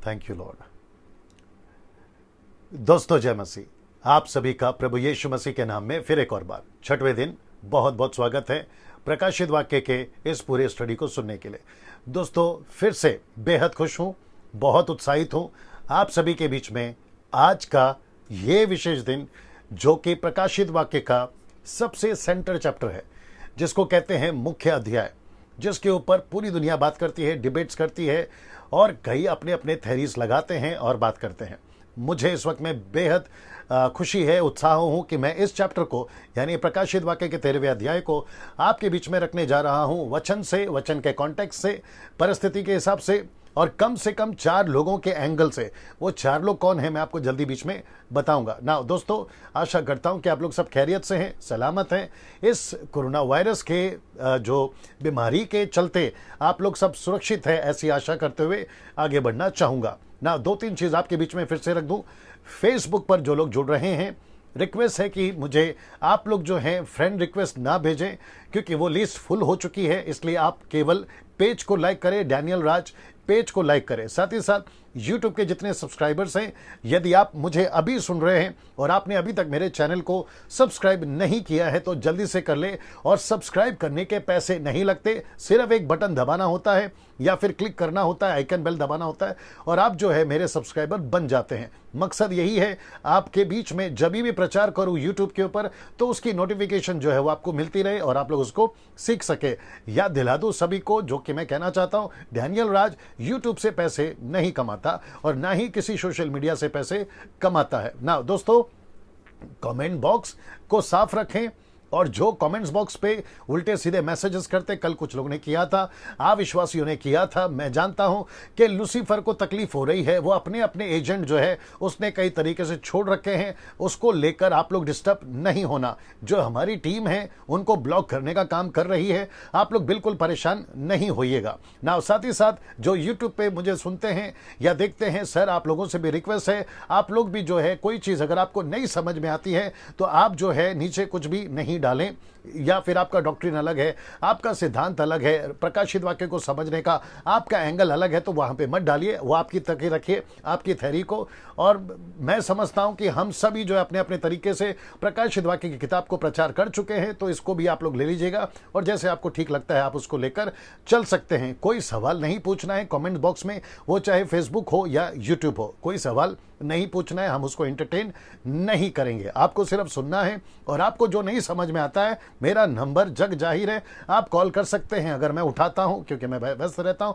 Thank you Lord. दोस्तों जय मसीह। आप सभी का प्रभु यीशु मसीह के नाम में फिर एक और बार छठवें दिन बहुत बहुत स्वागत है प्रकाशित वाक्य के इस पूरे स्टडी को सुनने के लिए। दोस्तों फिर से बेहद खुश हूं, बहुत उत्साहित हूं आप सभी के बीच में आज का ये विशेष दिन, जो कि प्रकाशित वाक्य का सबसे सेंटर चैप्टर है, जिसको कहते हैं मुख्य अध्याय, जिसके ऊपर पूरी दुनिया बात करती है, डिबेट्स करती है और कई अपने अपने थेरीज लगाते हैं और बात करते हैं। मुझे इस वक्त में बेहद खुशी है, उत्साह हूं कि मैं इस चैप्टर को यानी प्रकाशित वाक्य के 13वें अध्याय को आपके बीच में रखने जा रहा हूं, वचन से, वचन के कॉन्टेक्स्ट से, परिस्थिति के हिसाब से और कम से कम 4 लोगों के एंगल से। वो 4 लोग कौन है मैं आपको जल्दी बीच में बताऊंगा ना। दोस्तों आशा करता हूं कि आप लोग सब खैरियत से हैं, सलामत हैं। इस कोरोना वायरस के जो बीमारी के चलते आप लोग सब सुरक्षित है, ऐसी आशा करते हुए आगे बढ़ना चाहूंगा ना। 2-3 चीज आपके बीच में फिर से रख दूं। फेसबुक पर जो लोग जुड़ रहे हैं, रिक्वेस्ट है कि मुझे आप लोग जो हैं फ्रेंड रिक्वेस्ट ना भेजें, क्योंकि वो लिस्ट फुल हो चुकी है। इसलिए आप केवल पेज को लाइक करें, डैनियल राज पेज को लाइक करें। साथ ही साथ YouTube के जितने सब्सक्राइबर्स हैं, यदि आप मुझे अभी सुन रहे हैं और आपने अभी तक मेरे चैनल को सब्सक्राइब नहीं किया है तो जल्दी से कर ले। और सब्सक्राइब करने के पैसे नहीं लगते, सिर्फ एक बटन दबाना होता है या फिर क्लिक करना होता है, आइकन बेल दबाना होता है और आप जो है मेरे सब्सक्राइबर बन जाते हैं। मकसद यही है आपके बीच में जब भी प्रचार करूं YouTube के ऊपर तो उसकी नोटिफिकेशन जो है वो आपको मिलती रहे और आप लोग उसको सीख सके। याद दिला दूं सभी को, जो कि मैं कहना चाहता हूं, डैनियल राज YouTube से पैसे नहीं कमाता और ना ही किसी सोशल मीडिया से पैसे कमाता है ना। दोस्तों कमेंट बॉक्स को साफ रखें और जो कमेंट्स बॉक्स पे उल्टे सीधे मैसेजेस करते, कल कुछ लोगों ने किया था, अविश्वासियों ने किया था। मैं जानता हूं कि लूसीफर को तकलीफ हो रही है, वो अपने अपने एजेंट जो है उसने कई तरीके से छोड़ रखे हैं, उसको लेकर आप लोग डिस्टर्ब नहीं होना। जो हमारी टीम है उनको ब्लॉक करने का काम कर रही है, आप लोग बिल्कुल परेशान नहीं होइएगा ना। साथ ही साथ जो यूट्यूब पे मुझे सुनते हैं या देखते हैं, सर आप लोगों से भी रिक्वेस्ट है, आप लोग भी जो है कोई चीज़ अगर आपको नहीं समझ में आती है तो आप जो है नीचे कुछ भी नहीं डालें, या फिर आपका डॉक्ट्रिन अलग है, आपका सिद्धांत अलग है, प्रकाशित वाक्य को समझने का आपका एंगल अलग है, तो वहां पे मत डालिए। वो आपकी तक रखिए, आपकी थ्योरी को। और मैं समझता हूं कि हम सभी जो है अपने अपने तरीके से प्रकाशित वाक्य की किताब को प्रचार कर चुके हैं, तो इसको भी आप लोग ले लीजिएगा और जैसे आपको ठीक लगता है आप उसको लेकर चल सकते हैं। कोई सवाल नहीं पूछना है कॉमेंट बॉक्स में, वो चाहे फेसबुक हो या यूट्यूब हो, कोई सवाल नहीं पूछना है, हम उसको एंटरटेन नहीं करेंगे। आपको सिर्फ सुनना है और आपको जो नहीं समझ में आता है, मेरा नंबर जग जाहिर है, आप कॉल कर सकते हैं अगर मैं उठाता हूं, क्योंकि मैं व्यस्त रहता हूं,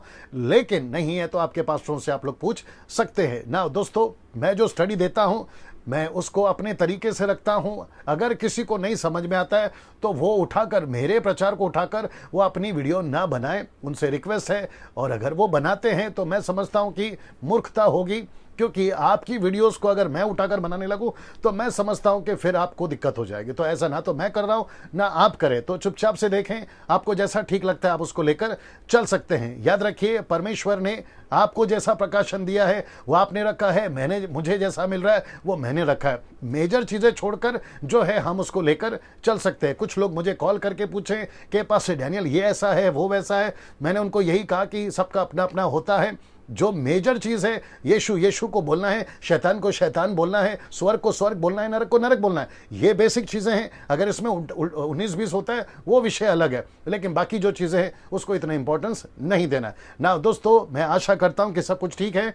लेकिन नहीं है तो आपके पास फोन से आप लोग पूछ सकते हैं ना। दोस्तों मैं जो स्टडी देता हूं मैं उसको अपने तरीके से रखता हूं। अगर किसी को नहीं समझ में आता है तो वो उठाकर, मेरे प्रचार को उठाकर वो अपनी वीडियो ना बनाए, उनसे रिक्वेस्ट है। और अगर वो बनाते हैं तो मैं समझता हूं कि मूर्खता होगी, क्योंकि आपकी वीडियोस को अगर मैं उठाकर बनाने लगूं तो मैं समझता हूं कि फिर आपको दिक्कत हो जाएगी। तो ऐसा ना तो मैं कर रहा हूं ना आप करें, तो चुपचाप से देखें, आपको जैसा ठीक लगता है आप उसको लेकर चल सकते हैं। याद रखिए, परमेश्वर ने आपको जैसा प्रकाशन दिया है वो आपने रखा है, मुझे जैसा मिल रहा है वो मैंने रखा है। मेजर चीजें छोड़कर जो है हम उसको लेकर चल सकते हैं। कुछ लोग मुझे कॉल करके पूछें कि पास से डैनियल ये ऐसा है वो वैसा है, मैंने उनको यही कहा कि सबका अपना अपना होता है। जो मेजर चीज है, यीशु यीशु को बोलना है, शैतान को शैतान बोलना है, स्वर्ग को स्वर्ग बोलना है, नरक को नरक बोलना है। ये बेसिक चीजें हैं। अगर इसमें 19-20 होता है वो विषय अलग है, लेकिन बाकी जो चीजें हैं उसको इतना इंपॉर्टेंस नहीं देना है ना। दोस्तों मैं आशा करता हूं कि सब कुछ ठीक है।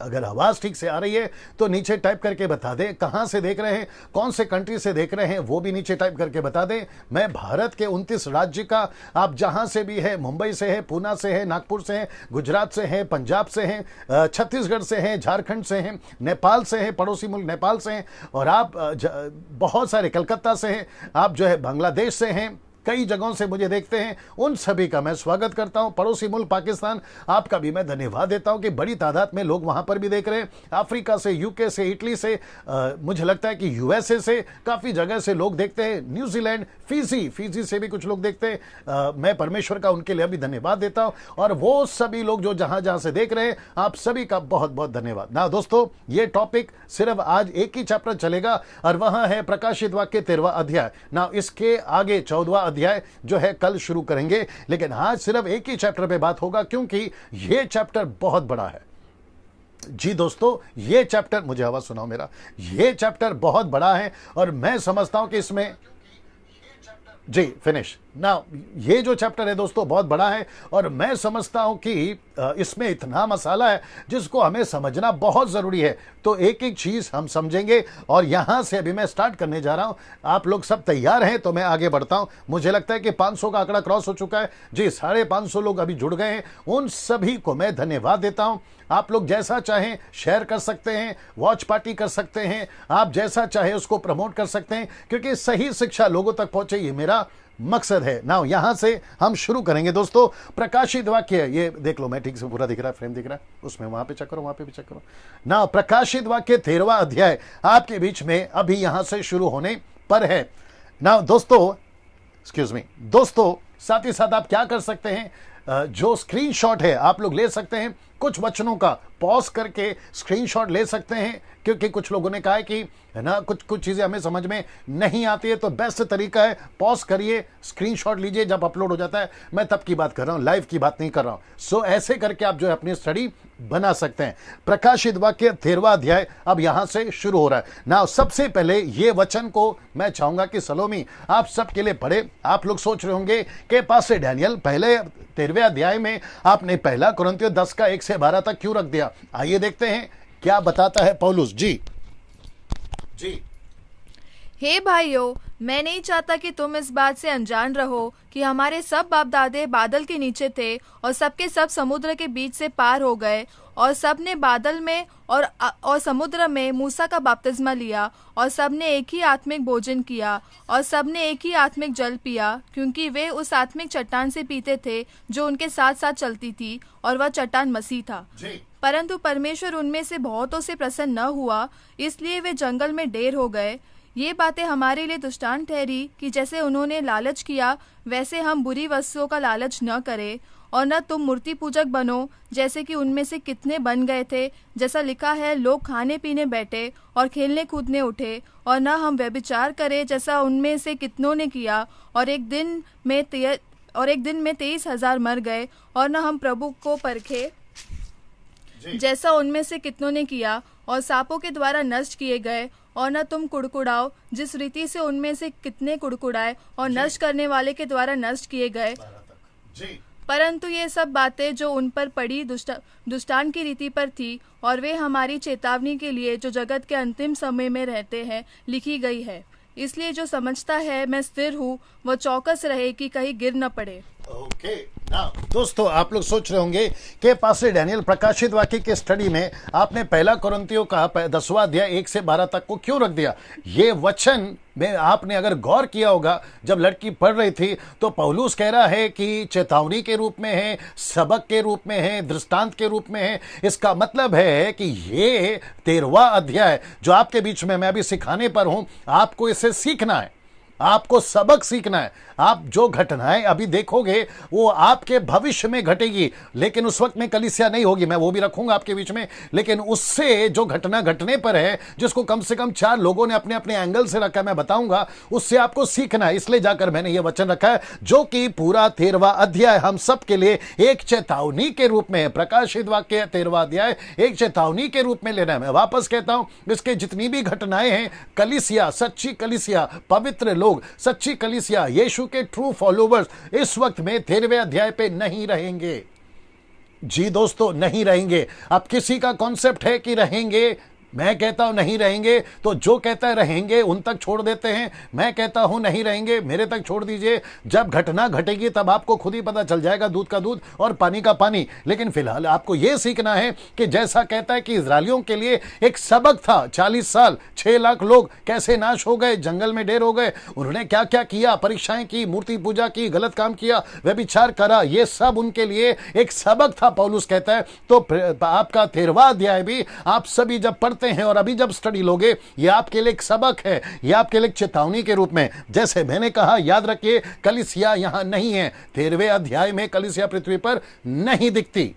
अगर आवाज ठीक से आ रही है तो नीचे टाइप करके बता दें कहां से देख रहे हैं, कौन से कंट्री से देख रहे हैं, वो भी नीचे टाइप करके बता दें। मैं भारत के 29 राज्य का, आप जहां से भी है, मुंबई से है, पूना से है, नागपुर से है, गुजरात से है, पंजाब से है, छत्तीसगढ़ से है, झारखंड से है, नेपाल से है, पड़ोसी मुल्क नेपाल से हैं, और आप बहुत सारे कलकत्ता से हैं, आप जो है बांग्लादेश से हैं, कई जगहों से मुझे देखते हैं, उन सभी का मैं स्वागत करता हूं। पड़ोसी मुल्क पाकिस्तान, आपका भी मैं धन्यवाद देता हूं कि बड़ी तादाद में लोग वहां पर भी देख रहे हैं। अफ्रीका से, यूके से, इटली से, मुझे लगता है कि यूएसए से काफी जगह से लोग देखते हैं, न्यूजीलैंड, फिजी से भी कुछ लोग देखते हैं। मैं परमेश्वर का उनके लिए भी धन्यवाद देता हूं। और वो सभी लोग जो जहां जहां से देख रहे हैं, आप सभी का बहुत बहुत धन्यवाद ना। दोस्तों ये टॉपिक सिर्फ आज एक ही चैप्टर चलेगा और वहां है प्रकाशित वाक्य 13वां अध्याय ना। इसके आगे 14वां अध्याय जो है कल शुरू करेंगे, लेकिन आज सिर्फ एक ही चैप्टर पे बात होगा, क्योंकि यह चैप्टर बहुत बड़ा है। जी दोस्तों, ये चैप्टर, मुझे आवाज सुनाओ मेरा, ये चैप्टर बहुत बड़ा है और मैं समझता हूं कि इसमें, जी फिनिश ना, ये जो चैप्टर है दोस्तों बहुत बड़ा है और मैं समझता हूं कि इसमें इतना मसाला है जिसको हमें समझना बहुत ज़रूरी है। तो एक एक चीज़ हम समझेंगे और यहां से अभी मैं स्टार्ट करने जा रहा हूं। आप लोग सब तैयार हैं तो मैं आगे बढ़ता हूं। मुझे लगता है कि 500 का आंकड़ा क्रॉस हो चुका है। जी 550 लोग अभी जुड़ गए हैं, उन सभी को मैं धन्यवाद देता हूं। आप लोग जैसा चाहें शेयर कर सकते हैं, वॉच पार्टी कर सकते हैं, आप जैसा चाहे उसको प्रमोट कर सकते हैं, क्योंकि सही शिक्षा लोगों तक पहुंचे, ये मेरा मकसद है ना। यहां से हम शुरू करेंगे दोस्तों। प्रकाशित वाक्य, ये देख लो, मैं ठीक से पूरा दिख रहा है, फ्रेम दिख रहा है उसमें, वहां पे चेक करो, वहां पे भी चेक करो ना। प्रकाशित वाक्य 13वां अध्याय आपके बीच में अभी यहां से शुरू होने पर है ना दोस्तों। एक्सक्यूज मी दोस्तों, साथ ही साथ आप क्या कर सकते हैं, जो स्क्रीनशॉट है आप लोग ले सकते हैं, कुछ वचनों का पॉज करके स्क्रीनशॉट ले सकते हैं, क्योंकि कुछ लोगों ने कहा है कि है ना कुछ चीज़ें हमें समझ में नहीं आती है, तो बेस्ट तरीका है पॉज करिए, स्क्रीनशॉट लीजिए जब अपलोड हो जाता है। मैं तब की बात कर रहा हूँ, लाइव की बात नहीं कर रहा हूँ। सो ऐसे करके आप जो है अपनी स्टडी बना सकते हैं। प्रकाशित वाक्य 13वां अध्याय अब यहां से शुरू हो रहा है ना। सबसे पहले ये वचन को मैं चाहूंगा कि सलोमी आप सबके लिए पढ़े। आप लोग सोच रहे होंगे कि पास्टर डैनियल पहले 13वें अध्याय में आपने पहला कुरिन्थियों 10 का 1 से 12 तक क्यों रख दिया। आइए देखते हैं क्या बताता है पौलुस। जी जी। हे भाइयों, मैं नहीं चाहता कि तुम इस बात से अनजान रहो कि हमारे सब बाप दादे बादल के नीचे थे और सबके सब समुद्र के बीच से पार हो गए, और सब ने बादल में और समुद्र में मूसा का बपतिस्मा लिया, और सब ने एक ही आत्मिक भोजन किया, और सब ने एक ही आत्मिक जल पिया, क्योंकि वे उस आत्मिक चट्टान से पीते थे जो उनके साथ साथ चलती थी, और वह चट्टान मसीह था। परंतु परमेश्वर उनमें से बहुतों से प्रसन्न न हुआ, इसलिए वे जंगल में ढेर हो गए। ये बातें हमारे लिए दृष्टांत ठहरी कि जैसे उन्होंने लालच किया वैसे हम बुरी वस्तुओं का लालच न करें, और न तुम मूर्ति पूजक बनो जैसे कि उनमें से कितने बन गए थे, जैसा लिखा है, लोग खाने पीने बैठे और खेलने कूदने उठे। और न हम व्यभिचार करें जैसा उनमें से कितनों ने किया, और एक दिन में 23,000 मर गए। और न हम प्रभु को परखे जैसा उनमें से कितनों ने किया, और सांपों के द्वारा नष्ट किए गए। और न तुम कुड़कुड़ाओ जिस रीति से उनमें से कितने कुड़कुड़ाए और नष्ट करने वाले के द्वारा नष्ट किए गए। परंतु ये सब बातें जो उन पर पड़ी दुष्टान की रीति पर थी, और वे हमारी चेतावनी के लिए जो जगत के अंतिम समय में रहते हैं लिखी गई है। इसलिए जो समझता है मैं स्थिर हूँ, वह चौकस रहे कि कहीं गिर न पड़े। ओके ना दोस्तों, आप लोग सोच रहे होंगे कि पास्टर डैनियल प्रकाशित वाक्य के स्टडी में आपने पहला कुरिन्थियों का 10वां अध्याय 1 से 12 तक को क्यों रख दिया। ये वचन में आपने अगर गौर किया होगा, जब लड़की पढ़ रही थी तो पौलुस कह रहा है कि चेतावनी के रूप में है, सबक के रूप में है, दृष्टांत के रूप में है। इसका मतलब है कि ये 13वां अध्याय जो आपके बीच में मैं अभी सिखाने पर हूं, आपको इसे सीखना है, आपको सबक सीखना है। आप जो घटनाएं अभी देखोगे वो आपके भविष्य में घटेगी, लेकिन उस वक्त में कलीसिया नहीं होगी, मैं वो भी रखूंगा आपके बीच में। लेकिन उससे जो घटना घटने पर है, जिसको कम से कम 4 लोगों ने अपने अपने एंगल से रखा, मैं बताऊंगा, उससे आपको सीखना है। इसलिए जाकर मैंने ये वचन रखा है, जो कि पूरा 13वां अध्याय हम सब के लिए एक चेतावनी के रूप में है। प्रकाशित वाक्य 13वां अध्याय एक चेतावनी के रूप में लेना है। मैं वापस कहता हूं, इसके जितनी भी घटनाएं हैं, कलीसिया, सच्ची कलीसिया, पवित्र लोग, सच्ची कलीसिया, यीशु के ट्रू फॉलोवर्स इस वक्त में 13वें अध्याय पे नहीं रहेंगे। जी दोस्तों, नहीं रहेंगे। अब किसी का कॉन्सेप्ट है कि रहेंगे, मैं कहता हूं नहीं रहेंगे, तो जो कहता है रहेंगे उन तक छोड़ देते हैं। मैं कहता हूं नहीं रहेंगे, मेरे तक छोड़ दीजिए। जब घटना घटेगी तब आपको खुद ही पता चल जाएगा, दूध का दूध और पानी का पानी। लेकिन फिलहाल आपको यह सीखना है कि जैसा कहता है कि इजरायलियों के लिए एक सबक था, 40 साल 6 लाख लोग कैसे नाश हो गए, जंगल में ढेर हो गए, उन्होंने क्या क्या किया, परीक्षाएं की, मूर्ति पूजा की, गलत काम किया, व्यभिचार करा, ये सब उनके लिए एक सबक था, पौलुस कहता है। तो आपका 13वां अध्याय भी आप सभी जब पढ़ते हैं और अभी जब स्टडी लोगे, ये आपके लिए एक सबक है, ये आपके लिए एक चेतावनी के रूप में। जैसे मैंने कहा, याद रखिए, कलीसिया यहां नहीं है। 13वें अध्याय में कलीसिया पृथ्वी पर नहीं दिखती।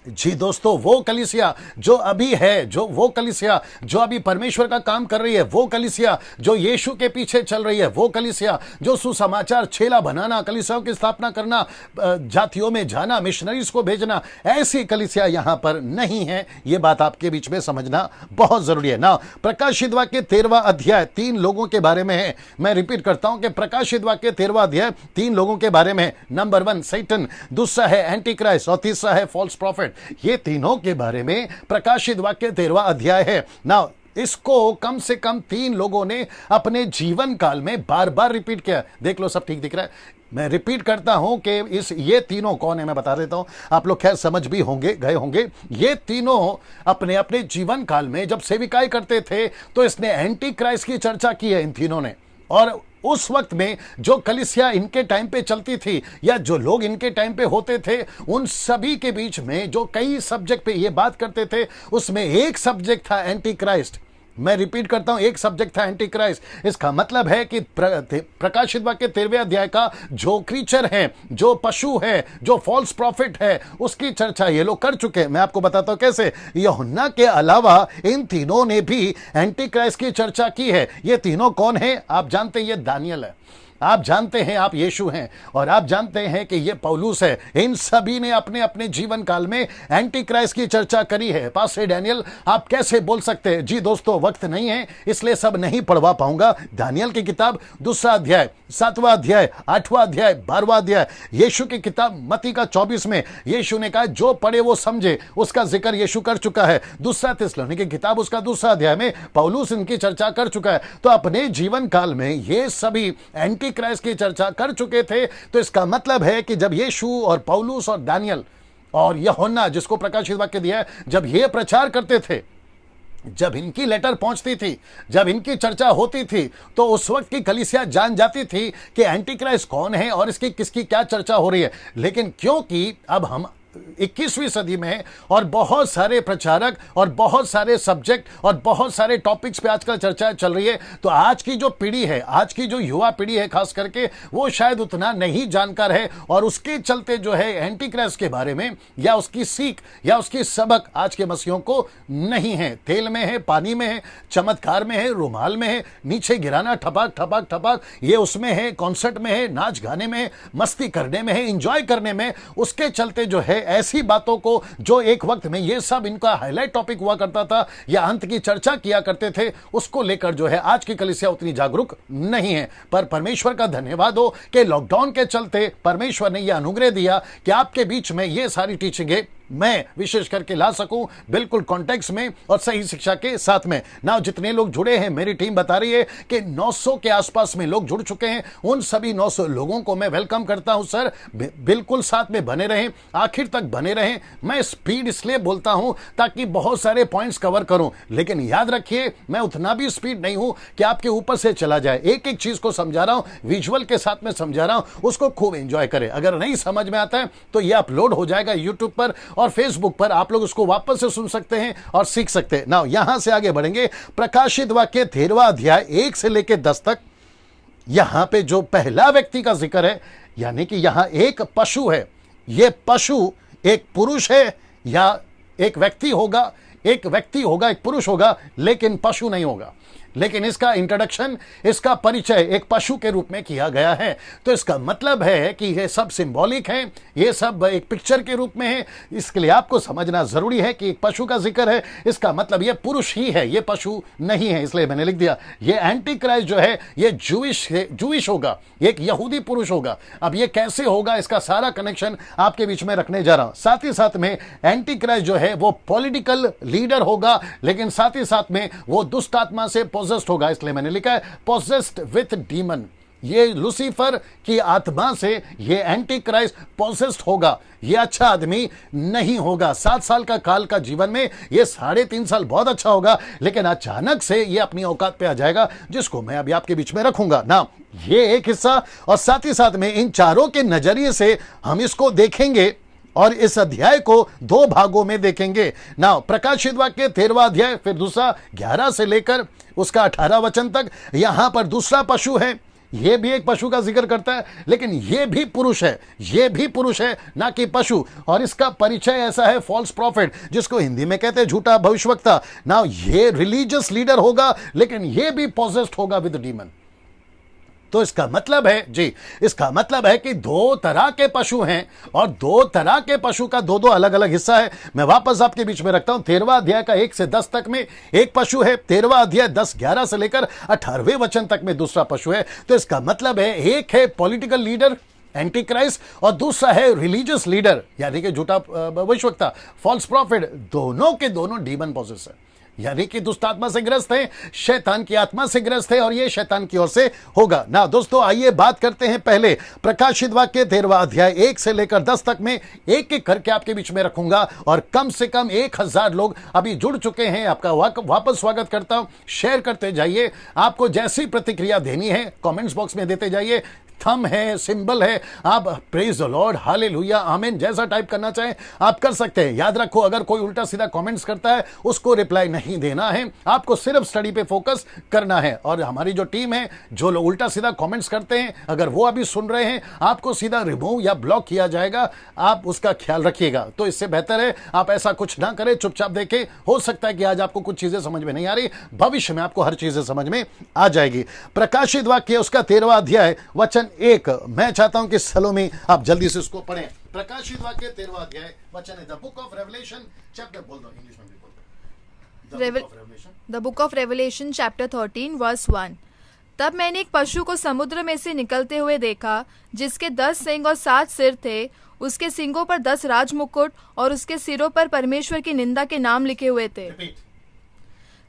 जी दोस्तों, वो कलीसिया जो अभी है, जो वो कलीसिया जो अभी परमेश्वर का काम कर रही है, वो कलीसिया जो यीशु के पीछे चल रही है, वो कलीसिया जो सुसमाचार छेला बनाना, कलीसियाओं की स्थापना करना, जातियों में जाना, मिशनरीज को भेजना, ऐसी कलीसिया यहां पर नहीं है। ये बात आपके बीच में समझना बहुत जरूरी है ना। प्रकाशित वाक्य 13वां अध्याय 3 लोगों के बारे में है। मैं रिपीट करता हूं कि प्रकाशित वाक्य 13वां अध्याय 3 लोगों के बारे में है। नंबर 1 सैटन, दूसरा है एंटी क्राइस्ट और तीसरा है फॉल्स प्रॉफिट। ये तीनों के बारे में प्रकाशित वाक्य 13वां अध्याय है ना। इसको कम से कम 3 लोगों ने अपने जीवन काल में बार बार रिपीट किया। देख लो, सब ठीक दिख रहा है। मैं रिपीट करता हूं कि ये तीनों कौन है, मैं बता देता हूं, आप लोग खैर समझ भी होंगे, गए होंगे। ये तीनों अपने अपने जीवन काल में जब सेविकाई करते थे तो इसने एंटी क्राइस्ट की चर्चा की है इन तीनों ने। और उस वक्त में जो कलीसिया इनके टाइम पे चलती थी या जो लोग इनके टाइम पे होते थे, उन सभी के बीच में जो कई सब्जेक्ट पे ये बात करते थे, उसमें एक सब्जेक्ट था एंटी क्राइस्ट। मैं रिपीट करता हूं, एक सब्जेक्ट था एंटी क्राइस्ट। इसका मतलब है कि प्रकाशित वाक्य 13वें अध्याय का जो क्रीचर है, जो पशु है, जो फॉल्स प्रॉफिट है, उसकी चर्चा ये लोग कर चुके हैं। मैं आपको बताता हूं कैसे। यूहन्ना के अलावा इन तीनों ने भी एंटी क्राइस्ट की चर्चा की है। ये तीनों कौन है आप जानते हैं? ये दानियल है, आप जानते हैं, आप यीशु हैं, और आप जानते हैं कि ये पौलुस है। इन सभी ने अपने अपने जीवन काल में एंटी क्राइस्ट की चर्चा करी है। पास्टर डैनियल आप कैसे बोल सकते हैं? जी दोस्तों, वक्त नहीं है इसलिए सब नहीं पढ़वा पाऊंगा। दानियल की किताब 2 अध्याय, 7वां अध्याय, 8वां अध्याय, 12वां अध्याय, यीशु की किताब मत्ती का 24 में यीशु ने कहा जो पढ़े वो समझे, उसका जिक्र यीशु कर चुका है। 2 थिस्सलुनीके की किताब उसका 2 अध्याय में पौलुस इनकी चर्चा कर चुका है। तो अपने जीवन काल में ये सभी एंटी क्राइस्ट की चर्चा कर चुके थे। तो इसका मतलब है कि जब यीशु और पौलुस और दानियल और यूहन्ना, जिसको प्रकाशित वाक्य दिया है, जब ये प्रचार करते थे, जब इनकी लेटर पहुंचती थी, जब इनकी चर्चा होती थी, तो उस वक्त की कलीसिया जान जाती थी कि एंटी क्राइस्ट कौन है और इसकी किसकी क्या चर्चा हो रही है। लेकिन क्योंकि अब हम 21वीं सदी में और बहुत सारे प्रचारक और बहुत सारे सब्जेक्ट और बहुत सारे टॉपिक्स पे आजकल चर्चा चल रही है, तो आज की जो पीढ़ी है, आज की जो युवा पीढ़ी है खास करके, वो शायद उतना नहीं जानकार है। और उसके चलते जो है एंटी क्राइस्ट के बारे में या उसकी सीख या उसकी सबक आज के मसीहों को नहीं है। तेल में है, पानी में है, चमत्कार में है, रुमाल में है, नीचे गिराना, ठपाक ठपाक ठपाक, ये उसमें है, कॉन्सर्ट में है, नाच गाने में है, मस्ती करने में है, इंजॉय करने में। उसके चलते जो है ऐसी बातों को जो एक वक्त में ये सब इनका हाईलाइट टॉपिक हुआ करता था या अंत की चर्चा किया करते थे, उसको लेकर जो है आज की कलीसिया उतनी जागरूक नहीं है। पर परमेश्वर का धन्यवाद हो कि लॉकडाउन के चलते परमेश्वर ने यह अनुग्रह दिया कि आपके बीच में ये सारी टीचिंगें मैं विशेष करके ला सकूं, बिल्कुल कॉन्टेक्स्ट में और सही शिक्षा के साथ में ना। जितने लोग जुड़े हैं, मेरी टीम बता रही है कि 900 के आसपास में लोग जुड़ चुके हैं। उन सभी 900 लोगों को मैं वेलकम करता हूं। सर बिल्कुल साथ में बने रहें, आखिर तक बने रहें। मैं स्पीड इसलिए बोलता हूं ताकि बहुत सारे पॉइंट्स कवर करूं, लेकिन याद रखिए मैं उतना भी स्पीड नहीं हूं कि आपके ऊपर से चला जाए। एक एक चीज को समझा रहा हूं, विजुअल के साथ में समझा रहा हूं, उसको खूब एंजॉय करें। अगर नहीं समझ में आता है तो यह अपलोड हो जाएगा यूट्यूब पर और फेसबुक पर, आप लोग उसको वापस से सुन सकते हैं और सीख सकते हैं। ना यहां से आगे बढ़ेंगे। प्रकाशित वाक्य 13वां अध्याय 1 से लेकर 10 तक। यहां पे जो पहला व्यक्ति का जिक्र है, यानी कि यहां एक पशु है। यह पशु एक पुरुष है या एक व्यक्ति होगा, एक व्यक्ति होगा, एक पुरुष होगा, लेकिन पशु नहीं होगा। लेकिन इसका इंट्रोडक्शन, इसका परिचय एक पशु के रूप में किया गया है। तो इसका मतलब है कि ये सब सिंबॉलिक है, ये सब एक पिक्चर के रूप में है। इसके लिए आपको समझना जरूरी है कि एक पशु का जिक्र है, इसका मतलब ये पुरुष ही है, ये पशु नहीं है। इसलिए मैंने लिख दिया ये एंटी क्राइस्ट जो है ये जूइश होगा, एक यहूदी पुरुष होगा। अब ये कैसे होगा, इसका सारा कनेक्शन आपके बीच में रखने जा रहा हूं। साथ ही साथ में एंटी क्राइस्ट जो है वो पॉलिटिकल लीडर होगा, लेकिन साथ ही साथ में वो दुष्ट आत्मा से पोजेस्ड होगा। इसलिए मैंने लिखा है पोजेस्ड विथ डीमन। ये लूसीफर की आत्मा से ये एंटी क्राइस्ट पोजेस्ड होगा। ये अच्छा आदमी नहीं होगा। 7 साल का काल का जीवन में ये 3.5 साल बहुत अच्छा होगा, लेकिन अचानक से ये अपनी औकात पे आ जाएगा, जिसको मैं अभी आपके बीच में रखूंगा ना। ये एक हिस्सा, और साथ ही साथ में इन चारों के नजरिए से हम इसको देखेंगे और इस अध्याय को 2 भागों में देखेंगे ना। प्रकाशित वाक्य 13वां अध्याय, फिर दूसरा 11 से लेकर उसका 18 वचन तक। यहां पर दूसरा पशु है, ये भी एक पशु का जिक्र करता है, लेकिन ये भी पुरुष है, ये भी पुरुष है, ना कि पशु। और इसका परिचय ऐसा है, फॉल्स प्रॉफिट, जिसको हिंदी में कहते हैं झूठा भविष्यवक्ता। ना ये रिलीजियस लीडर होगा, लेकिन ये भी पॉजेस्ड होगा विद डीमन। तो इसका मतलब है जी, इसका मतलब है कि दो तरह के पशु हैं, और दो तरह के पशु का दो अलग अलग हिस्सा है। मैं वापस आपके बीच में रखता हूं, 13वां अध्याय का 1 से 10 तक में एक पशु है, 13वां अध्याय 10-11 से लेकर 18वें वचन तक में दूसरा पशु है। तो इसका मतलब है, एक है पॉलिटिकल लीडर एंटी क्राइस्ट, और दूसरा है रिलीजियस लीडर यानी कि झूठा भविष्यवक्ता, फॉल्स प्रॉफिट। दोनों के दोनों डीमन पॉसेस है, यानी कि दुष्ट आत्मा से ग्रस्त है, शैतान की आत्मा से ग्रस्त है, और ये शैतान की ओर से होगा। ना दोस्तों, आइए बात करते हैं पहले प्रकाशित वाक्य 13वां अध्याय 1 से लेकर 10 तक में। एक एक करके आपके बीच में रखूंगा, और कम से कम 1000 लोग अभी जुड़ चुके हैं। आपका वापस स्वागत करता हूं। शेयर करते जाइए, आपको जैसी प्रतिक्रिया देनी है कमेंट्स बॉक्स में देते जाइए। थंब है, सिंबल है, आप प्रेज द लॉर्ड, हालेलुया, आमीन जैसा टाइप करना चाहें आप कर सकते हैं। याद रखो, अगर कोई उल्टा सीधा कमेंट्स करता है उसको रिप्लाई नहीं देना है, आपको सिर्फ स्टडी पे फोकस करना है। और हमारी जो टीम है, जो लोग उल्टा सीधा कमेंट्स करते हैं, अगर वो अभी सुन रहे हैं, आपको सीधा रिमूव या ब्लॉक किया जाएगा, आप उसका ख्याल रखिएगा। तो इससे बेहतर है आप ऐसा कुछ ना करें, चुपचाप देखें। हो सकता है कि आज आपको कुछ चीजें समझ में नहीं आ रही, भविष्य में आपको हर चीजें समझ में आ जाएगी। प्रकाशित वाक्य उसका 13वां अध्याय वचन 1, मैं चाहता हूं कि सलोमी आप जल्दी से उसको पढ़ें। प्रकाशित वाक्य 13वां अध्याय वचन है, the book of Revelation chapter, बोल दो इंग्लिश में भी बोल दो, the book of Revelation chapter 13 verse 1। तब मैंने एक पशु को समुद्र में से निकलते हुए देखा, जिसके 10 सींग और 7 सिर थे। उसके सींगों पर 10 राजमुकुट और उसके सिरों पर परमेश्वर की निंदा के नाम लिखे हुए थे।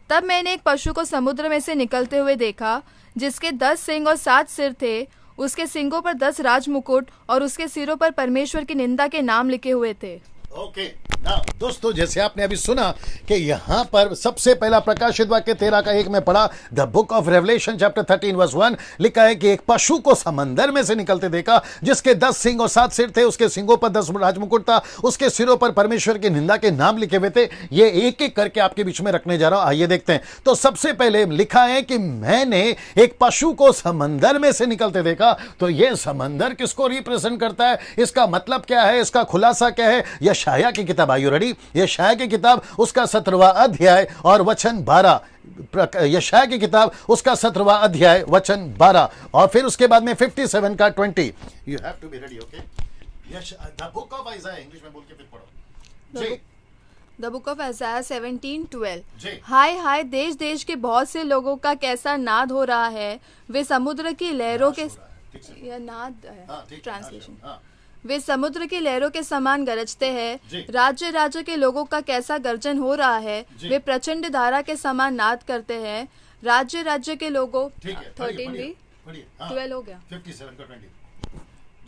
तब मैंने एक पशु को समुद्र में से निकलते हुए देखा, जिसके 10 सींग और 7 सिर थे। उसके सींगों पर 10 राजमुकुट और उसके सिरों पर परमेश्वर की निंदा के नाम लिखे हुए थे। ओके ना दोस्तों, जैसे आपने अभी सुना कि यहां पर सबसे पहला प्रकाशित वाक्य 13 का 1 में पढ़ा, the book of Revelation chapter 13 verse 1, लिखा है कि एक पशु को समंदर में से निकलते देखा, जिसके 10 सींग और 7 सिर थे। उसके सींगों पर 10 राजमुकुट था, उसके सिरों पर परमेश्वर की निंदा के नाम लिखे हुए थे। ये एक एक करके आपके बीच में रखने जा रहा हूं, आइए देखते हैं। तो सबसे पहले लिखा है कि मैंने एक पशु को समंदर में से निकलते देखा। तो यह समंदर किसको रिप्रेजेंट करता है, इसका मतलब क्या है, इसका खुलासा क्या है? यशायाह की किताब, आर यू रेडी? यशायाह की किताब उसका 17वां अध्याय और वचन 12। यशायाह की किताब उसका 17वां अध्याय वचन 12, और फिर उसके बाद में 57 का 20। You have to be ready, okay? The book of Isaiah, English में बोल के फिर पढ़ो जी। The book of Isaiah 17:12। हाय हाय, देश देश के बहुत से लोगों का कैसा नाद हो रहा है। वे समुद्र की लहरों के, यह नाद है ट्रांसलेशन, वे समुद्र की लहरों के समान गरजते हैं। राज्य राज्य के लोगों का कैसा गर्जन हो रहा है। वे प्रचंड धारा के समान नाद करते हैं। राज्य राज्य के लोगों, 13 भी 12 हो गया, 57 का 20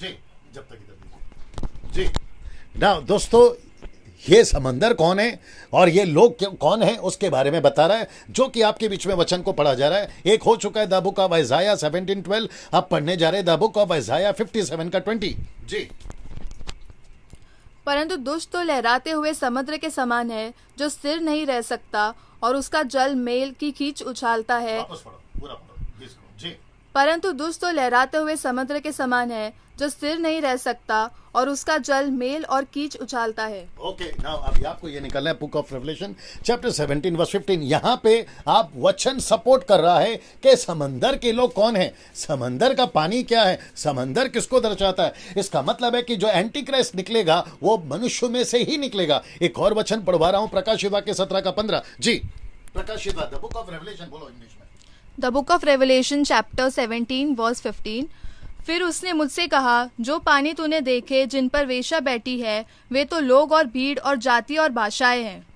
जी, जब तक इधर जी। ना दोस्तों, ये समंदर कौन है और ये लोग कौन है, उसके बारे में बता रहा है, जो कि आपके बीच में वचन को पढ़ा जा रहा है। एक हो चुका है द बुक ऑफ आइज़ाया 17:12, अब पढ़ने जा रहे हैं द बुक ऑफ आइज़ाया 57 का 20 जी। परंतु दुष्ट तो लहराते हुए समुद्र के समान है, जो स्थिर नहीं रह सकता, और उसका जल मेल की खींच उछालता है। पूरा पढ़ो जी। परंतु दुष्ट तो लहराते हुए समुद्र के समान है, जो स्थिर नहीं रह सकता, और उसका जल मेल और कीच उछालता है। ओके, नाउ अभी आपको ये निकलना है book of Revelation chapter 17 verse 15। यहां पे आप वचन सपोर्ट कर रहा है कि समंदर के लोग कौन है, समंदर का पानी क्या है, समंदर किसको दर्शाता है। इसका मतलब है कि जो एंटी क्राइस्ट निकलेगा वो मनुष्यों में से ही निकलेगा। एक और वचन पढ़वा रहा हूं, प्रकाशित वाक्य 17 का 15 जी। प्रकाशित वाक्य द बुक ऑफ रेवलेशन, बोलो इंग्लिश में। The book of Revelation chapter 17 verse 15। फिर उसने मुझसे कहा, जो पानी तूने देखे जिन पर वेश्या बैठी है, वे तो लोग और भीड़ और जाति और भाषाएं हैं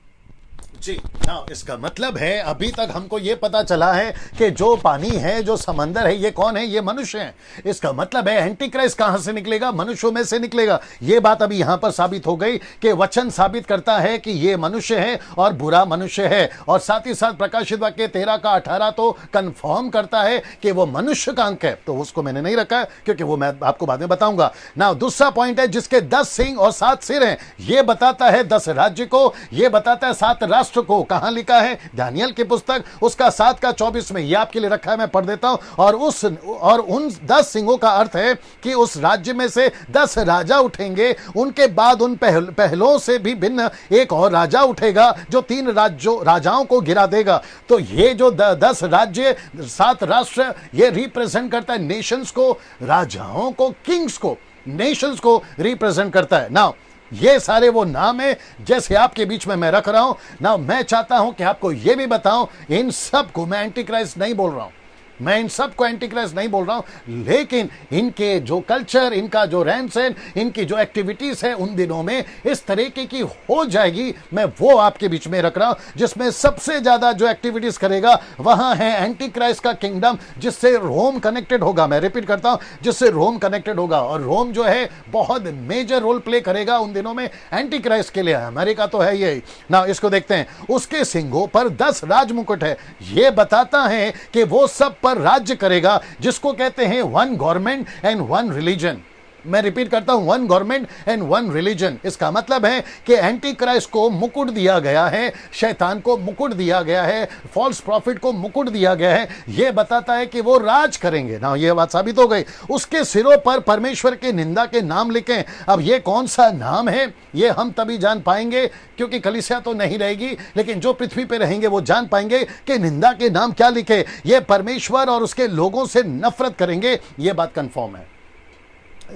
जी। ना इसका मतलब है, अभी तक हमको ये पता चला है कि जो पानी है, जो समंदर है, ये कौन है, ये मनुष्य है। इसका मतलब है एंटी क्राइस्ट कहां से निकलेगा, मनुष्यों में से निकलेगा। ये बात अभी यहां पर साबित हो गई कि वचन साबित करता है कि ये मनुष्य है और बुरा मनुष्य है। और साथ ही साथ प्रकाशित वाक्य 13 का 18 तो कंफर्म करता है कि वो मनुष्य का अंक है। तो उसको मैंने नहीं रखा है क्योंकि वो मैं आपको बाद में बताऊंगा। ना दूसरा पॉइंट है, जिसके 10 सींग और 7 सिर हैं, ये बताता है 10 राज्य को, ये बताता है 7 राष्ट्र राष्ट्र को कहां लिखा है? दानियल की पुस्तक उसका 7:24 में, यह आपके लिए रखा है, मैं पढ़ देता हूं। और उन 10 सिंहों का अर्थ है कि उस राज्य में से 10 राजा उठेंगे, उनके बाद उन पहलों से भी भिन्न एक और राजा उठेगा जो 3 राजाओं को गिरा देगा। तो ये जो 10 राज्य, 7 राष्ट्र, ये रिप्रेजेंट करता है नेशंस को, राजाओं को, किंग्स को, नेशंस को रिप्रेजेंट करता है। नाउ ये सारे वो नाम है जैसे आपके बीच में मैं रख रहा हूं ना। मैं चाहता हूं कि आपको ये भी बताऊं, इन सब को मैं एंटी क्राइस्ट नहीं बोल रहा हूं, मैं इन सब को एंटी क्राइस्ट नहीं बोल रहा हूं, लेकिन इनके जो कल्चर, इनका जो रहन सहन, इनकी जो एक्टिविटीज है उन दिनों में इस तरीके की हो जाएगी। मैं वो आपके बीच में रख रहा हूं जिसमें सबसे ज्यादा जो एक्टिविटीज करेगा वहां है एंटी क्राइस्ट का किंगडम, जिससे रोम कनेक्टेड होगा। मैं रिपीट करता हूं, जिससे रोम कनेक्टेड होगा, और रोम जो है बहुत मेजर रोल प्ले करेगा उन दिनों में एंटी क्राइस्ट के लिए। अमेरिका तो है यही ना। इसको देखते हैं, उसके सिंगों पर 10 राजमुकुट है। यह बताता है कि वो सब पर राज्य करेगा, जिसको कहते हैं 1 गवर्नमेंट एंड 1 रिलीजन। मैं रिपीट करता हूं, 1 गवर्नमेंट एंड 1 रिलीजन। इसका मतलब है कि एंटी क्राइस्ट को मुकुट दिया गया है, शैतान को मुकुट दिया गया है, फॉल्स प्रॉफिट को मुकुट दिया गया है। यह बताता है कि वो राज करेंगे ना। यह बात साबित हो गई। उसके सिरों पर परमेश्वर के निंदा के नाम लिखें। अब यह कौन सा नाम है यह हम तभी जान पाएंगे, क्योंकि कलीसिया तो नहीं रहेगी, लेकिन जो पृथ्वी पे रहेंगे वो जान पाएंगे कि निंदा के नाम क्या लिखे। यह परमेश्वर और उसके लोगों से नफरत करेंगे, यह बात कंफर्म है।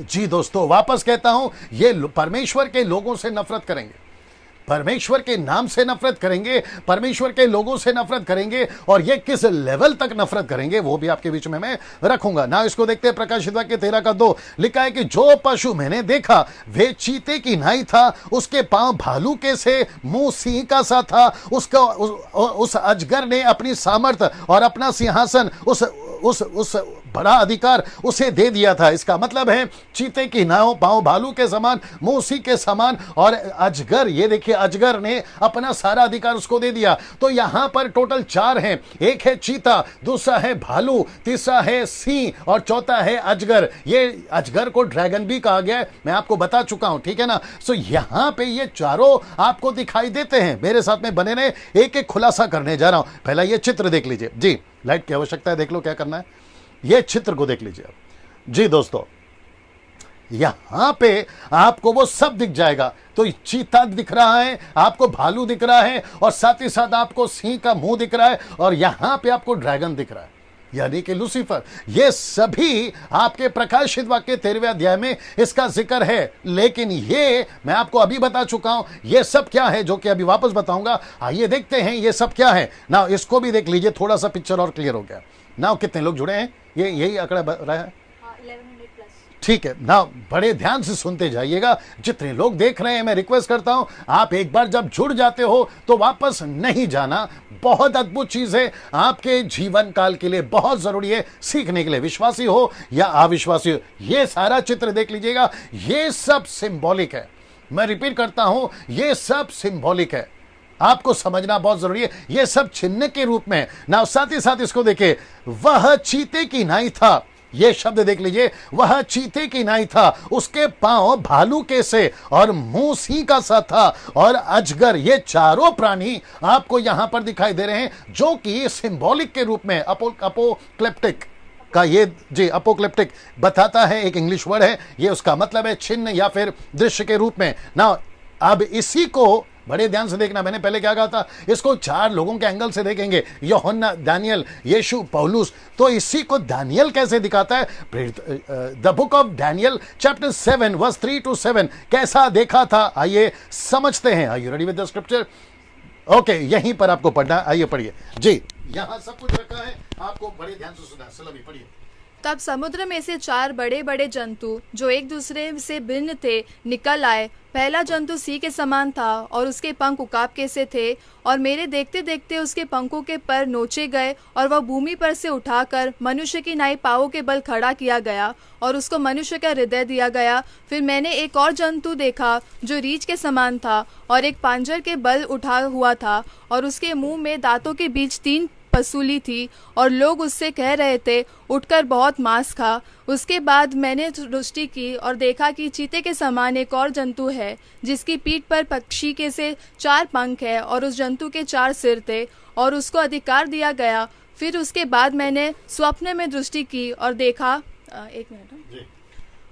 जी दोस्तों, वापस कहता हूं, ये परमेश्वर के लोगों से नफरत करेंगे, परमेश्वर के नाम से नफरत करेंगे, परमेश्वर के लोगों से नफरत करेंगे। और ये किस लेवल तक नफरत करेंगे वो भी आपके बीच में मैं रखूंगा ना। इसको देखते हैं, प्रकाशित वाक्य 13:2 लिखा है कि जो पशु मैंने देखा वे चीते की नाई था, उसके पांव भालू के से, मुंह सिंह का सा था। उस अजगर ने अपनी सामर्थ और अपना सिंहासन, उस बड़ा अधिकार उसे दे दिया था। इसका मतलब है चीते की नाव पांव भालू के समान, मुंह उसी के समान, और अजगर, ये देखिए अजगर ने अपना सारा अधिकार उसको दे दिया। तो यहां पर टोटल 4 हैं, एक है चीता, दूसरा है भालू, तीसरा है सिंह और चौथा है अजगर। ये अजगर को ड्रैगन भी कहा गया है, मैं आपको बता चुका हूं, ठीक है ना। सो यहां पे ये चारों आपको दिखाई देते हैं। मेरे साथ में बने रहे, एक एक खुलासा करने जा रहा हूं। पहला ये चित्र देख लीजिए जी, लाइट की आवश्यकता है, देख लो क्या करना है। ये चित्र को देख लीजिए आप जी दोस्तों, यहां पे आपको वो सब दिख जाएगा। तो चीता दिख रहा है, आपको भालू दिख रहा है, और साथ ही साथ आपको सिंह का मुंह दिख रहा है, और यहां पे आपको ड्रैगन दिख रहा है, यानी कि लूसीफर। ये सभी आपके प्रकाशित वाक्य 13वें अध्याय में इसका जिक्र है। लेकिन ये मैं आपको अभी बता चुका हूं, ये सब क्या है, जो कि अभी वापस बताऊंगा। आइए देखते हैं ये सब क्या है ना। इसको भी देख लीजिए, थोड़ा सा पिक्चर और क्लियर हो गया ना। कितने लोग जुड़े हैं, ये यही आंकड़ा रहा है, 1100 प्लस। ठीक है ना। बड़े ध्यान से सुनते जाइएगा। जितने लोग देख रहे हैं, मैं रिक्वेस्ट करता हूं, आप एक बार जब जुड़ जाते हो तो वापस नहीं जाना। बहुत अद्भुत चीज है, आपके जीवन काल के लिए बहुत जरूरी है, सीखने के लिए, विश्वासी हो या अविश्वासी हो। ये सारा चित्र देख लीजिएगा, ये सब सिंबॉलिक है। मैं रिपीट करता हूं, ये सब सिंबॉलिक है, आपको समझना बहुत जरूरी है। यह सब चिन्ह के रूप में ना। साथ ही साथ इसको देखिए, वह चीते की नाई था, यह शब्द देख लीजिए, वह चीते की नाई था, उसके पांव भालू के से और मुंह सिंह का सा था, और अजगर, ये चारों प्राणी आपको यहां पर दिखाई दे रहे हैं, जो कि सिंबॉलिक के रूप में अपोक्लिप्टिक का, ये जी अपोक्लिप्टिक बताता है, एक इंग्लिश वर्ड है, ये उसका मतलब है चिन्ह या फिर दृश्य के रूप में ना। अब इसी को बड़े ध्यान से देखना, मैंने पहले क्या कहा था, इसको 4 लोगों के एंगल से देखेंगे, यूहन्ना, दानियल, यीशु, पौलुस। तो इसी को दानियल कैसे दिखाता है, the book of Daniel chapter 7 verse 3 to 7 कैसा देखा था, आइए समझते हैं। Are you ready with the scripture? Okay, यहीं पर आपको पढ़ना, आइए पढ़िए जी, यहां सब कुछ रखा है, आपको बड़े ध्यान से सुना। सलामी पढ़िए। तब समुद्र में से 4 बड़े बड़े जंतु जो एक दूसरे से भिन्न थे निकल आए। पहला जंतु सिंह के समान था और उसके पंख उकाब के से थे, और मेरे देखते देखते उसके पंखों के पर नोचे गए, और वह भूमि पर से उठाकर मनुष्य की नाई पाँवों के बल खड़ा किया गया, और उसको मनुष्य का हृदय दिया गया। फिर मैंने एक और जंतु देखा जो रीछ के समान था और एक पांजर के बल उठा हुआ था, और उसके मुंह में दांतों के बीच 3 वसूली थी और लोग उससे कह रहे थे, उठकर बहुत मांस खा। उसके बाद मैंने दृष्टि की और देखा कि चीते के समान एक और जंतु है, जिसकी पीठ पर पक्षी के से 4 पंख है और उस जंतु के 4 सिर थे और उसको अधिकार दिया गया। फिर उसके बाद मैंने स्वप्न में दृष्टि की और देखा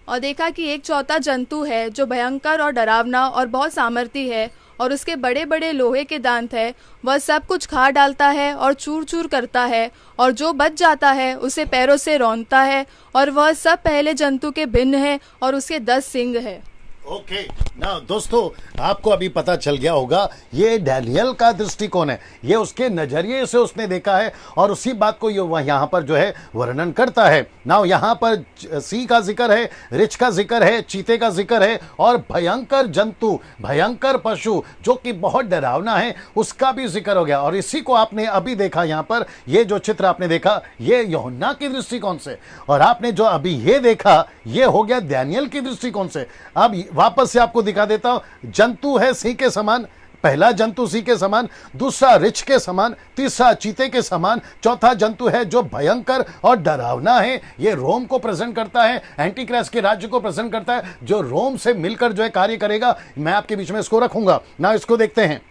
और देखा कि एक चौथा जंतु है जो भयंकर और डरावना और बहुत सामर्थी है और उसके बड़े बड़े लोहे के दांत है। वह सब कुछ खा डालता है और चूर चूर करता है, और जो बच जाता है उसे पैरों से रौंदता है, और वह सब पहले जंतु के भिन्न है और उसके 10 सिंग है। ओके ना दोस्तों, आपको अभी पता चल गया होगा ये डैनियल का दृष्टिकोण है, ये उसके नजरिए से उसने देखा है और उसी बात को ये यहाँ पर जो है वर्णन करता है ना। यहाँ पर सी का जिक्र है, रिच का जिक्र है, चीते का जिक्र है और भयंकर जंतु, भयंकर पशु जो कि बहुत डरावना है, उसका भी जिक्र हो गया। और इसी को आपने अभी देखा यहाँ पर, ये जो चित्र आपने देखा ये यूहन्ना के दृष्टिकोण से, और आपने जो अभी ये देखा ये हो गया डैनियल के दृष्टिकोण से। अब वापस से आपको दिखा देता हूं, जंतु है सिंह के समान, पहला जंतु सिंह के समान, दूसरा रिछ के समान, तीसरा चीते के समान, चौथा जंतु है जो भयंकर और डरावना है। ये रोम को प्रेजेंट करता है, एंटी क्राइस्ट के राज्य को प्रेजेंट करता है, जो रोम से मिलकर जो है कार्य करेगा। मैं आपके बीच में इसको रखूंगा ना, इसको देखते हैं,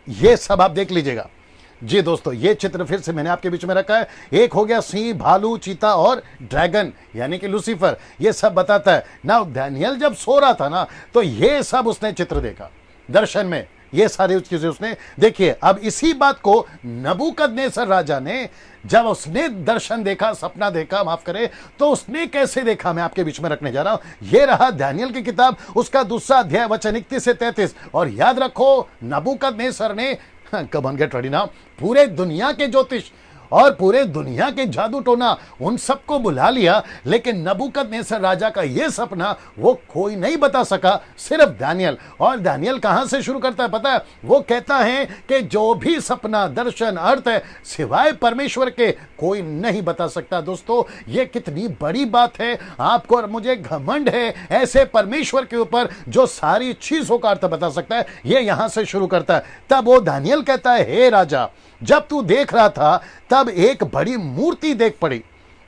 ये सब आप देख लीजिएगा। जी दोस्तों, ये चित्र फिर से मैंने आपके बीच में रखा है। एक हो गया सिंह, भालू, चीता और ड्रैगन यानी कि लूसीफर, ये सब बताता है ना। डैनियल जब सो रहा था ना, तो ये सब उसने चित्र देखा दर्शन में, ये सारी चीजें उसने देखी है। अब इसी बात को नबूकदनेस्सर राजा ने, जब उसने दर्शन देखा, सपना देखा, माफ करे, तो उसने कैसे देखा मैं आपके बीच में रखने जा रहा हूं। ये रहा दानियल की किताब, उसका 2 अध्याय वचन 31 से 33। और याद रखो, नबूकदनेस्सर ने come on get ready now, पूरे दुनिया के ज्योतिष और पूरे दुनिया के जादू टोना उन सबको बुला लिया, लेकिन नबूकदनेस्सर राजा का यह सपना वो कोई नहीं बता सका, सिर्फ दानियल। और दानियल कहां से शुरू करता है पता है? वो कहता है कि जो भी सपना, दर्शन, अर्थ है, सिवाय परमेश्वर के कोई नहीं बता सकता। दोस्तों, ये कितनी बड़ी बात है। आपको और मुझे घमंड है ऐसे परमेश्वर के ऊपर जो सारी चीजों का अर्थ बता सकता है। ये यहां से शुरू करता है। तब वो दानियल कहता है, हे राजा, जब तू देख रहा था तब एक बड़ी मूर्ति देख पड़ी।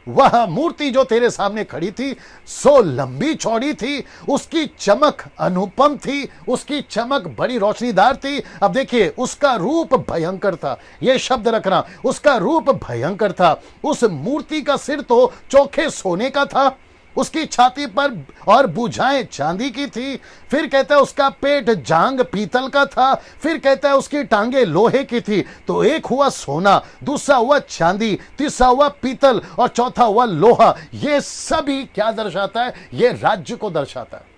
वह मूर्ति जो तेरे सामने खड़ी थी सो लंबी चौड़ी थी, उसकी चमक अनुपम थी, उसकी चमक बड़ी रोशनीदार थी। अब देखिए, उसका रूप भयंकर था, यह शब्द रखना, उसका रूप भयंकर था। उस मूर्ति का सिर तो चोखे सोने का था, उसकी छाती पर और भुजाएं चांदी की थी। फिर कहता है उसका पेट जांग पीतल का था। फिर कहता है उसकी टांगे लोहे की थी। तो एक हुआ सोना, दूसरा हुआ चांदी, तीसरा हुआ पीतल और चौथा हुआ लोहा। ये सभी क्या दर्शाता है? ये राज्य को दर्शाता है।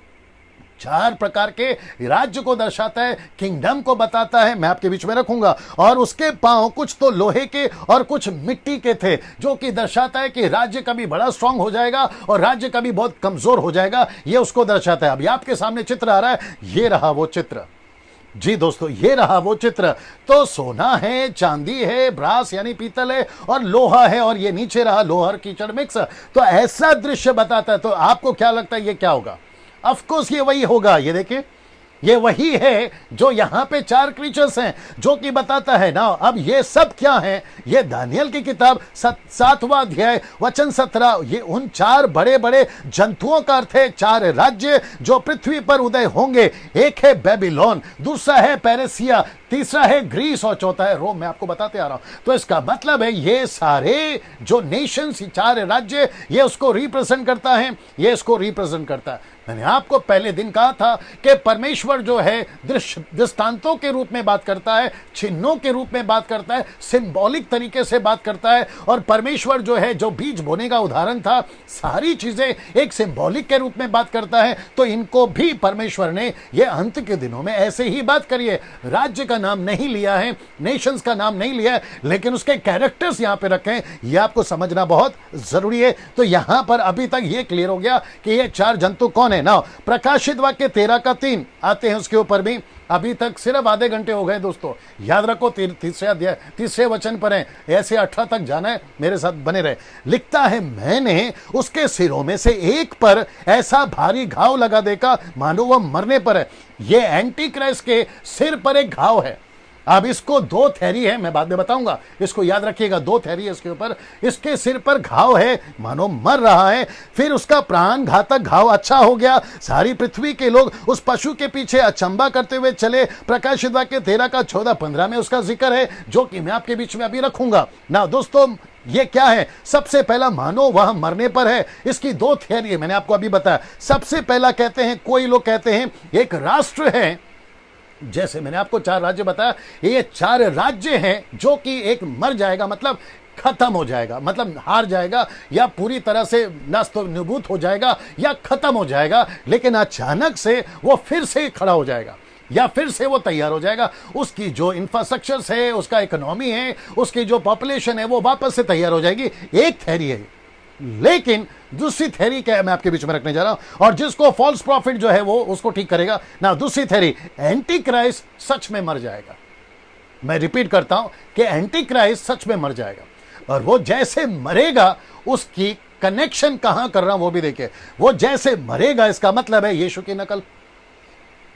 4 प्रकार के राज्य को दर्शाता है, किंगडम को बताता है। मैं आपके बीच में रखूंगा। और उसके पांव कुछ तो लोहे के और कुछ मिट्टी के थे, जो कि दर्शाता है कि राज्य कभी बड़ा स्ट्रांग हो जाएगा और राज्य कभी बहुत कमजोर हो जाएगा। ये उसको दर्शाता है। अभी आपके सामने चित्र आ रहा है, ये रहा वो चित्र। जी दोस्तों, ये रहा वो चित्र। तो सोना है, चांदी है, ब्रास यानी पीतल है और लोहा है, और ये नीचे रहा लोहर कीचड़ मिक्स। तो ऐसा दृश्य बताता है। तो आपको क्या लगता है ये क्या होगा? ऑफ कोर्स ये वही होगा। ये देखिए, ये वही है जो यहां पे 4 क्रीचर्स हैं, जो कि बताता है ना। अब ये सब क्या है? ये दानियल की किताब 7वां अध्याय वचन 17, ये उन 4 बड़े बड़े जंतुओं का अर्थ है। 4 राज्य जो पृथ्वी पर उदय होंगे। एक है बेबीलोन, दूसरा है पेरेसिया, तीसरा है ग्रीस और चौथा है रोम। मैं आपको बताते आ रहा हूं। तो इसका मतलब है ये सारे जो नेशंस, 4 राज्य, ये उसको रिप्रेजेंट करता है, ये इसको रिप्रेजेंट करता है। मैंने आपको पहले दिन कहा था कि परमेश्वर जो है दृष्टांतों के रूप में बात करता है, चिन्हों के रूप में बात करता है, सिंबॉलिक तरीके से बात करता है। और परमेश्वर जो है, जो बीज बोने का उदाहरण था, सारी चीजें एक सिंबॉलिक के रूप में बात करता है। तो इनको भी परमेश्वर ने ये अंत के दिनों में ऐसे ही बात करी है। राज्य का नाम नहीं लिया है, नेशंस का नाम नहीं लिया है, लेकिन उसके कैरेक्टर्स यहां पे रखे हैं। ये आपको समझना बहुत जरूरी है। तो यहां पर अभी तक ये क्लियर हो गया कि ये 4 जंतु कौन है ना। प्रकाशित वाक्य 13 का 3 आते हैं उसके ऊपर भी। अभी तक सिर्फ आधे घंटे हो गए दोस्तों। याद रखो, तीसरे वचन पर है, ऐसे 18 तक जाना है। मेरे साथ बने रहे। लिखता है, मैंने उसके सिरों में से एक पर ऐसा भारी घाव लगा देखा मानो वह मरने पर है। यह एंटी क्राइस्ट के सिर पर एक घाव है। अब इसको दो थैरी है, मैं बाद में बताऊंगा, इसको याद रखिएगा, दो थैरी है इसके ऊपर। इसके सिर पर घाव है, मानो मर रहा है, फिर उसका प्राण घातक घाव अच्छा हो गया। सारी पृथ्वी के लोग उस पशु के पीछे अचंबा करते हुए चले। प्रकाशित वाक्य 13 का 14-15 में उसका जिक्र है, जो कि मैं आपके बीच में अभी रखूंगा ना। दोस्तों ये क्या है? सबसे पहला मानो वह मरने पर है। इसकी दो थियरी है, मैंने आपको अभी बताया। सबसे पहला कहते हैं, कोई लोग कहते हैं एक राष्ट्र है, जैसे मैंने आपको 4 राज्य बताया, ये 4 राज्य हैं जो कि एक मर जाएगा, मतलब खत्म हो जाएगा, मतलब हार जाएगा या पूरी तरह से नस्तोन्मुख हो जाएगा या खत्म हो जाएगा, लेकिन अचानक से वो फिर से खड़ा हो जाएगा या फिर से वो तैयार हो जाएगा। उसकी जो इंफ्रास्ट्रक्चर है, उसका इकोनॉमी है, उसकी जो पॉपुलेशन है, वो वापस से तैयार हो जाएगी। एक थ्योरी है। लेकिन दूसरी थ्योरी क्या है, मैं आपके बीच में रखने जा रहा हूं, और जिसको फॉल्स प्रॉफिट जो है वो उसको ठीक करेगा ना। दूसरी थ्योरी, एंटी क्राइस्ट सच में मर जाएगा। मैं रिपीट करता हूं कि एंटी क्राइस्ट सच में मर जाएगा, और वो जैसे मरेगा, उसकी कनेक्शन कहां कर रहा हूं वो भी देखिए। वो जैसे मरेगा, इसका मतलब है यीशु की नकल।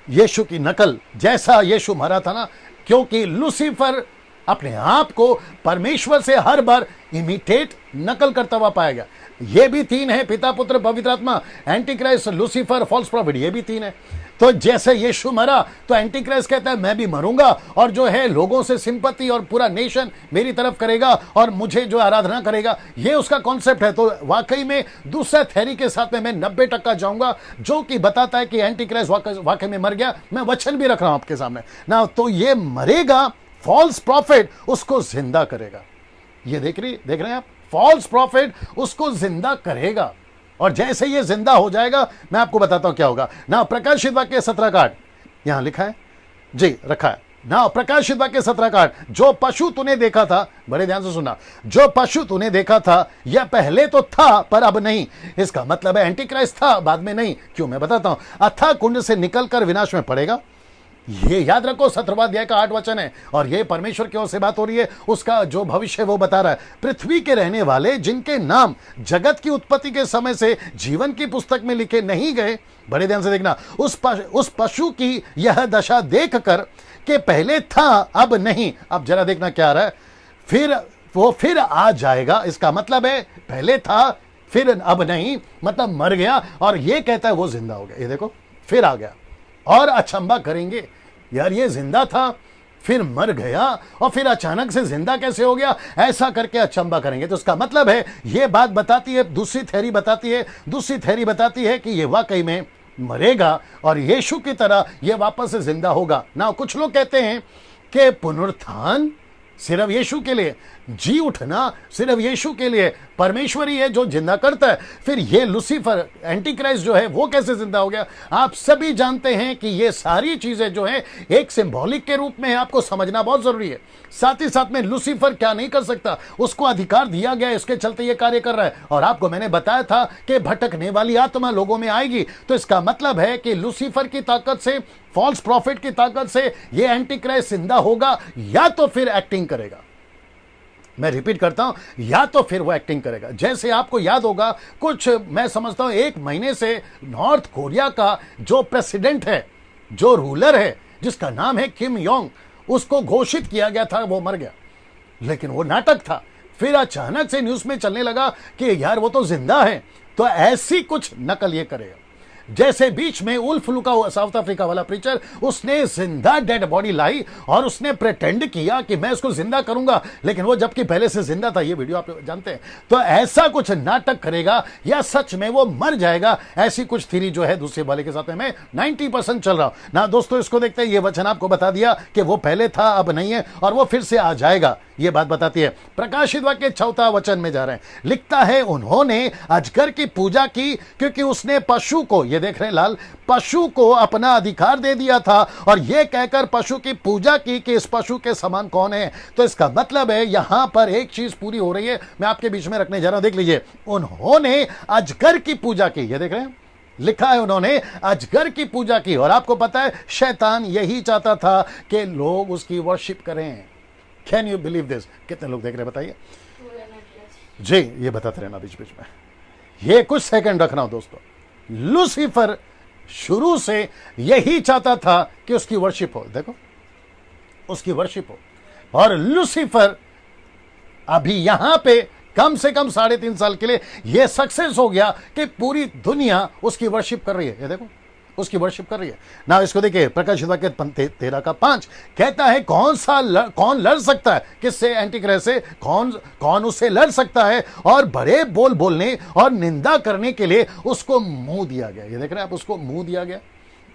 यीशु की नकल, जैसा यीशु मरा था ना, क्योंकि लूसीफर अपने आप को परमेश्वर से हर बार इमिटेट, नकल करता हुआ पाया गया। ये भी 3 है, पिता पुत्र पवित्र आत्मा, antichrist, Lucifer, false prophet, ये भी 3 है। तो जैसे यीशु मरा, तो एंटी क्राइस्ट कहता है मैं भी मरूंगा, और जो है लोगों से सिंपैथी और पूरा नेशन मेरी तरफ करेगा और मुझे जो आराधना करेगा, ये उसका कॉन्सेप्ट है। तो वाकई में दूसरा थ्योरी के साथ में मैं 90% जाऊंगा, जो कि बताता है कि एंटी क्राइस्ट वाकई में मर गया। मैं वचन भी रख रहा हूं आपके सामने ना। तो ये मरेगा, फॉल्स प्रॉफिट उसको जिंदा करेगा। ये देख रहे हैं आप, फॉल्स प्रॉफिट उसको जिंदा करेगा, और जैसे ये जिंदा हो जाएगा, मैं आपको बताता हूं क्या होगा ना। प्रकाशित वाक्य 17 का 8 यहां लिखा है जी, रखा है ना। प्रकाशित वाक्य 17 का 8, जो पशु तूने देखा था, बड़े ध्यान से सुनना, जो पशु तूने देखा था यह पहले तो था पर अब नहीं। इसका मतलब है एंटी क्राइस्ट था, बाद में नहीं। क्यों, मैं बताता हूं। अथाह कुंड से निकलकर विनाश में पड़ेगा। ये याद रखो, 17वां अध्याय का 8 वचन है, और ये परमेश्वर की ओर से बात हो रही है। उसका जो भविष्य वो बता रहा है, पृथ्वी के रहने वाले जिनके नाम जगत की उत्पत्ति के समय से जीवन की पुस्तक में लिखे नहीं गए, बड़े ध्यान से देखना, उस पशु की यह दशा देखकर कि पहले था अब नहीं। अब जरा देखना क्या आ रहा है, फिर आ जाएगा। इसका मतलब है पहले था फिर अब नहीं, मतलब मर गया, और ये कहता है वो जिंदा हो गया। ये देखो, फिर आ गया, और अचंबा करेंगे, यार ये जिंदा था फिर मर गया और फिर अचानक से जिंदा कैसे हो गया, ऐसा करके अचंबा करेंगे। तो उसका मतलब है, ये बात बताती है, दूसरी थ्योरी बताती है कि ये वाकई में मरेगा और यीशु की तरह ये वापस से जिंदा होगा ना। कुछ लोग कहते हैं कि पुनरुत्थान सिर्फ यीशु के लिए, जी उठना सिर्फ यीशु के लिए, परमेश्वर ही है जो जिंदा करता है। फिर ये लूसीफर, एंटी क्राइस्ट जो है, वो कैसे जिंदा हो गया? आप सभी जानते हैं कि ये सारी चीजें जो है एक सिंबॉलिक के रूप में है, आपको समझना बहुत जरूरी है। साथ ही साथ में लूसीफर क्या नहीं कर सकता, उसको अधिकार दिया गया, इसके चलते ये कार्य कर रहा है। और आपको मैंने बताया था कि भटकने वाली आत्मा लोगों में आएगी, तो इसका मतलब है कि लूसीफर की ताकत से, फॉल्स प्रॉफिट की ताकत से ये एंटी क्राइस्ट जिंदा होगा, या तो फिर एक्टिंग करेगा। मैं रिपीट करता हूं, या तो फिर वो एक्टिंग करेगा। जैसे आपको याद होगा, कुछ मैं समझता हूं 1 महीने से नॉर्थ कोरिया का जो प्रेसिडेंट है, जो रूलर है, जिसका नाम है किम योंग, उसको घोषित किया गया था वो मर गया, लेकिन वो नाटक था। फिर अचानक से न्यूज में चलने लगा कि यार वो तो जिंदा है। तो ऐसी कुछ नकल ये करेगा। जैसे बीच में उल्फ लुका, साउथ अफ्रीका वाला प्रीचर, उसने जिंदा डेड बॉडी लाई और उसने प्रेटेंड किया कि मैं उसको जिंदा करूंगा, लेकिन वो जबकि पहले से जिंदा था। ये वीडियो आप जानते हैं। तो ऐसा कुछ नाटक करेगा या सच में वो मर जाएगा, ऐसी कुछ थ्योरी जो है दूसरे वाले के साथ में मैं 90% चल रहा हूं ना। दोस्तों इसको देखते हैं, ये वचन आपको बता दिया कि वो पहले था अब नहीं है, और वो फिर से आ जाएगा। ये बात बताती है। प्रकाशित वाक्य 4 वचन में जा रहे हैं, लिखता है उन्होंने अजगर की पूजा की क्योंकि उसने पशु को, ये देख रहे हैं लाल, पशु को अपना अधिकार दे दिया था, और ये कहकर पशु की पूजा की कि इस पशु के समान कौन है। तो इसका मतलब है यहां पर एक चीज पूरी हो रही है, मैं आपके बीच में रखने जा रहा हूं, देख लीजिए। उन्होंने अजगर की पूजा की, ये देख रहे हैं, लिखा है उन्होंने अजगर की पूजा की। और आपको पता है शैतान यही चाहता था कि लोग उसकी वर्शिप करें। Can you believe this? कितने लोग देख रहे हैं बताइए जी, ये बताते रहना बीच बीच में। ये कुछ सेकंड रखना हो दोस्तों। लूसीफर शुरू से यही चाहता था कि उसकी वर्शिप हो। देखो उसकी वर्शिप हो। और लूसीफर अभी यहां पे कम से कम 3.5 साल के लिए यह सक्सेस हो गया कि पूरी दुनिया उसकी वर्शिप कर रही है। ये देखो, उसकी वर्शिप कर रही है ना। इसको देखिए, प्रकाशित वाक्य 13:5 कहता है कौन लड़ सकता है किससे? एंटीक्राइस्ट से। कौन उससे लड़ सकता है? और बड़े बोल बोलने और निंदा करने के लिए उसको मुंह दिया गया। ये देख रहे हैं आप, उसको मुंह दिया गया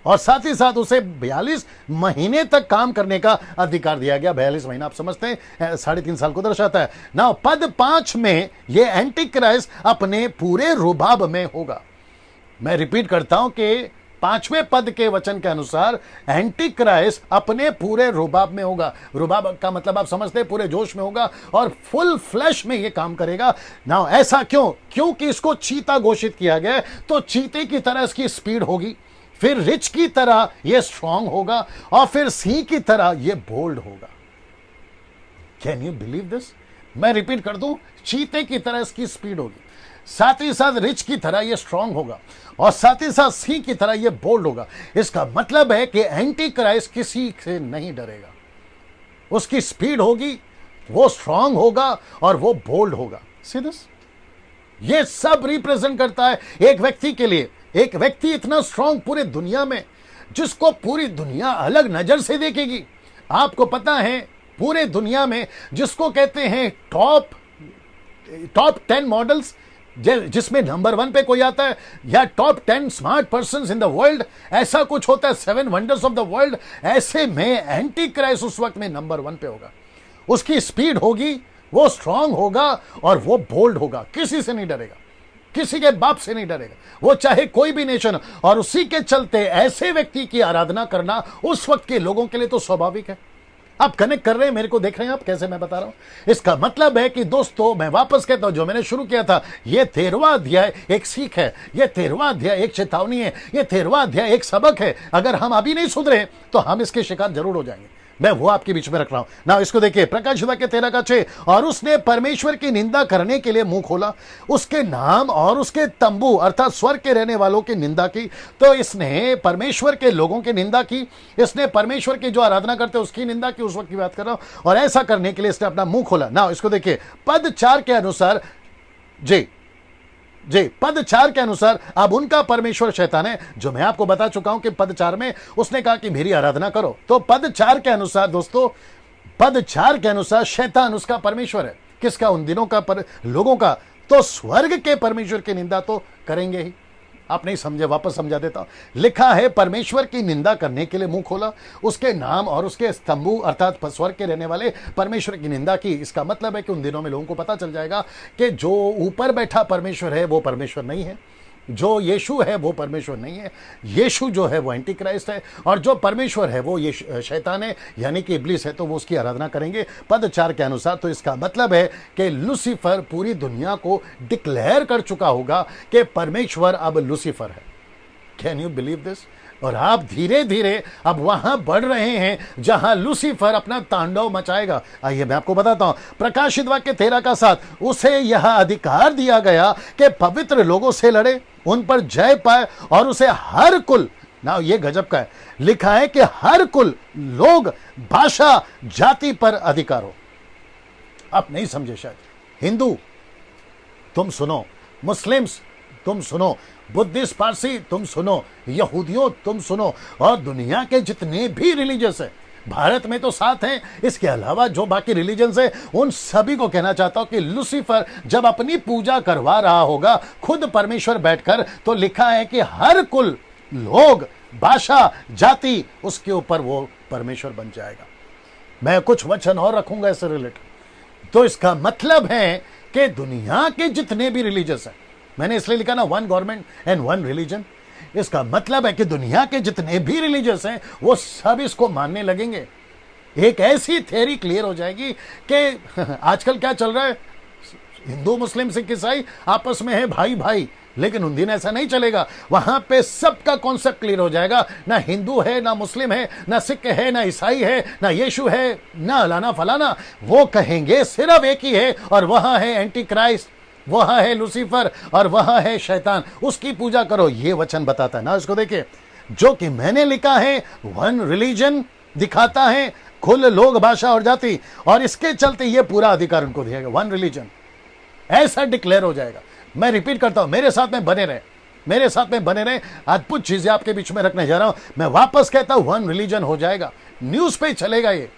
और साथ ही साथ उसे 42 महीने तक काम करने का अधिकार दिया गया। 42 महीना आप समझते हैं 3.5 साल को दर्शाता है ना। पद 5 में यह एंटीक्राइस्ट अपने पूरे रुबाब में होगा। मैं रिपीट करता हूं कि 5वें पद के वचन के अनुसार एंटीक्राइस्ट अपने पूरे रुबाब में होगा। रुबाब का मतलब आप समझते हैं, पूरे जोश में होगा और फुल फ्लैश में यह काम करेगा ना। ऐसा क्यों? क्योंकि इसको चीता घोषित किया गया है, तो चीते की तरह इसकी स्पीड होगी, फिर रिच की तरह यह स्ट्रांग होगा और फिर सिंह की तरह यह बोल्ड होगा। Can you believe this? मैं रिपीट कर दूं, चीते की तरह इसकी स्पीड होगी, साथ ही साथ रिच की तरह यह स्ट्रांग होगा और साथ ही साथ सिंह की तरह यह बोल्ड होगा। इसका मतलब है कि एंटी क्राइस्ट किसी से नहीं डरेगा। उसकी स्पीड होगी, वो स्ट्रांग होगा और वो बोल्ड होगा। See this? ये सब रिप्रेजेंट करता है एक व्यक्ति के लिए। एक व्यक्ति इतना स्ट्रांग पूरे दुनिया में, जिसको पूरी दुनिया अलग नजर से देखेगी। आपको पता है, पूरे दुनिया में जिसको कहते हैं टॉप 10 मॉडल्स, जिसमें नंबर 1 पे कोई आता है, या top 10 smart persons in the world, ऐसा कुछ होता है, 7 वंडर्स ऑफ द वर्ल्ड। ऐसे में एंटी क्राइस्ट उस वक्त में नंबर 1 पे होगा। उसकी स्पीड होगी, वो स्ट्रांग होगा और वो बोल्ड होगा। किसी से नहीं डरेगा, किसी के बाप से नहीं डरेगा, वो चाहे कोई भी नेशन। और उसी के चलते ऐसे व्यक्ति की आराधना करना उस वक्त के लोगों के लिए तो स्वाभाविक है। आप कनेक्ट कर रहे हैं, मेरे को देख रहे हैं आप कैसे मैं बता रहा हूं? इसका मतलब है कि दोस्तों, मैं वापस कहता हूं, जो मैंने शुरू किया था, यह 13वां अध्याय एक सीख है, यह 13वां अध्याय एक चेतावनी है, यह 13वां अध्याय एक सबक है। अगर हम अभी नहीं सुधरे तो हम इसके शिकार जरूर हो जाएंगे। मैं वो आपके बीच में रख रहा हूं ना। इसको देखिए, प्रकाशित वाक्य 13:6 और उसने परमेश्वर की निंदा करने के लिए मुंह खोला, उसके नाम और उसके तंबू अर्थात स्वर्ग के रहने वालों की निंदा की। तो इसने परमेश्वर के लोगों की निंदा की, इसने परमेश्वर की जो आराधना करते उसकी निंदा की। उस वक्त की बात कर रहा हूं। और ऐसा करने के लिए इसने अपना मुंह खोला ना। इसको देखिए, पद 4 के अनुसार पद 4 के अनुसार अब उनका परमेश्वर शैतान है, जो मैं आपको बता चुका हूं कि पद 4 में उसने कहा कि मेरी आराधना करो। तो पद 4 के अनुसार दोस्तों, पद 4 के अनुसार शैतान उसका परमेश्वर है। किसका? उन दिनों का, लोगों का। तो स्वर्ग के परमेश्वर की निंदा तो करेंगे ही। आप नहीं समझे, वापस समझा देता हूं। लिखा है परमेश्वर की निंदा करने के लिए मुंह खोला, उसके नाम और उसके स्तंभू अर्थात स्वर्ग के रहने वाले परमेश्वर की निंदा की। इसका मतलब है कि उन दिनों में लोगों को पता चल जाएगा कि जो ऊपर बैठा परमेश्वर है वो परमेश्वर नहीं है, जो यीशु है वो परमेश्वर नहीं है, यीशु जो है वो एंटी क्राइस्ट है, और जो परमेश्वर है वो ये शैतान है यानी कि इब्लिस है। तो वो उसकी आराधना करेंगे पद 4 के अनुसार। तो इसका मतलब है कि लूसीफर पूरी दुनिया को डिक्लेयर कर चुका होगा कि परमेश्वर अब लूसीफर है। Can you believe this? और आप धीरे धीरे अब वहां बढ़ रहे हैं जहां लूसीफर अपना तांडव मचाएगा। आइए मैं आपको बताता हूं, प्रकाशित वाक्य 13:7 उसे यह अधिकार दिया गया कि पवित्र लोगों से लड़े, उन पर जय पाए और उसे हर कुल, ना ये गजब का है, लिखा है कि हर कुल, लोग, भाषा, जाति पर अधिकार हो। आप नहीं समझे शायद। हिंदू तुम सुनो, मुस्लिम्स तुम सुनो, बुद्धिस्ट पारसी तुम सुनो, यहूदियों तुम सुनो, और दुनिया के जितने भी रिलीजियस है, भारत में तो 7 हैं, इसके अलावा जो बाकी रिलीजन्स है, उन सभी को कहना चाहता हूं कि लूसीफर जब अपनी पूजा करवा रहा होगा खुद परमेश्वर बैठकर, तो लिखा है कि हर कुल, लोग, भाषा, जाति, उसके ऊपर वो परमेश्वर बन जाएगा। मैं कुछ वचन और रखूंगा इससे रिलेटेड। तो इसका मतलब है कि दुनिया के जितने भी रिलीजियस हैं, मैंने इसलिए लिखा ना 1 गवर्नमेंट एंड 1 रिलीजन, इसका मतलब है कि दुनिया के जितने भी रिलीजियस हैं वो सब इसको मानने लगेंगे। एक ऐसी थ्योरी क्लियर हो जाएगी कि आजकल क्या चल रहा है, हिंदू, मुस्लिम, सिख, ईसाई आपस में है भाई भाई, लेकिन उन दिन ऐसा नहीं चलेगा। वहां पे सबका कॉन्सेप्ट क्लियर हो जाएगा। ना हिंदू है, ना मुस्लिम है, ना सिख है, ना ईसाई है, ना यीशु है, ना अलाना फलाना। वो कहेंगे सिर्फ एक ही है, और वहां है एंटी क्राइस्ट, वहां है लूसीफर और वहां है शैतान, उसकी पूजा करो। ये वचन बताता है ना। इसको देखिए, जो कि मैंने लिखा है 1 रिलीजन दिखाता है, कुल, लोग, भाषा और जाति, और इसके चलते ये पूरा अधिकार उनको दिया गया। वन रिलीजन ऐसा डिक्लेयर हो जाएगा। मैं रिपीट करता हूं, मेरे साथ में बने रहे, मेरे साथ में बने रहे। अद्भुत चीजें आपके बीच में रखने जा रहा हूं। मैं वापस कहता हूं, वन रिलीजन हो जाएगा, न्यूज पे चलेगा ये।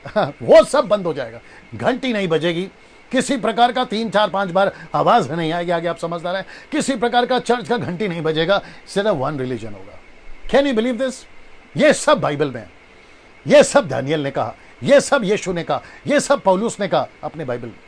वो सब बंद हो जाएगा, घंटी नहीं बजेगी, किसी प्रकार का 3 4 5 बार आवाज नहीं आएगी, आगे आप समझदार हैं, किसी प्रकार का चर्च का घंटी नहीं बजेगा, सिर्फ वन रिलीजन होगा। Can you believe this? ये सब बाइबल में है, ये सब दानियल ने कहा, ये सब यीशु ने कहा, ये सब पौलुस ने कहा अपने बाइबल में।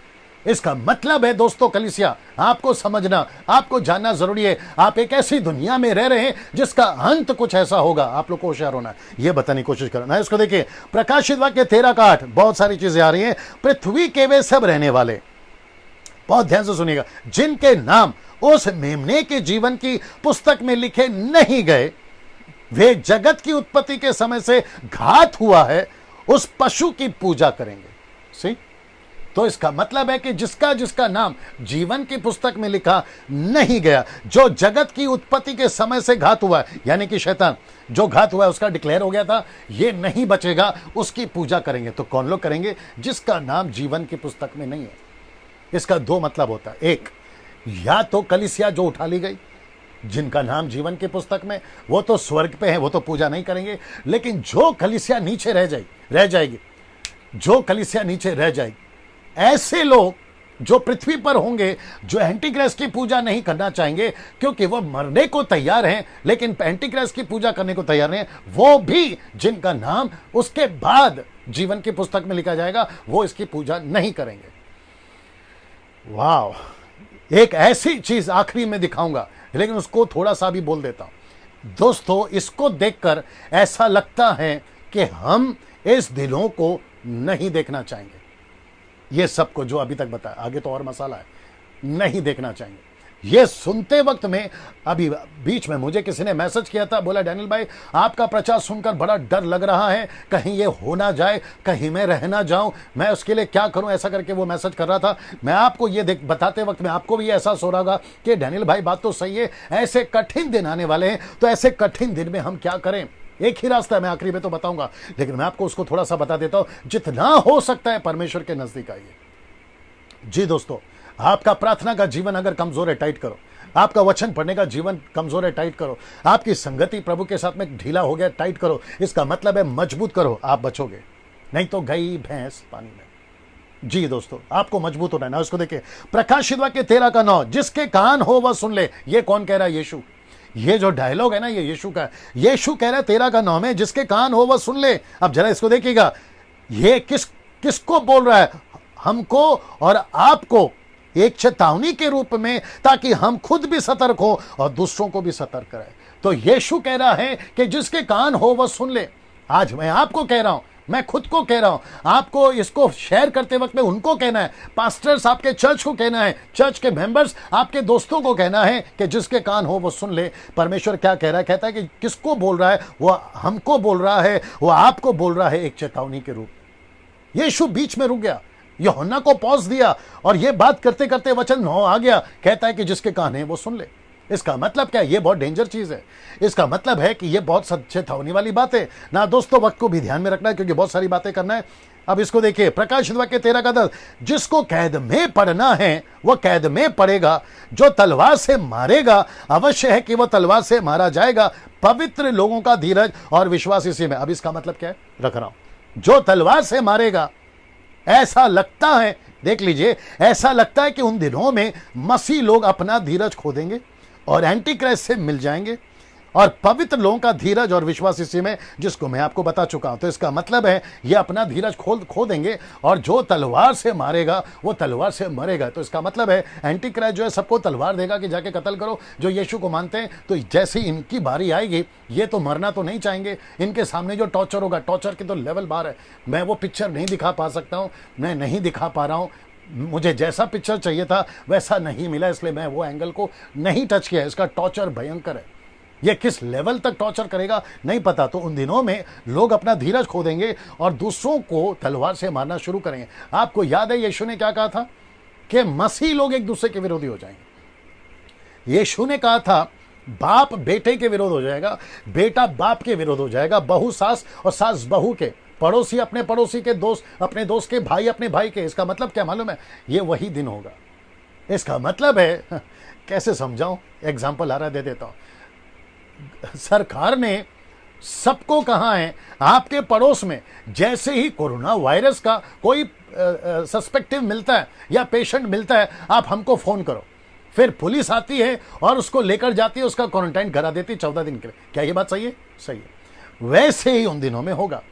इसका मतलब है दोस्तों, कलीसिया, आपको समझना, आपको जानना जरूरी है। आप एक ऐसी दुनिया में रह रहे हैं जिसका अंत कुछ ऐसा होगा। आप लोग को होशियार होना है, यह बताने की कोशिश करना। इसको देखिए, प्रकाशित वाक्य 13:8, बहुत सारी चीजें आ रही हैं। पृथ्वी के वे सब रहने वाले, बहुत ध्यान से सुनिएगा, जिनके नाम उस मेमने के जीवन की पुस्तक में लिखे नहीं गए, वे जगत की उत्पत्ति के समय से घात हुआ है उस पशु की पूजा करेंगे। सी, तो इसका मतलब है कि जिसका जिसका नाम जीवन की पुस्तक में लिखा नहीं गया, जो जगत की उत्पत्ति के समय से घात हुआ है, यानी कि शैतान जो घात हुआ है उसका डिक्लेयर हो गया था, ये नहीं बचेगा, उसकी पूजा करेंगे। तो कौन लोग करेंगे? जिसका नाम जीवन की पुस्तक में नहीं है। इसका 2 मतलब होता है। एक, या तो कलीसिया जो उठा ली गई, जिनका नाम जीवन की पुस्तक में, वो तो स्वर्ग पे है, वो तो पूजा नहीं करेंगे। लेकिन जो कलीसिया नीचे रह जाएगी, जो कलीसिया नीचे रह जाएगी, ऐसे लोग जो पृथ्वी पर होंगे, जो एंटीक्राइस्ट की पूजा नहीं करना चाहेंगे, क्योंकि वो मरने को तैयार हैं लेकिन एंटीक्राइस्ट की पूजा करने को तैयार नहीं है, वो भी जिनका नाम उसके बाद जीवन की पुस्तक में लिखा जाएगा, वो इसकी पूजा नहीं करेंगे। वाह, एक ऐसी चीज आखिरी में दिखाऊंगा, लेकिन उसको थोड़ा सा भी बोल देता हूं। दोस्तों, इसको देखकर ऐसा लगता है कि हम इस दिनों को नहीं देखना चाहेंगे। ये सबको जो अभी तक बताया, आगे तो और मसाला है, नहीं देखना चाहेंगे। ये सुनते वक्त में, अभी बीच में मुझे किसी ने मैसेज किया था, बोला डैनियल भाई आपका प्रचार सुनकर बड़ा डर लग रहा है, कहीं ये हो ना जाए, कहीं मैं रह ना जाऊं, मैं उसके लिए क्या करूं, ऐसा करके वो मैसेज कर रहा था। मैं आपको ये बताते वक्त में आपको भी एहसास हो रहा होगा कि डैनियल भाई बात तो सही है, ऐसे कठिन दिन आने वाले हैं, तो ऐसे कठिन दिन में हम क्या करें? एक ही रास्ता है, मैं आखिरी में तो बताऊंगा, लेकिन मैं आपको उसको थोड़ा सा बता देता हूं। जितना हो सकता है परमेश्वर के नजदीक आइए। जी दोस्तों, आपका प्रार्थना का जीवन अगर कमजोर है, टाइट करो। आपका वचन पढ़ने का जीवन कमजोर है, टाइट करो। आपकी संगति प्रभु के साथ में ढीला हो गया, टाइट करो। इसका मतलब है मजबूत करो, आप बचोगे, नहीं तो गई भैंस पानी में। जी दोस्तों, आपको मजबूत होना है ना। उसको देखिए, प्रकाशित वाक्य 13:9, जिसके कान हो वह सुन ले। ये कौन कह रहा है? यीशु। ये जो डायलॉग है ना, ये यीशु का है। यीशु कह रहा है 13:9 में, जिसके कान हो वह सुन ले। अब जरा इसको देखिएगा, ये किसको बोल रहा है? हमको और आपको, एक चेतावनी के रूप में, ताकि हम खुद भी सतर्क हो और दूसरों को भी सतर्क करें। तो यीशु कह रहा है कि जिसके कान हो वह सुन ले। आज मैं आपको कह रहा हूं, मैं खुद को कह रहा हूं, आपको इसको शेयर करते वक्त में उनको कहना है, पास्टर्स आपके चर्च को कहना है, चर्च के मेंबर्स आपके दोस्तों को कहना है कि जिसके कान हो वो सुन ले। परमेश्वर क्या कह रहा है? कहता है कि किसको बोल रहा है? वो हमको बोल रहा है, वो आपको बोल रहा है, एक चेतावनी के रूप। यीशु बीच में रुक गया, यूहन्ना को पॉज दिया, और ये बात करते करते वचन 9 आ गया, कहता है कि जिसके कान है वो सुन ले। इसका मतलब क्या है? ये बहुत डेंजर चीज है। इसका मतलब है कि ये बहुत चेतावनी वाली बात है ना। दोस्तों, वक्त को भी ध्यान में रखना है, क्योंकि बहुत सारी बातें करना है। अब इसको देखिए, प्रकाशित वाक्य 13:10, जिसको कैद में पड़ना है वह कैद में पड़ेगा, जो तलवार से मारेगा अवश्य है कि वह तलवार से मारा जाएगा। पवित्र लोगों का धीरज और विश्वास इसी में। अब इसका मतलब क्या है? रख रहा हूं, जो तलवार से मारेगा। ऐसा लगता है, देख लीजिए, ऐसा लगता है कि उन दिनों में मसीह लोग अपना धीरज खो देंगे और एंटीक्राइस्ट से मिल जाएंगे, और पवित्र लोगों का धीरज और विश्वास इसी में, जिसको मैं आपको बता चुका हूं। तो इसका मतलब है ये अपना धीरज खो देंगे, और जो तलवार से मारेगा वो तलवार से मरेगा। तो इसका मतलब है एंटीक्राइस्ट जो है सबको तलवार देगा कि जाके कत्ल करो, जो यीशु को मानते हैं। तो जैसे इनकी बारी आएगी, ये तो मरना तो नहीं चाहेंगे। इनके सामने जो टॉर्चर होगा, टॉर्चर की तो लेवल बार है। मैं वो पिक्चर नहीं दिखा पा सकता हूं, मैं नहीं दिखा पा रहा हूं। मुझे जैसा पिक्चर चाहिए था वैसा नहीं मिला, इसलिए मैं वो एंगल को नहीं टच किया। इसका टॉर्चर भयंकर है। ये किस लेवल तक टॉर्चर करेगा नहीं पता। तो उन दिनों में लोग अपना धीरज खो देंगे और दूसरों को तलवार से मारना शुरू करेंगे। आपको याद है यीशु ने क्या कहा था? कि मसीह लोग एक दूसरे के विरोधी हो जाएंगे। यीशु ने कहा था बाप बेटे के विरोध हो जाएगा, बेटा बाप के विरोध हो जाएगा, बहू सास और सास बहू के। पड़ोसी अपने पड़ोसी के दोस्त, अपने दोस्त के भाई अपने भाई के। इसका मतलब क्या मालूम है? ये वही दिन होगा। इसका मतलब है, कैसे समझाऊं, एग्जाम्पल आ रहा दे देता हूं। सरकार ने सबको कहा है आपके पड़ोस में जैसे ही कोरोना वायरस का कोई सस्पेक्टिव मिलता है या पेशेंट मिलता है, आप हमको फोन करो। फिर पुलिस आती है और उसको लेकर जाती है, उसका क्वारंटाइन करा देती है 14 दिन के लिए। क्या ये बात सही है? सही है। वैसे ही उन दिनों में होगा।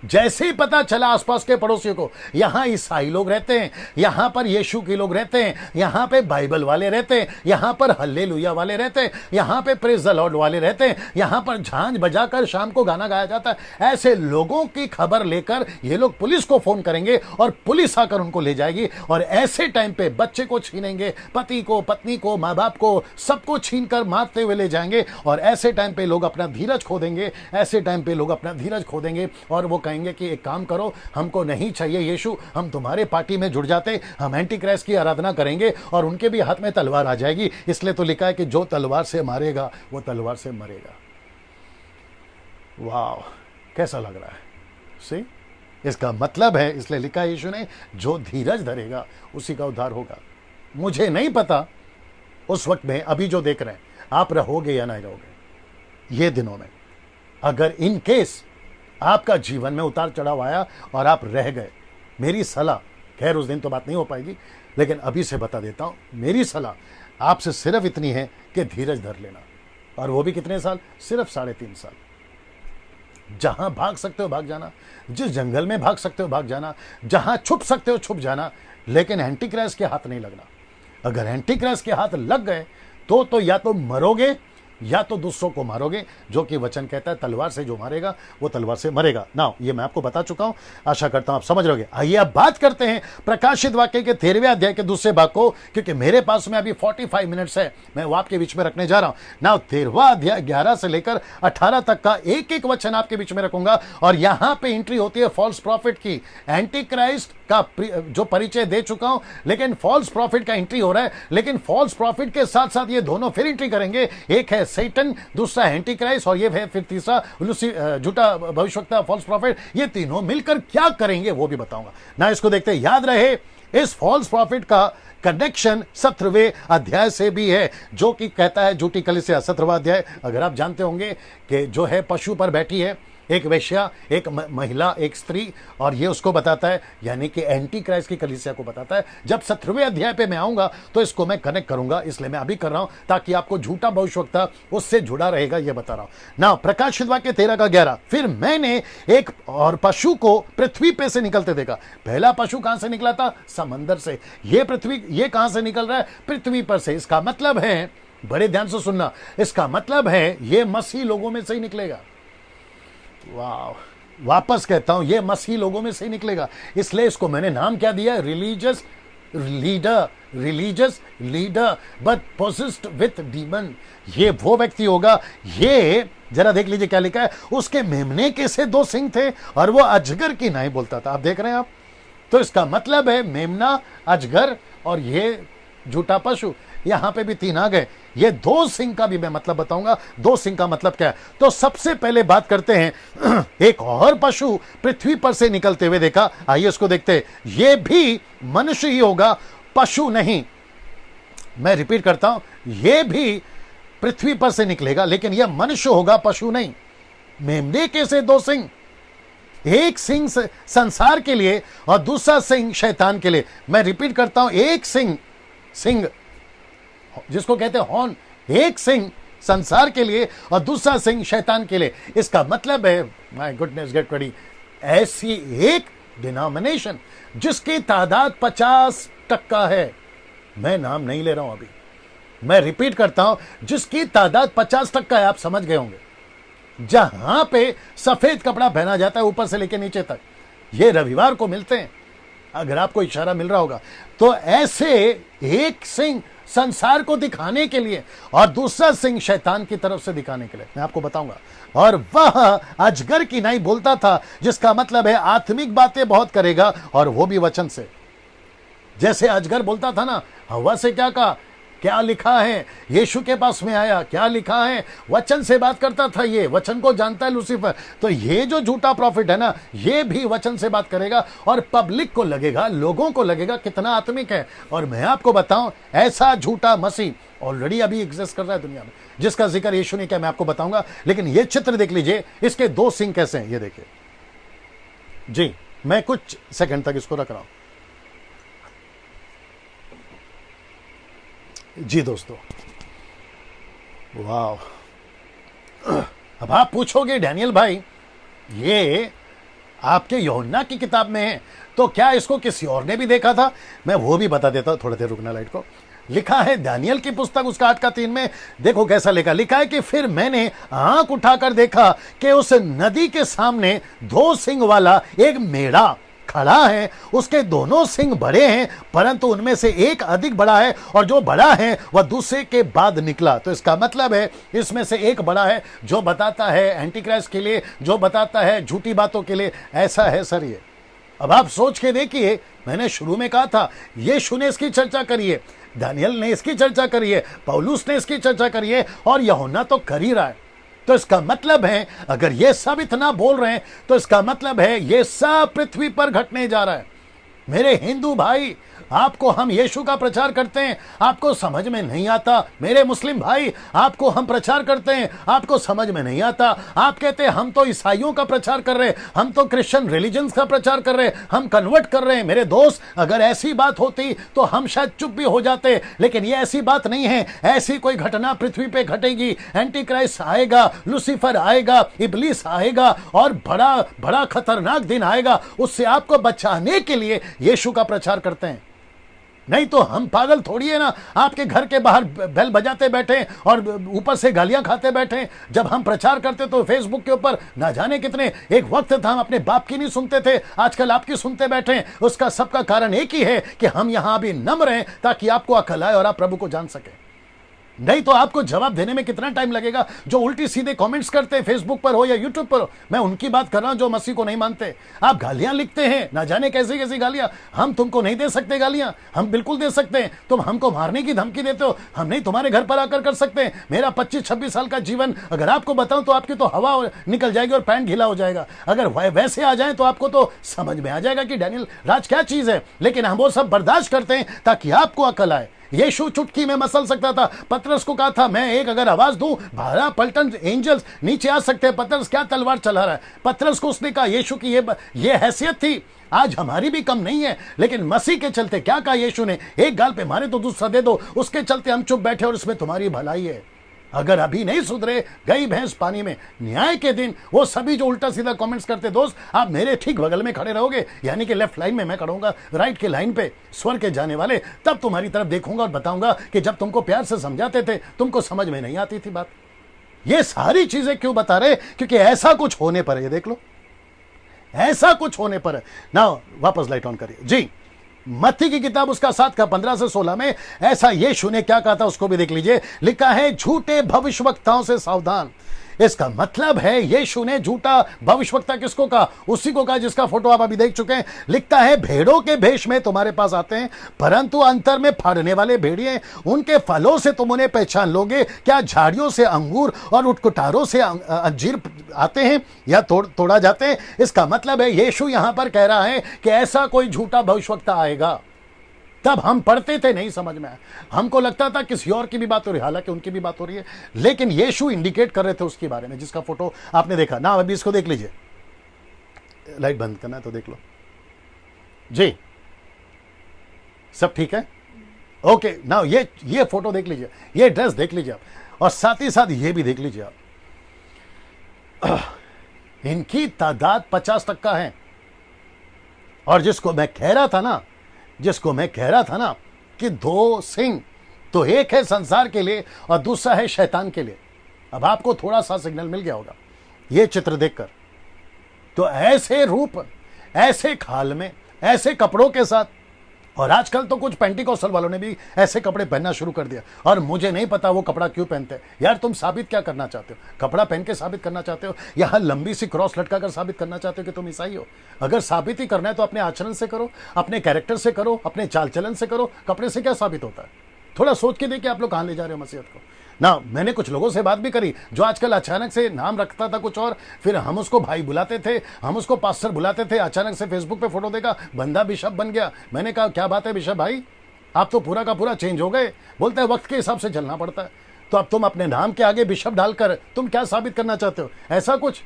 जैसे ही पता चला आसपास के पड़ोसियों को, यहां ईसाई लोग रहते हैं, यहां पर यीशु के लोग रहते हैं, यहां पे बाइबल वाले रहते हैं, यहां पर हल्लेलुया वाले रहते हैं, यहां पे प्रेज द लॉर्ड वाले रहते हैं, यहां पर झांझ बजाकर शाम को गाना गाया जाता है, ऐसे लोगों की खबर लेकर ये लोग पुलिस को फोन करेंगे और पुलिस आकर उनको ले जाएगी। और ऐसे टाइम पे बच्चे को छीनेंगे, पति को, पत्नी को, माँ बाप को, सबको छीन कर मारते हुए ले जाएंगे। और ऐसे टाइम पे लोग अपना धीरज खो देंगे, ऐसे टाइम पे लोग अपना धीरज खो देंगे और वो कहेंगे कि एक काम करो, हमको नहीं चाहिए यीशु, हम तुम्हारे पार्टी में जुड़ जाते, हम एंटी क्राइस्ट की आराधना करेंगे। और उनके भी हाथ में तलवार आ जाएगी। इसलिए तो लिखा है कि जो तलवार से मारेगा वो तलवार से मरेगा। वाह, कैसा लग रहा है? सी, इसका मतलब है, इसलिए लिखा है यीशु ने, जो धीरज धरेगा उसी का उद्धार होगा। मुझे नहीं पता उस वक्त में, अभी जो देख रहे हैं, आप रहोगे या नहीं रहोगे ये दिनों में। अगर इन केस आपका जीवन में उतार चढ़ाव आया और आप रह गए, मेरी सलाह, खैर उस दिन तो बात नहीं हो पाएगी, लेकिन अभी से बता देता हूं, मेरी सलाह आपसे सिर्फ इतनी है कि धीरज धर लेना। और वो भी कितने साल? सिर्फ 3.5 साल। जहां भाग सकते हो भाग जाना, जिस जंगल में भाग सकते हो भाग जाना, जहां छुप सकते हो छुप जाना, लेकिन एंटी क्राइस्ट के हाथ नहीं लगना। अगर एंटी क्राइस्ट के हाथ लग गए तो या तो मरोगे या तो दूसरों को मारोगे, जो कि वचन कहता है तलवार से जो मारेगा वो तलवार से मरेगा। ना, ये मैं आपको बता चुका हूं, आशा करता हूं आप समझ रहोगे। आइए अब बात करते हैं प्रकाशित वाक्य के 13वें अध्याय के दूसरे भाग को, क्योंकि मेरे पास में अभी 45 मिनट्स है, मैं वो आपके बीच में रखने जा रहा हूं। ना, 13वां अध्याय 11 से लेकर 18 तक का एक एक वचन आपके बीच में रखूंगा। और यहां पे एंट्री होती है फॉल्स प्रॉफिट की। एंटी क्राइस्ट का जो परिचय दे चुका हूं, लेकिन फॉल्स प्रॉफिट का एंट्री हो रहा है। लेकिन फॉल्स प्रॉफिट के साथ साथ ये दोनों फिर एंट्री करेंगे। एक है सैटन, दूसरा एंटी क्राइस्ट, और ये है फिर तीसरा झूठा भविष्यवक्ता, फॉल्स प्रॉफिट। ये तीनों मिलकर क्या करेंगे वो भी बताऊंगा ना। इसको देखते हैं। याद रहे, इस फॉल्स प्रॉफिट का कनेक्शन 17वें अध्याय से भी है, जो कि कहता है झूठी कलीसिया। 17वां अध्याय, अगर आप जानते होंगे कि जो है पशु पर बैठी है, एक वेश्या, एक महिला, एक स्त्री, और ये उसको बताता है, यानी कि एंटी क्राइस्ट की कलीसिया को बताता है। जब 17वें अध्याय पे मैं आऊंगा तो इसको मैं कनेक्ट करूंगा, इसलिए मैं अभी कर रहा हूं ताकि आपको झूठा भविष्यवक्ता उससे जुड़ा रहेगा, ये बता रहा हूं ना। प्रकाशित वाक्य 13 का 11, फिर मैंने एक और पशु को पृथ्वी पे से निकलते देखा। पहला पशु कहां से निकला था? समंदर से। ये पृथ्वी, ये कहां से निकल रहा है? पृथ्वी पर से। इसका मतलब है, बड़े ध्यान से सुनना, इसका मतलब है ये मसीह लोगों में से ही निकलेगा। वाह, वापस कहता हूं, ये मसीह लोगों में से ही निकलेगा। इसलिए इसको मैंने नाम क्या दिया? Religious leader. Religious leader but possessed with demon. ये वो व्यक्ति होगा। ये जरा देख लीजिए क्या लिखा है। उसके मेमने के से 2 सिंग थे और वो अजगर की नहीं बोलता था। आप देख रहे हैं आप? तो इसका मतलब है मेमना, अजगर और ये झूठा पशु, यहां पे भी 3 आ गए। ये 2 सिंह का भी मैं मतलब बताऊंगा। 2 सिंह का मतलब क्या है? तो सबसे पहले बात करते हैं, एक और पशु पृथ्वी पर से निकलते हुए देखा। आइए उसको देखते हैं। ये भी मनुष्य ही होगा, पशु नहीं। मैं रिपीट करता हूं, ये भी पृथ्वी पर से निकलेगा, लेकिन यह मनुष्य होगा, पशु नहीं। मेमने के से 2 सिंह, एक सिंह संसार के लिए और दूसरा सिंह शैतान के लिए। मैं रिपीट करता हूं, एक सिंह जिसको कहते हैं हॉर्न, एक सिंह संसार के लिए और दूसरा सिंह शैतान के लिए। इसका मतलब है, माय गुडनेस, गेट रेडी, ऐसी एक डिनोमिनेशन जिसकी तादाद 50% है। मैं नाम नहीं ले रहा हूं अभी, मैं रिपीट करता हूं, जिसकी तादाद 50% है। आप समझ गए होंगे। जहां पे सफेद कपड़ा पहना जाता है ऊपर से लेकर नीचे तक, ये रविवार को मिलते हैं, अगर आपको इशारा मिल रहा होगा। तो ऐसे एक सिंह संसार को दिखाने के लिए और दूसरा सिंह शैतान की तरफ से दिखाने के लिए, मैं आपको बताऊंगा। और वह अजगर की नहीं बोलता था, जिसका मतलब है आत्मिक बातें बहुत करेगा, और वो भी वचन से। जैसे अजगर बोलता था ना, हवा से क्या कहा? क्या लिखा है, यीशु के पास में आया, क्या लिखा है, वचन से बात करता था, ये वचन को जानता है लूसीफर। तो ये जो झूठा प्रॉफिट है ना, ये भी वचन से बात करेगा और पब्लिक को लगेगा, लोगों को लगेगा कितना आत्मिक है। और मैं आपको बताऊं, ऐसा झूठा मसीह ऑलरेडी अभी एग्जिस्ट कर रहा है दुनिया में, जिसका जिक्र यीशु ने किया, मैं आपको बताऊंगा। लेकिन ये चित्र देख लीजिए, इसके 2 सिंग कैसे हैं, ये देखिए जी। मैं कुछ सेकंड तक इसको रख रहा हूं जी दोस्तों। वाह। अब आप पूछोगे डैनियल भाई, ये आपके यूहन्ना की किताब में है, तो क्या इसको किसी और ने भी देखा था? मैं वो भी बता देता हूं, थोड़ा देर रुकना लाइट को। लिखा है दानियल की पुस्तक उसका 8:3 में, देखो कैसा लिखा है कि फिर मैंने आंख उठाकर देखा कि उस नदी के सामने 2 सिंग वाला एक मेढ़ा खड़ा है। उसके दोनों सिंग बड़े हैं, परंतु उनमें से एक अधिक बड़ा है, और जो बड़ा है वह दूसरे के बाद निकला। तो इसका मतलब है इसमें से एक बड़ा है, जो बताता है एंटी क्राइस्ट के लिए, जो बताता है झूठी बातों के लिए। ऐसा है सर ये। अब आप सोच के देखिए, मैंने शुरू में कहा था यीशु ने इसकी चर्चा करी है, दानियल ने इसकी चर्चा करी है, पौलुस ने इसकी चर्चा करी है, और यूहन्ना तो कर ही रहा है। तो इसका मतलब है, अगर ये सब इतना बोल रहे हैं, तो इसका मतलब है ये सब पृथ्वी पर घटने जा रहा है। मेरे हिंदू भाई, आपको हम यीशु का प्रचार करते हैं, आपको समझ में नहीं आता। मेरे मुस्लिम भाई, आपको हम प्रचार करते हैं, आपको समझ में नहीं आता। आप कहते हैं हम तो ईसाइयों का प्रचार कर रहे हैं, हम तो क्रिश्चियन रिलीजन्स का प्रचार कर रहे हैं, हम कन्वर्ट कर रहे हैं। मेरे दोस्त, अगर ऐसी बात होती तो हम शायद चुप भी हो जाते, लेकिन ये ऐसी बात नहीं है। ऐसी कोई घटना पृथ्वी पे घटेगी, एंटी क्राइस्ट आएगा, लूसीफर आएगा, इब्लीस आएगा, और बड़ा बड़ा खतरनाक दिन आएगा। उससे आपको बचाने के लिए यीशु का प्रचार करते हैं। नहीं तो हम पागल थोड़ी है ना, आपके घर के बाहर बेल बजाते बैठे और ऊपर से गालियां खाते बैठे। जब हम प्रचार करते तो फेसबुक के ऊपर ना जाने कितने, एक वक्त था हम अपने बाप की नहीं सुनते थे, आजकल आपकी सुनते बैठे। उसका सबका कारण एक ही है कि हम यहां अभी नम्र हैं, ताकि आपको अकल आए और आप प्रभु को जान सके। नहीं तो आपको जवाब देने में कितना टाइम लगेगा। जो उल्टी सीधे कमेंट्स करते हैं फेसबुक पर हो या यूट्यूब पर हो, मैं उनकी बात कर रहा हूं जो मसीह को नहीं मानते। आप गालियां लिखते हैं, ना जाने कैसी कैसी गालियां। हम तुमको नहीं दे सकते गालियां, हम बिल्कुल दे सकते हैं। तुम हमको मारने की धमकी देते हो, हम नहीं तुम्हारे घर पर आकर कर सकते हैं। मेरा 25-26 साल का जीवन अगर आपको बताऊं तो आपकी तो हवा निकल जाएगी और पैंट ढीला हो जाएगा। अगर वैसे आ जाए तो आपको तो समझ में आ जाएगा कि डैनियल राज क्या चीज है। लेकिन हम वो सब बर्दाश्त करते हैं ताकि आपको अकल आए। यीशु चुटकी में मसल सकता था। पतरस को कहा था, मैं एक अगर आवाज दूं, 12 पलटन एंजल्स नीचे आ सकते हैं। पतरस क्या तलवार चला रहा है? पतरस को उसने कहा, यीशु की ये हैसियत थी। आज हमारी भी कम नहीं है, लेकिन मसीह के चलते क्या कहा यीशु ने, एक गाल पे मारे तो दूसरा दे दो। उसके चलते हम चुप बैठे और इसमें तुम्हारी भलाई है। अगर अभी नहीं सुधरे, गई भैंस पानी में। न्याय के दिन वो सभी जो उल्टा सीधा कमेंट्स करते, दोस्त आप मेरे ठीक बगल में खड़े रहोगे, यानी कि लेफ्ट लाइन में मैं खड़ूंगा, राइट के लाइन पे स्वर के जाने वाले। तब तुम्हारी तरफ देखूंगा और बताऊंगा कि जब तुमको प्यार से समझाते थे, तुमको समझ में नहीं आती थी बात। ये सारी चीजें क्यों बता रहे? क्योंकि ऐसा कुछ होने पर है। ये देख लो, ऐसा कुछ होने पर है ना। वापस लाइट ऑन करिए जी। मत्ती की किताब उसका 7 का 15 से 16 में ऐसा यीशु ने क्या कहा था, उसको भी देख लीजिए। लिखा है, झूठे भविष्यवक्ताओं से सावधान। इसका मतलब है यीशु ने झूठा भविष्यवक्ता किसको कहा? उसी को कहा जिसका फोटो आप अभी देख चुके हैं। लिखता है, भेड़ों के भेष में तुम्हारे पास आते हैं, परंतु अंतर में फाड़ने वाले भेड़िए। उनके फलों से तुम उन्हें पहचान लोगे। क्या झाड़ियों से अंगूर और उटकुटारों से अंजीर आते हैं या तोड़ा जाते हैं? इसका मतलब है यीशु यहां पर कह रहा है कि ऐसा कोई झूठा भविष्यवक्ता आएगा। तब हम पढ़ते थे, नहीं समझ में आया, हमको लगता था किसी और की भी बात हो रही है, हालांकि उनकी भी बात हो रही है, लेकिन यीशु इंडिकेट कर रहे थे उसके बारे में, जिसका फोटो आपने देखा ना। अभी इसको देख लीजिए, लाइट बंद करना है तो देख लो जी। सब ठीक है? ओके ना। ये फोटो देख लीजिए, ये ड्रेस देख लीजिए आप, और साथ ही साथ ये भी देख लीजिए आप। इनकी तादाद 50% है। और जिसको मैं कह रहा था ना कि 2 सिंह, तो एक है संसार के लिए और दूसरा है शैतान के लिए। अब आपको थोड़ा सा सिग्नल मिल गया होगा ये चित्र देखकर। तो ऐसे रूप, ऐसे खाल में, ऐसे कपड़ों के साथ, और आजकल तो कुछ पेंटिकोस्टल वालों ने भी ऐसे कपड़े पहनना शुरू कर दिया। और मुझे नहीं पता वो कपड़ा क्यों पहनते हैं। यार तुम साबित क्या करना चाहते हो? कपड़ा पहन के साबित करना चाहते हो, या लंबी सी क्रॉस लटका कर साबित करना चाहते हो कि तुम ईसाई हो? अगर साबित ही करना है तो अपने आचरण से करो, अपने कैरेक्टर से करो, अपने चाल चलन से करो। कपड़े से क्या साबित होता है? थोड़ा सोच के देखिए आप लोग कहां ले जा रहे हो मसीहत को ना। मैंने कुछ लोगों से बात भी करी जो आजकल अचानक से नाम रखता था कुछ और, फिर हम उसको भाई बुलाते थे, हम उसको पास्टर बुलाते थे, अचानक से फेसबुक पे फोटो देखा बंदा बिशप बन गया। मैंने कहा क्या बात है बिशप भाई, आप तो पूरा का पूरा चेंज हो गए। बोलते हैं वक्त के हिसाब से चलना पड़ता है। तो अब तुम अपने नाम के आगे बिशप डालकर तुम क्या साबित करना चाहते हो? ऐसा कुछ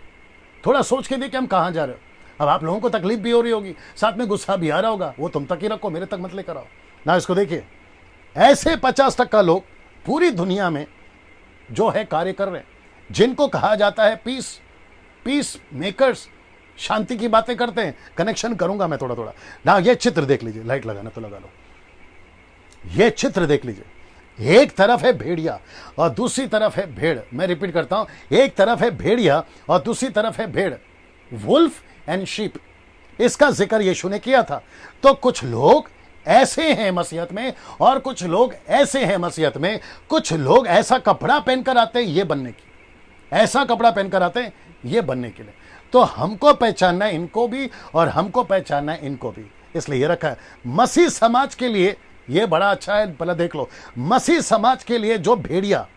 थोड़ा सोच के देखिए हम कहां जा रहे हो। अब आप लोगों को तकलीफ भी हो रही होगी, साथ में गुस्सा भी आ रहा होगा, वो तुम तक ही रखो, मेरे तक मत लेकर आओ ना। इसको देखिए, ऐसे 50% लोग पूरी दुनिया में जो है कार्य कर रहे हैं, जिनको कहा जाता है पीस मेकर्स, शांति की बातें करते हैं। कनेक्शन करूंगा मैं थोड़ा थोड़ा ना। ये चित्र देख लीजिए, लाइट लगाना तो लगा लो। ये चित्र देख लीजिए, एक तरफ है भेड़िया और दूसरी तरफ है भेड़। मैं रिपीट करता हूं, एक तरफ है भेड़िया और दूसरी तरफ है भेड़, वुल्फ एंड शीप। इसका जिक्र यीशु ने किया था। तो कुछ लोग ऐसे हैं मसीहत में और कुछ लोग ऐसे हैं मसीहत में। कुछ लोग ऐसा कपड़ा पहनकर आते हैं ये बनने की, ऐसा कपड़ा पहनकर आते हैं ये बनने के लिए। तो हमको पहचानना है इनको भी और हमको पहचानना है इनको भी, इसलिए ये रखा है। मसीह समाज के लिए ये बड़ा अच्छा है, पहले देख लो। मसीह समाज के लिए जो भेड़िया,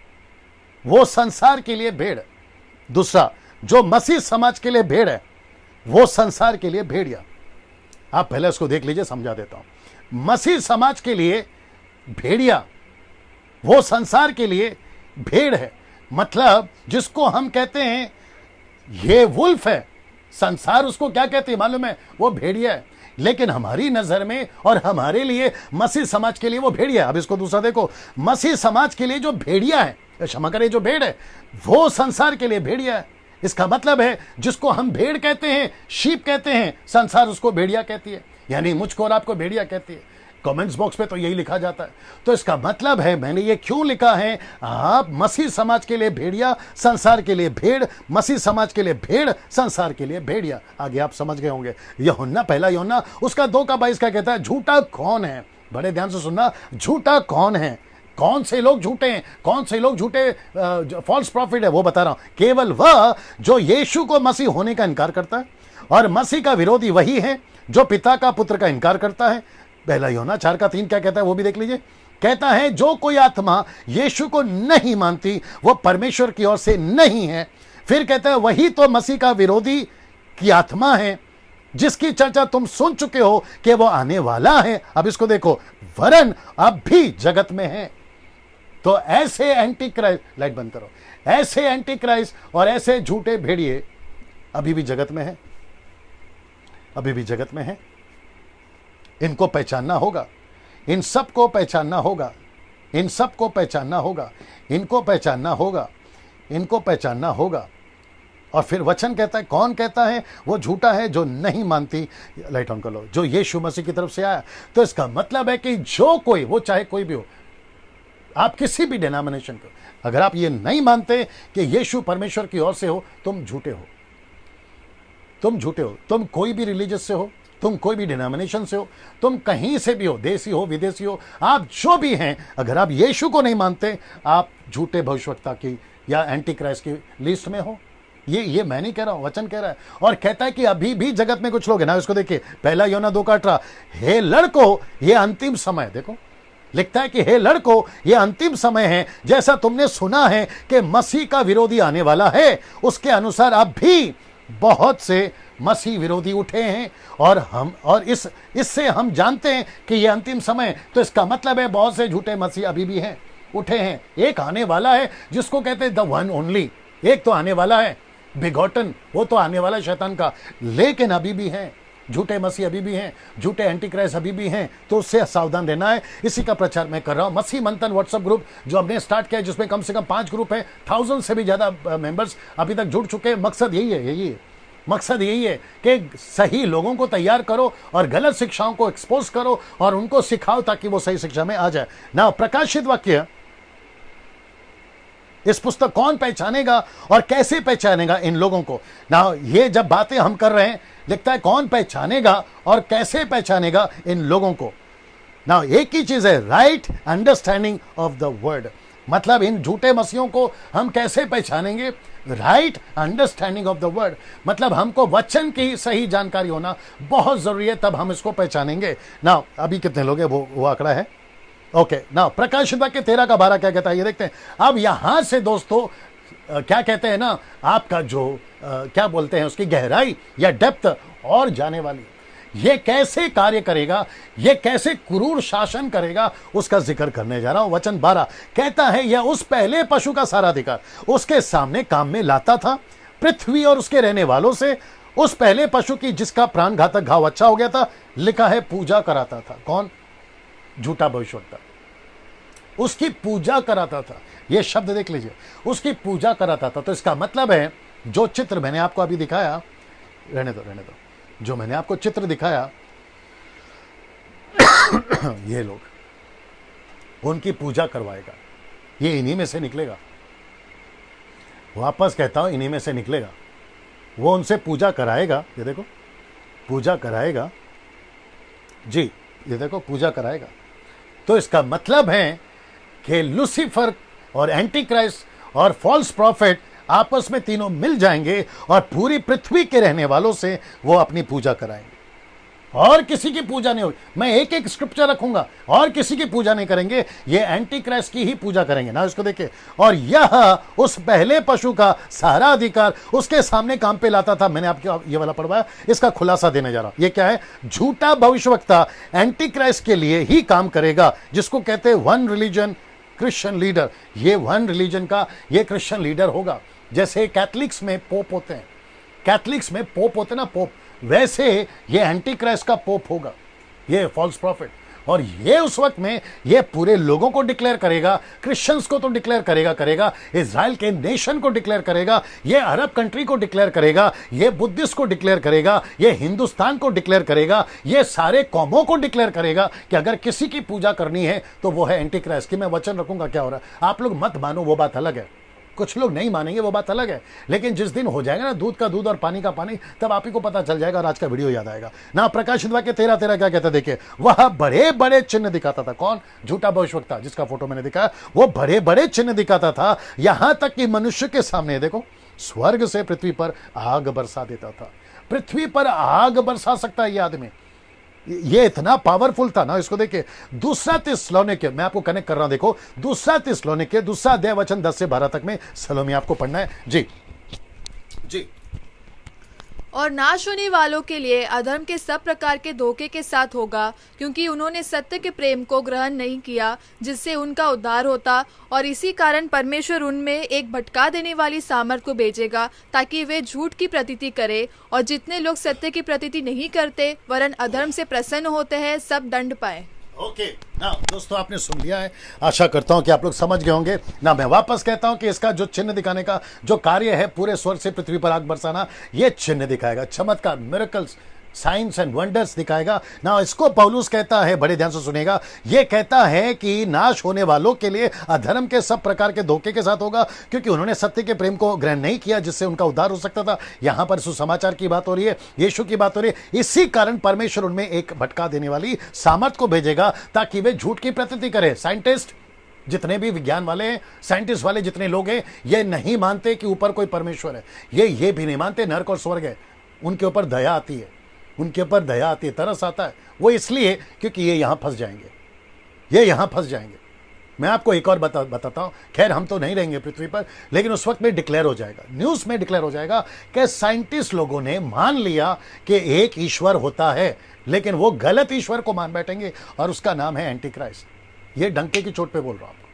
वो संसार के लिए भेड़। दूसरा, जो मसीह समाज के लिए भेड़ है वो संसार के लिए भेड़िया। आप पहले इसको देख लीजिए, समझा देता हूं। मसीह समाज के लिए भेड़िया, वो संसार के लिए भेड़ है। मतलब जिसको हम कहते हैं ये वुल्फ है, संसार उसको क्या कहते हैं मालूम है? वो भेड़िया है। लेकिन हमारी नजर में और हमारे लिए मसीह समाज के लिए वो भेड़िया है। अब इसको दूसरा देखो, मसीह समाज के लिए जो भेड़िया है, क्षमा करें, जो भेड़ है वो संसार के लिए भेड़िया है। इसका मतलब है जिसको हम भेड़ कहते हैं, शीप कहते हैं, संसार उसको भेड़िया कहती है, यानी मुझको और आपको भेड़िया कहती है। कमेंट्स बॉक्स पे तो यही लिखा जाता है। तो इसका मतलब है, मैंने ये क्यों लिखा है, आप मसीह समाज के लिए भेड़िया, संसार के लिए भेड़, मसीह समाज के लिए भेड़, संसार के लिए भेड़िया। आगे आप समझ गए होंगे। यूहन्ना, पहला यूहन्ना उसका 2:22 का कहता है, झूठा कौन है? बड़े ध्यान से सुनना, झूठा कौन है? कौन से लोग झूठे हैं, कौन से लोग झूठे फॉल्स प्रॉफिट है, वो बता रहा हूं। केवल वह जो यीशु को मसीह होने का इनकार करता है, और मसीह का विरोधी वही है जो पिता का पुत्र का इनकार करता है। पहला यूहन्ना 4:3 क्या कहता है वो भी देख लीजिए। कहता है, जो कोई आत्मा यीशु को नहीं मानती वो परमेश्वर की ओर से नहीं है। फिर कहता है, वही तो मसीह का विरोधी की आत्मा है, जिसकी चर्चा तुम सुन चुके हो कि वो आने वाला है। अब इसको देखो, वरन अब भी जगत में है। तो ऐसे एंटी क्राइस्ट, लाइट बंद करो, ऐसे एंटी क्राइस्ट और ऐसे झूठे भेड़िए अभी भी जगत में है, अभी भी जगत में है। इनको पहचानना होगा, इन सब को पहचानना होगा, इन सब को पहचानना होगा, इनको पहचानना होगा, इनको पहचानना होगा। और फिर वचन कहता है, कौन कहता है वो झूठा है जो नहीं मानती, लाइट ऑन कर लो, जो यीशु मसीह की तरफ से आया। तो इसका मतलब है कि जो कोई, वो चाहे कोई भी हो, आप किसी भी डिनोमिनेशन को, अगर आप ये नहीं मानते कि यीशु परमेश्वर की ओर से हो, तुम झूठे हो, तुम झूठे हो। तुम कोई भी रिलीजियस से हो, तुम कोई भी डिनोमिनेशन से हो, तुम कहीं से भी हो, देसी हो विदेशी हो, आप जो भी हैं, अगर आप यीशु को नहीं मानते, आप झूठे भविष्यवक्ता की या एंटी क्राइस्ट की लिस्ट में हो। ये मैं नहीं कह रहा हूं, वचन कह रहा है। और कहता है कि अभी भी जगत में कुछ लोग हैं ना। इसको देखिए, पहला यूहन्ना 2:18, हे लड़को ये अंतिम समय, देखो लिखता है कि हे लड़को ये अंतिम समय है, जैसा तुमने सुना है कि मसीह का विरोधी आने वाला है, उसके अनुसार अब भी बहुत से मसीह विरोधी उठे हैं। और इससे हम जानते हैं कि ये अंतिम समय। तो इसका मतलब है बहुत से झूठे मसीह अभी भी हैं, उठे हैं। एक आने वाला है जिसको कहते हैं द वन ओनली, एक तो आने वाला है बिगॉटन, वो तो आने वाला है शैतान का। लेकिन अभी भी हैं झूठे मसीह, अभी भी हैं झूठे एंटी क्राइस्ट, अभी भी हैं। तो उससे सावधान रहना है। इसी का प्रचार मैं कर रहा हूं। मसीह मंथन व्हाट्सएप ग्रुप जो हमने स्टार्ट किया है, जिसमें कम से कम 5 ग्रुप है, 1000 से भी ज्यादा मेंबर्स अभी तक जुड़ चुके हैं। मकसद यही है, मकसद यही है कि सही लोगों को तैयार करो और गलत शिक्षाओं को एक्सपोज करो और उनको सिखाओ ताकि वो सही शिक्षा में आ जाए ना। प्रकाशित वाक्य, इस पुस्तक कौन पहचानेगा और कैसे पहचानेगा इन लोगों को ना। ये जब बातें हम कर रहे हैं, लिखता है कौन पहचानेगा और कैसे पहचानेगा इन लोगों को ना। एक ही चीज है, right understanding of the word. मतलब इन झूठे मसीहों को हम कैसे पहचानेंगे? Right understanding of the word, मतलब हमको वचन की सही जानकारी होना बहुत जरूरी है, तब हम इसको पहचानेंगे ना। अभी कितने लोग हैं वो आंकड़ा है, ओके ना, प्रकाशित वाक्य 13 का 12 क्या कहता है ये देखते हैं। अब यहां से दोस्तों क्या कहते हैं ना, आपका जो क्या बोलते हैं उसकी गहराई या डेप्थ और जाने वाली, ये कैसे कार्य करेगा, ये कैसे क्रूर शासन करेगा, उसका जिक्र करने जा रहा हूं। वचन 12 कहता है, यह उस पहले पशु का सारा अधिकार उसके सामने काम में लाता था, पृथ्वी और उसके रहने वालों से उस पहले पशु की जिसका प्राण घातक घाव अच्छा हो गया था, लिखा है पूजा कराता था। कौन? झूठा भविष्यवक्ता। उसकी पूजा कराता था। यह शब्द देख लीजिए, उसकी पूजा कराता था। तो इसका मतलब है जो चित्र मैंने आपको अभी दिखाया, रहने दो, जो मैंने आपको चित्र दिखाया, ये लोग उनकी पूजा करवाएगा। ये इन्हीं में से निकलेगा, वापस कहता हूं इन्हीं में से निकलेगा। वो उनसे पूजा कराएगा, ये देखो पूजा कराएगा जी, ये देखो पूजा कराएगा। तो इसका मतलब है कि लूसीफर और एंटी क्राइस्ट और फॉल्स प्रॉफिट आपस में तीनों मिल जाएंगे और पूरी पृथ्वी के रहने वालों से वो अपनी पूजा कराएंगे, और किसी की पूजा नहीं होगी। मैं एक एक स्क्रिप्चर रखूंगा, और किसी की पूजा नहीं करेंगे, ये एंटी क्राइस्ट की ही पूजा करेंगे ना। इसको देखिए, और यह उस पहले पशु का सारा अधिकार उसके सामने काम पे लाता था। मैंने आपको ये वाला पढ़वाया, इसका खुलासा देने जा रहा हूं। ये क्या है? झूठा भविष्यवक्ता एंटी क्राइस्ट के लिए ही काम करेगा, जिसको कहते हैं वन रिलीजन क्रिश्चियन लीडर। ये वन रिलीजन का ये क्रिश्चियन लीडर होगा। जैसे कैथलिक्स में पोप होते हैं, कैथलिक्स में पोप होते ना, पोप, वैसे ये एंटी क्राइस्ट का पोप होगा, ये फॉल्स प्रॉफिट। और ये उस वक्त में ये पूरे लोगों को डिक्लेयर करेगा, क्रिश्चियंस को तो डिक्लेयर करेगा, इजराइल के नेशन को डिक्लेयर करेगा, ये अरब कंट्री को डिक्लेयर करेगा, ये बुद्धिस्ट को डिक्लेयर करेगा, ये हिंदुस्तान को डिक्लेयर करेगा, ये सारे कौमों को डिक्लेयर करेगा कि अगर किसी की पूजा करनी है तो वो है एंटी क्राइस्ट की। मैं वचन रखूंगा, क्या हो रहा है आप लोग मत मानो, वो बात अलग है। कुछ लोग नहीं मानेंगे, वो बात अलग है, लेकिन जिस दिन हो जाएगा ना दूध का दूध और पानी का पानी, तब आप ही को पता चल जाएगा और आज का वीडियो याद आएगा ना। प्रकाशित वाक्य 13 क्या कहता है देखिए, वह बड़े बड़े चिन्ह दिखाता था। कौन? झूठा भविष्यवक्ता, जिसका फोटो मैंने दिखाया, वो बड़े बड़े चिन्ह दिखाता था, यहां तक कि मनुष्य के सामने देखो स्वर्ग से पृथ्वी पर आग बरसा देता था। पृथ्वी पर आग बरसा सकता है ये आदमी, ये इतना पावरफुल था ना। इसको देखिए, दूसरा थिस्सलुनीके, मैं आपको कनेक्ट कर रहा हूं, देखो दूसरा थिस्सलुनीके दूसरा अध्याय वचन 10 से 12 तक में सलोमी आपको पढ़ना है जी। जी, और नाश होने वालों के लिए अधर्म के सब प्रकार के धोखे के साथ होगा, क्योंकि उन्होंने सत्य के प्रेम को ग्रहण नहीं किया जिससे उनका उद्धार होता, और इसी कारण परमेश्वर उनमें एक भटका देने वाली सामर्थ को भेजेगा ताकि वे झूठ की प्रतीति करे, और जितने लोग सत्य की प्रतीति नहीं करते वरन अधर्म से प्रसन्न होते हैं, सब दंड पाए। ओके ना दोस्तों, आपने सुन लिया है, आशा करता हूं कि आप लोग समझ गए होंगे ना। मैं वापस कहता हूं कि इसका जो चिन्ह दिखाने का जो कार्य है, पूरे स्वर्ग से पृथ्वी पर आग बरसाना, ये चिन्ह दिखाएगा, चमत्कार, मिरेकल्स, साइंस एंड वंडर्स दिखाएगा ना। इसको पौलुस कहता है, बड़े ध्यान से सुनेगा, ये कहता है कि नाश होने वालों के लिए अधर्म के सब प्रकार के धोखे के साथ होगा, क्योंकि उन्होंने सत्य के प्रेम को ग्रहण नहीं किया जिससे उनका उद्धार हो सकता था। यहां पर सुसमाचार की बात हो रही है, यीशु की बात हो रही है। इसी कारण परमेश्वर उनमें एक भटका देने वाली सामर्थ को भेजेगा ताकि वे झूठ की प्रतीति करें। साइंटिस्ट जितने भी विज्ञान वाले, साइंटिस्ट वाले जितने लोग हैं, ये नहीं मानते कि ऊपर कोई परमेश्वर है, ये भी नहीं मानते नरक और स्वर्ग है। उनके ऊपर दया आती है, उनके ऊपर दया आती है, तरस आता है। वो इसलिए क्योंकि ये यहां फंस जाएंगे, ये यहां फंस जाएंगे। मैं आपको एक और बताता हूं, खैर हम तो नहीं रहेंगे पृथ्वी पर, लेकिन उस वक्त में डिक्लेयर हो जाएगा, न्यूज में डिक्लेयर हो जाएगा कि साइंटिस्ट लोगों ने मान लिया कि एक ईश्वर होता है, लेकिन वो गलत ईश्वर को मान बैठेंगे और उसका नाम है एंटी क्राइस्ट। ये डंके की चोट पे बोल रहा हूं आपको,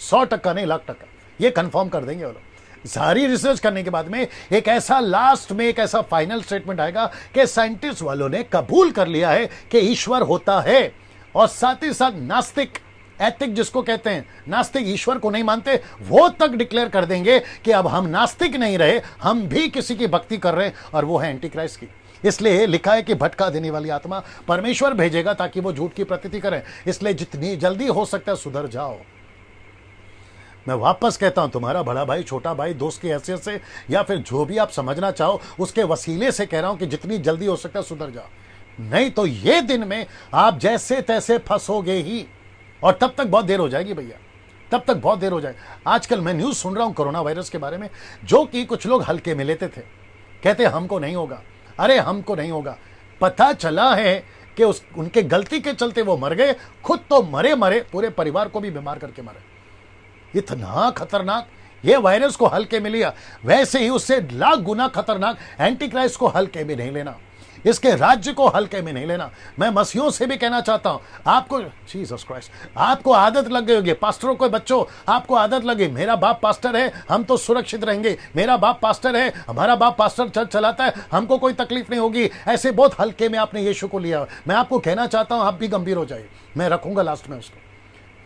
100% नहीं, 1,00,000% ये कंफर्म कर देंगे वो लोग। सारी रिसर्च करने के बाद में एक ऐसा लास्ट में एक ऐसा फाइनल स्टेटमेंट आएगा कि साइंटिस्ट वालों ने कबूल कर लिया है कि ईश्वर होता है, और साथ ही साथ नास्तिक, एथिक जिसको कहते हैं, नास्तिक ईश्वर को नहीं मानते, वो तक डिक्लेयर कर देंगे कि अब हम नास्तिक नहीं रहे, हम भी किसी की भक्ति कर रहे हैं, और वो है एंटी क्राइस्ट की। इसलिए लिखा है कि भटका देने वाली आत्मा परमेश्वर भेजेगा ताकि वो झूठ की प्रतीति करें। इसलिए जितनी जल्दी हो सकता है सुधर जाओ। मैं वापस कहता हूं, तुम्हारा बड़ा भाई, छोटा भाई, दोस्त की हैसियत से, या फिर जो भी आप समझना चाहो उसके वसीले से कह रहा हूं कि जितनी जल्दी हो सकता है सुधर जाओ, नहीं तो ये दिन में आप जैसे तैसे फंसोगे ही, और तब तक बहुत देर हो जाएगी भैया, तब तक बहुत देर हो जाएगी। आजकल मैं न्यूज सुन रहा हूं कोरोना वायरस के बारे में, जो कि कुछ लोग हल्के में लेते थे, कहते हमको नहीं होगा, अरे हमको नहीं होगा। पता चला है कि उनके गलती के चलते वो मर गए, खुद तो मरे मरे, पूरे परिवार को भी बीमार करके मरे। इतना खतरनाक। ये वायरस को हल्के में लिया, वैसे ही उससे लाख गुना खतरनाक एंटी क्राइस्ट को हल्के में नहीं लेना, इसके राज्य को हल्के में नहीं लेना। मैं मसीहों से भी कहना चाहता हूं, आपको जीसस क्राइस्ट, आपको आदत लग गई होगी, पास्टरों को बच्चों आपको आदत लगी, मेरा बाप पास्टर है हम तो सुरक्षित रहेंगे, मेरा बाप पास्टर है, हमारा बाप पास्टर चर्च चलाता है, हमको कोई तकलीफ नहीं होगी। ऐसे बहुत हल्के में आपने यीशु को लिया। मैं आपको कहना चाहता हूं, आप भी गंभीर हो जाइए, मैं रखूंगा लास्ट में उसको।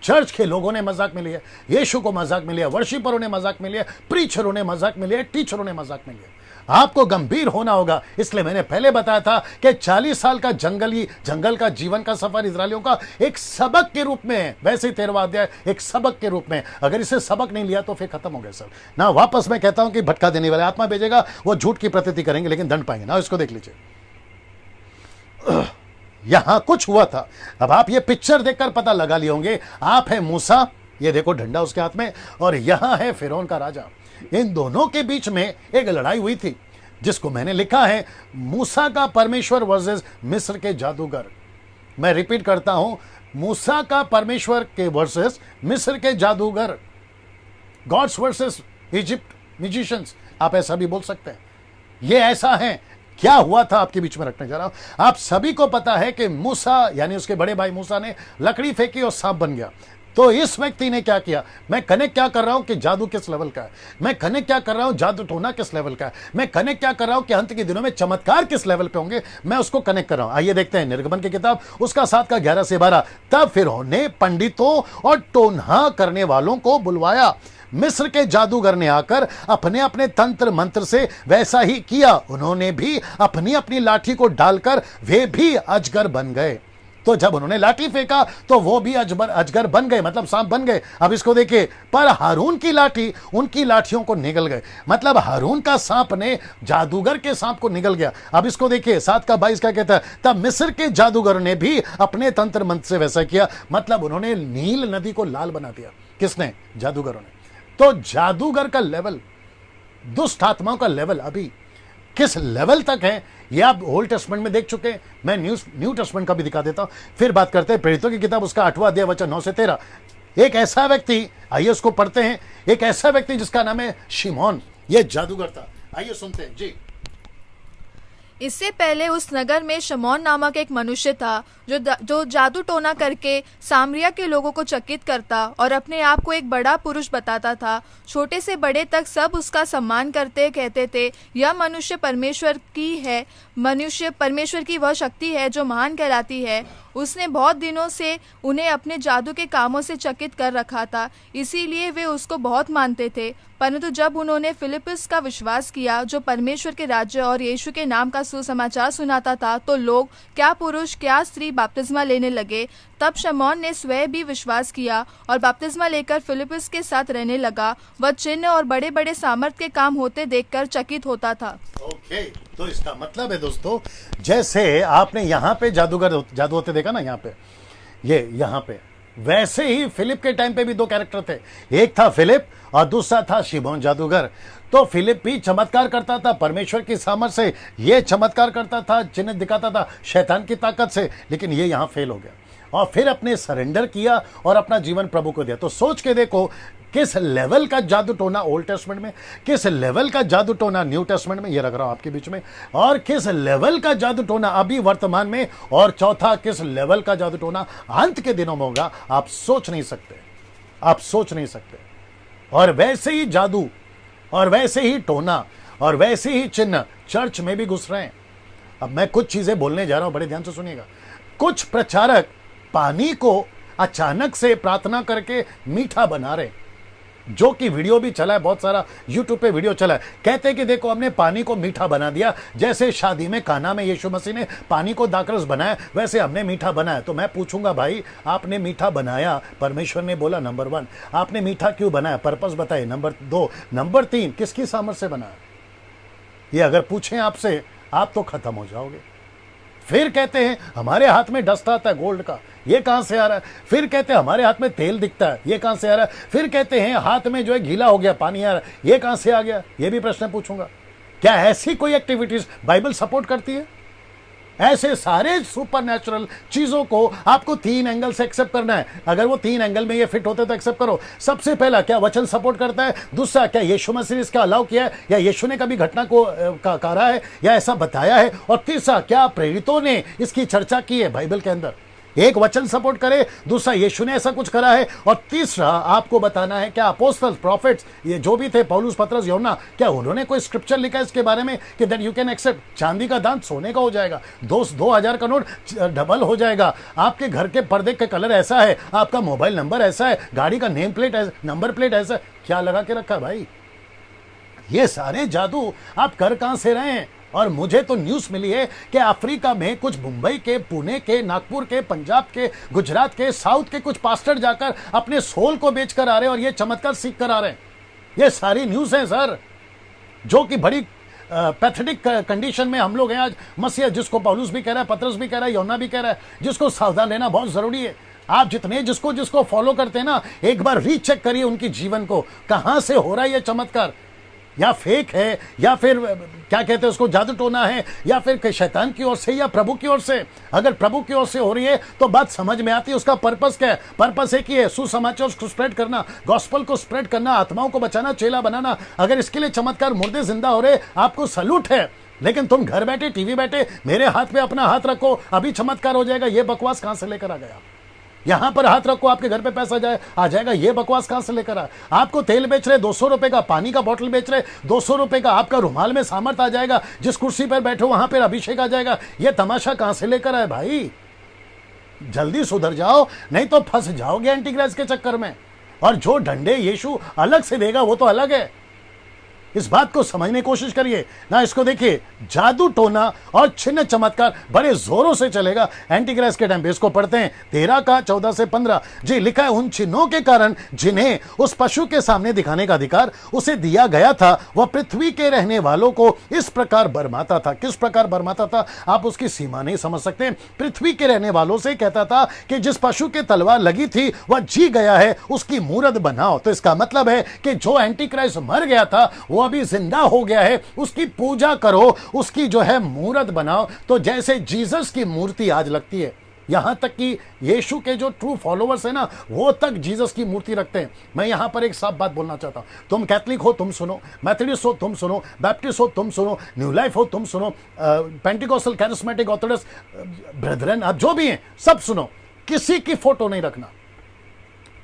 चर्च के लोगों ने मजाक में लिया, यीशु को मजाक में लिया, वर्शिपरों ने मजाक में लिया, प्रीचरों ने मजाक में लिया, टीचरों ने मजाक में लिया। आपको गंभीर होना होगा। इसलिए मैंने पहले बताया था कि 40 साल का जंगल का जीवन का सफर इजरायलियों का एक सबक के रूप में है। वैसे 13वां अध्याय एक सबक के रूप में, अगर इसे सबक नहीं लिया तो फिर खत्म हो गया सब ना। वापस मैं कहता हूं कि भटका देने वाले आत्मा भेजेगा, वो झूठ की प्रतीति करेंगे लेकिन दंड पाएंगे ना। इसको देख लीजिए, यहां कुछ हुआ था। अब आप ये पिक्चर देखकर पता लगा लिए होंगे, आप है मूसा, ये देखो डंडा उसके हाथ में, और यहां है फिरौन का राजा। इन दोनों के बीच में एक लड़ाई हुई थी जिसको मैंने लिखा है मूसा का परमेश्वर वर्सेस मिस्र के जादूगर। मैं रिपीट करता हूं, मूसा का परमेश्वर के वर्सेस मिस्र के जादूगर, गॉड्स वर्सेस इजिप्ट म्यूजिशियंस, आप ऐसा भी बोल सकते हैं। ये ऐसा है। क्या हुआ था आपके बीच में रखने जा रहा हूं। आप सभी को पता है कि मूसा यानी उसके बड़े भाई मूसा ने लकड़ी फेंकी और सांप बन गया। तो इस व्यक्ति ने क्या किया, मैं कनेक्ट क्या कर रहा हूं कि जादू किस लेवल का है, मैं कनेक्ट क्या कर रहा हूं जादू टोना किस लेवल का है, मैं कनेक्ट क्या कर रहा हूं कि अंत के दिनों में चमत्कार किस लेवल पे होंगे, मैं उसको कनेक्ट कर रहा हूं। आइए देखते हैं निर्गमन की किताब उसका 7 का 11 से 12। तब फिरौन ने पंडितों और टोना करने वालों को बुलवाया। मिस्र के जादूगर ने आकर अपने अपने तंत्र मंत्र से वैसा ही किया। उन्होंने भी अपनी अपनी लाठी को डालकर वे भी अजगर बन गए। तो जब उन्होंने लाठी फेंका तो वो भी अजगर बन गए, मतलब सांप बन गए। अब इसको देखिए, पर हारून की लाठी उनकी लाठियों को निगल गए, मतलब हारून का सांप ने जादूगर के सांप को निगल गया। अब इसको देखिए 7 का 22 का कहता है, तब मिस्र के जादूगर ने भी अपने तंत्र मंत्र से वैसा किया, मतलब उन्होंने नील नदी को लाल बना दिया। किसने? जादूगरों ने। तो जादूगर का लेवल, दुष्ट आत्माओं का लेवल अभी किस लेवल तक है ये आप ओल्ड टेस्टमेंट में देख चुके हैं। मैं न्यू टेस्टमेंट का भी दिखा देता हूं। फिर बात करते हैं प्रेरितों की किताब उसका 8वां अध्याय वचन 9 से 13। एक ऐसा व्यक्ति, आइए उसको पढ़ते हैं, एक ऐसा व्यक्ति जिसका नाम है शिमोन, ये जादूगर था। आइए सुनते हैं जी। इससे पहले उस नगर में शमौन नामक एक मनुष्य था जो जादू टोना करके सामरिया के लोगों को चकित करता और अपने आप को एक बड़ा पुरुष बताता था। छोटे से बड़े तक सब उसका सम्मान करते, कहते थे यह मनुष्य परमेश्वर की वह शक्ति है जो महान कहलाती है। उसने बहुत दिनों से उन्हें अपने जादू के कामों से चकित कर रखा था, इसीलिए वे उसको बहुत मानते थे। परंतु जब उन्होंने फिलिप्पुस का विश्वास किया जो परमेश्वर के राज्य और यीशु के नाम का सुसमाचार सुनाता था, तो लोग क्या पुरुष क्या स्त्री बपतिस्मा लेने लगे। तब शमौन ने स्वयं भी विश्वास किया और बपतिस्मा लेकर फिलिप्पुस के साथ रहने लगा। वह चिन्ह और बड़े बड़े सामर्थ के काम होते देखकर चकित होता था। ओके, तो इसका मतलब है दोस्तों, जैसे आपने यहाँ पे जादू होते देखा ना, यहाँ पे वैसे ही फिलिप के टाइम पे भी 2 कैरेक्टर थे। एक था फिलिप और दूसरा था शिमोन जादूगर। तो फिलिप भी चमत्कार करता था परमेश्वर की सामर्थ से, ये चमत्कार करता था, चिन्ह दिखाता था शैतान की ताकत से, लेकिन ये यहाँ फेल हो गया और फिर अपने सरेंडर किया और अपना जीवन प्रभु को दिया। तो सोच के देखो किस लेवल का जादू टोना ओल्ड टेस्टमेंट में, किस लेवल का जादू टोना न्यू टेस्टमेंट में, ये रख रहा हूं आपके बीच में, और किस लेवल का जादू टोना अभी वर्तमान में, और चौथा किस लेवल का जादू टोना अंत के दिनों में होगा। आप सोच नहीं सकते। और वैसे ही जादू और वैसे ही टोना और वैसे ही चिन्ह चर्च में भी घुस रहे हैं। अब मैं कुछ चीजें बोलने जा रहा हूं, बड़े ध्यान से सुनिएगा। कुछ प्रचारक पानी को अचानक से प्रार्थना करके मीठा बना रहे, जो कि वीडियो भी चला है, बहुत सारा यूट्यूब पे वीडियो चला है। कहते हैं कि देखो हमने पानी को मीठा बना दिया, जैसे शादी में काना में यीशु मसीह ने पानी को दाखरस बनाया, वैसे हमने मीठा बनाया। तो मैं पूछूंगा भाई, आपने मीठा बनाया, परमेश्वर ने बोला नंबर 1, आपने मीठा क्यों बनाया, पर्पस बताइए, नंबर 2, नंबर 3 किसकी सामर्थ्य से बनाया। ये अगर पूछें आपसे, आप तो खत्म हो जाओगे। फिर कहते हैं हमारे हाथ में डस्ट आता है गोल्ड का, ये कहां से आ रहा है। फिर कहते हैं हमारे हाथ में तेल दिखता है, ये कहां से आ रहा है। फिर कहते हैं हाथ में जो है गीला हो गया, पानी आ रहा है, ये कहां से आ गया। ये भी प्रश्न पूछूंगा। क्या ऐसी कोई एक्टिविटीज बाइबल सपोर्ट करती है? ऐसे सारे सुपरनैचुरल चीजों को आपको 3 एंगल से एक्सेप्ट करना है। अगर वो 3 एंगल में ये फिट होते तो एक्सेप्ट करो। सबसे पहला, क्या वचन सपोर्ट करता है? दूसरा, क्या यीशु मसीह ने इसका अलाउ किया है, या यीशु ने कभी घटना को कहा है या ऐसा बताया है? और तीसरा, क्या प्रेरितों ने इसकी चर्चा की है बाइबल के अंदर? एक वचन सपोर्ट करे, दूसरा यीशु ने ऐसा कुछ करा है, और तीसरा आपको बताना है क्या अपोस्टल्स, प्रॉफिट्स, ये जो भी थे, पौलुस, पतरस, यूहन्ना, क्या उन्होंने कोई स्क्रिप्चर लिखा है इसके बारे में कि दैट यू कैन एक्सेप्ट? चांदी का दान सोने का हो जाएगा, 2000 का नोट डबल हो जाएगा, आपके घर के पर्दे का कलर ऐसा है, आपका मोबाइल नंबर ऐसा है, गाड़ी का नेम प्लेट नंबर प्लेट ऐसा है। क्या लगा के रखा भाई? ये सारे जादू आप कर कहां से रहे हैं? और मुझे तो न्यूज़ मिली है कि अफ्रीका में कुछ मुंबई के, पुणे के, नागपुर के, पंजाब के, गुजरात के, साउथ के कुछ पास्टर जाकर अपने सोल को बेचकर आ रहे हैं और ये चमत्कार सीख कर आ रहे हैं। ये सारी न्यूज़ है सर, जो कि बड़ी पैथेटिक कंडीशन में हम लोग हैं आज। मसीह, जिसको पौलुस भी कह रहा है, पतरस भी कह रहा है, यूहन्ना भी कह रहा है, जिसको सावधान रहना बहुत जरूरी है। आप जितने जिसको फॉलो करते हैं ना, एक बार रीचेक करिए उनकी जीवन को, कहां से हो रहा है ये चमत्कार। या फेक है, या फिर क्या कहते हैं उसको, जादू टोना है, या फिर शैतान की ओर से या प्रभु की ओर से। अगर प्रभु की ओर से हो रही है तो बात समझ में आती है, उसका पर्पस क्या है? पर्पस एक ही है, सुसमाचार को स्प्रेड करना, गॉस्पल को स्प्रेड करना, आत्माओं को बचाना, चेला बनाना। अगर इसके लिए चमत्कार, मुर्दे जिंदा हो रहे, आपको सलूट है। लेकिन तुम घर बैठे, टीवी बैठे, मेरे हाथ पे अपना हाथ रखो अभी चमत्कार हो जाएगा, ये बकवास कहां से लेकर आ गया? यहां पर हाथ रखो आपके घर पे पैसा आ जाएगा, ये बकवास कहां से लेकर आए? आपको तेल बेच रहे 200 रुपए का, पानी का बोतल बेच रहे 200 रुपए का, आपका रुमाल में सामर्थ आ जाएगा, जिस कुर्सी पर बैठो वहां पर अभिषेक आ जाएगा। ये तमाशा कहां से लेकर आए भाई? जल्दी सुधर जाओ, नहीं तो फंस जाओगे एंटीक्राइस्ट के चक्कर में। और जो डंडे यीशु अलग से देगा वो तो अलग है, इस बात को समझने की कोशिश करिए ना। इसको देखिए, जादू टोना और छिन्न चमत्कार बड़े जोरों से चलेगा एंटीक्राइस्ट के टाइम पे। इसको पढ़ते हैं 13 का 14 से 15 जी। लिखा है, उन चिन्हों के कारण जिन्हें उस पशु के सामने दिखाने का अधिकार उसे दिया गया था, वह पृथ्वी के रहने वालों को इस प्रकार बरमाता था। किस प्रकार बरमाता था? आप उसकी सीमा नहीं समझ सकते। पृथ्वी के रहने वालों से कहता था कि जिस पशु के तलवार लगी थी वह जी गया है, उसकी मूरत बनाओ। तो इसका मतलब है कि जो एंटीक्राइस्ट मर गया था वो अभी जिंदा हो गया है, उसकी पूजा करो, उसकी जो है मूरत बनाओ। तो जैसे जीसस की मूर्ति आज लगती है, यहां तक कि यीशु के जो ट्रू फॉलोअर्स है ना, वो तक जीसस की मूर्ति रखते हैं। मैं यहां पर एक साफ बात बोलना चाहता हूं, तुम कैथलिक हो तुम सुनो, मैथोडिस्ट हो तुम सुनो, बैप्टिस्ट हो तुम सुनो, न्यू लाइफ हो तुम सुनो, पेंटिकोस्टल, कैरिस्मेटिक, ऑर्थोडॉक्स ब्रदरन, आप जो भी हैं सब सुनो, किसी की फोटो नहीं रखना।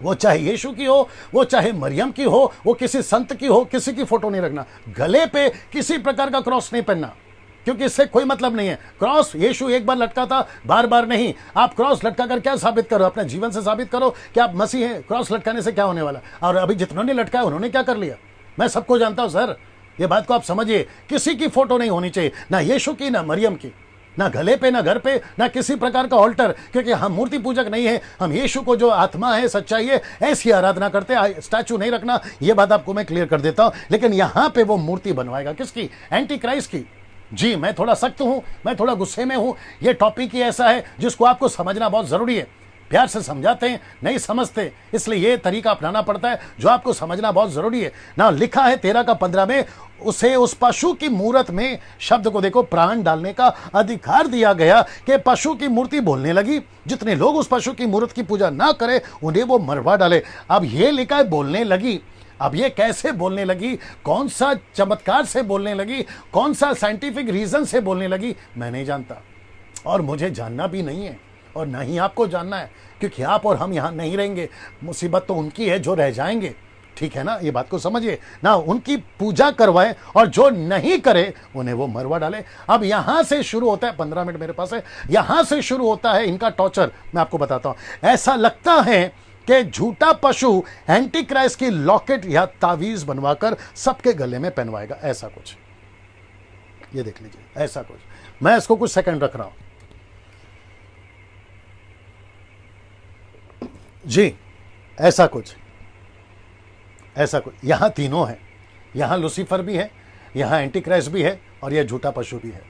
वो चाहे यीशु की हो, वो चाहे मरियम की हो, वो किसी संत की हो, किसी की फोटो नहीं रखना। गले पे किसी प्रकार का क्रॉस नहीं पहनना, क्योंकि इससे कोई मतलब नहीं है। क्रॉस यीशु एक बार लटका था, बार बार नहीं। आप क्रॉस लटका कर क्या साबित करो? अपने जीवन से साबित करो कि आप मसीह हैं। क्रॉस लटकाने से क्या होने वाला? और अभी जितनों ने लटकाया उन्होंने क्या कर लिया? मैं सबको जानता हूं सर, ये बात को आप समझिए। किसी की फोटो नहीं होनी चाहिए, ना यीशु की, ना मरियम की, ना गले पे, ना घर पे, ना किसी प्रकार का ऑल्टर, क्योंकि हम मूर्ति पूजक नहीं है। हम यीशु को जो आत्मा है, सच्चाई है, ऐसी आराधना करते हैं। स्टैचू नहीं रखना, ये बात आपको मैं क्लियर कर देता हूं। लेकिन यहां पे वो मूर्ति बनवाएगा किसकी? एंटी क्राइस्ट की। जी, मैं थोड़ा सख्त हूं, मैं थोड़ा गुस्से में हूं। ये टॉपिक ही ऐसा है जिसको आपको समझना बहुत जरूरी है। प्यार से समझाते हैं, नहीं समझते, इसलिए ये तरीका अपनाना पड़ता है जो आपको समझना बहुत जरूरी है ना। लिखा है 13 का 15 में, उसे उस पशु की मूरत में, शब्द को देखो, प्राण डालने का अधिकार दिया गया कि पशु की मूर्ति बोलने लगी। जितने लोग उस पशु की मूरत की पूजा ना करें उन्हें वो मरवा डाले। अब ये लिखा है बोलने लगी। अब ये कैसे बोलने लगी? कौन सा चमत्कार से बोलने लगी? कौन सा साइंटिफिक रीजन से बोलने लगी? मैं नहीं जानता, और मुझे जानना भी नहीं है, और ना ही आपको जानना है, क्योंकि आप और हम यहां नहीं रहेंगे। मुसीबत तो उनकी है जो रह जाएंगे, ठीक है ना? ये बात को समझिए ना। उनकी पूजा करवाए, और जो नहीं करे उन्हें वो मरवा डाले। अब यहां से शुरू होता है, 15 मिनट मेरे पास है, यहां से शुरू होता है इनका टॉर्चर। मैं आपको बताता हूं। ऐसा लगता है कि झूठा पशु एंटी क्राइस्ट की लॉकेट या तावीज बनवाकर सबके गले में पहनवाएगा, ऐसा कुछ। ये देख लीजिए, ऐसा कुछ। मैं इसको कुछ सेकंड रख रहा हूं जी। ऐसा कुछ, ऐसा कुछ। यहां तीनों है, यहां लूसीफर भी है, यहां एंटी क्राइस्ट भी है, और यह झूठा पशु भी है।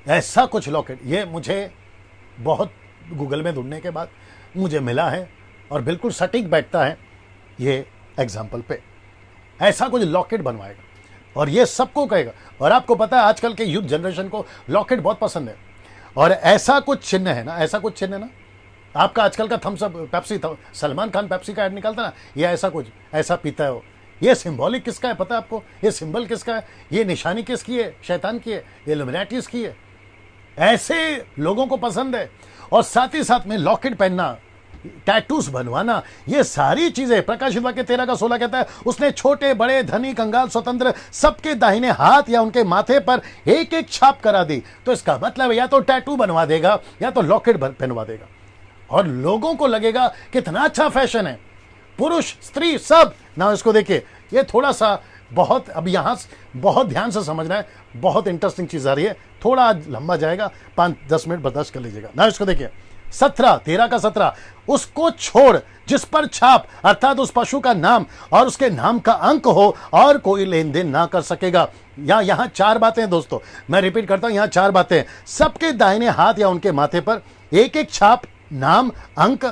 ऐसा कुछ लॉकेट, ये मुझे बहुत गूगल में ढूंढने के बाद मुझे मिला है, और बिल्कुल सटीक बैठता है ये एग्जाम्पल पे। ऐसा कुछ लॉकेट बनवाएगा। और ये सबको कहेगा। और आपको पता है आजकल के यूथ जनरेशन को लॉकेट बहुत पसंद है, और ऐसा कुछ चिन्ह है ना, ऐसा कुछ चिन्ह है ना, आपका आजकल का थम्स अप पेप्सी था, सलमान खान पेप्सी का ऐड निकालता ना, ये ऐसा कुछ ऐसा पीता है वो। ये सिंबॉलिक किसका है पता है आपको? ये सिंबल किसका है? ये निशानी किसकी है? शैतान की है, ये इल्यूमिनाटीज की है। ऐसे लोगों को पसंद है। और साथ ही साथ में लॉकेट पहनना, टैटूज बनवाना, ये सारी चीजें प्रकाशित वाक्य 13:16 कहता है, उसने छोटे बड़े धनी कंगाल स्वतंत्र सबके दाहिने हाथ या उनके माथे पर एक एक छाप करा दी। तो इसका मतलब या तो टैटू बनवा देगा या तो लॉकेट पहनवा देगा, और लोगों को लगेगा कितना अच्छा फैशन है, पुरुष स्त्री सब ना। इसको देखिए, ये थोड़ा सा बहुत, अब यहां बहुत ध्यान से समझना है, बहुत इंटरेस्टिंग चीज आ रही है, थोड़ा लंबा जाएगा, 5-10 मिनट बर्दाश्त कर लीजिएगा ना। इसको देखिए 13:17, उसको छोड़ जिस पर छाप अर्थात उस पशु का नाम और उसके नाम का अंक हो और कोई लेन देन ना कर सकेगा। यहां 4 बातें हैं दोस्तों, मैं रिपीट करता हूं, यहां 4 बातें हैं। सबके दाहिने हाथ या उनके माथे पर एक एक छाप, नाम, अंक,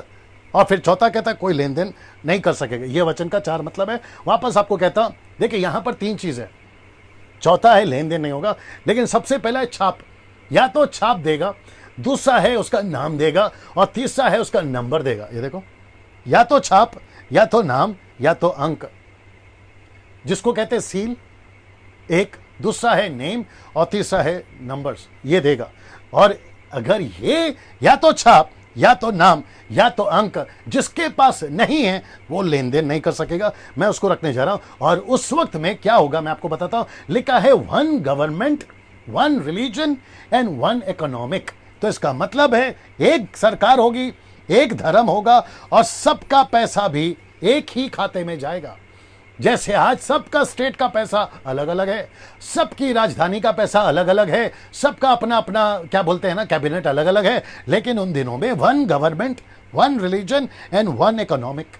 और फिर चौथा कहता है कोई लेन देन नहीं कर सकेगा। यह वचन का 4 मतलब है। वापस आपको कहता हूं, देखिए यहां पर 3 चीजें, चौथा है लेन देन नहीं होगा, लेकिन सबसे पहला है छाप, या तो छाप देगा, दूसरा है उसका नाम देगा, और तीसरा है उसका नंबर देगा। ये देखो, या तो छाप, या तो नाम, या तो अंक, जिसको कहते हैं सील एक, दूसरा है नेम, और तीसरा है नंबर्स, ये देगा। और अगर ये या तो छाप, या तो नाम, या तो अंक जिसके पास नहीं है, वो लेन देन नहीं कर सकेगा। मैं उसको रखने जा रहा हूं, और उस वक्त में क्या होगा मैं आपको बताता हूं। लिखा है 1 गवर्नमेंट, 1 रिलीजन एंड 1 इकोनॉमिक। तो इसका मतलब है एक सरकार होगी, एक धर्म होगा, और सबका पैसा भी एक ही खाते में जाएगा। जैसे आज सबका स्टेट का पैसा अलग अलग है, सबकी राजधानी का पैसा अलग अलग है, सबका अपना अपना क्या बोलते हैं ना, कैबिनेट अलग अलग है, लेकिन उन दिनों में 1 गवर्नमेंट, 1 रिलीजन एंड 1 इकोनॉमिक।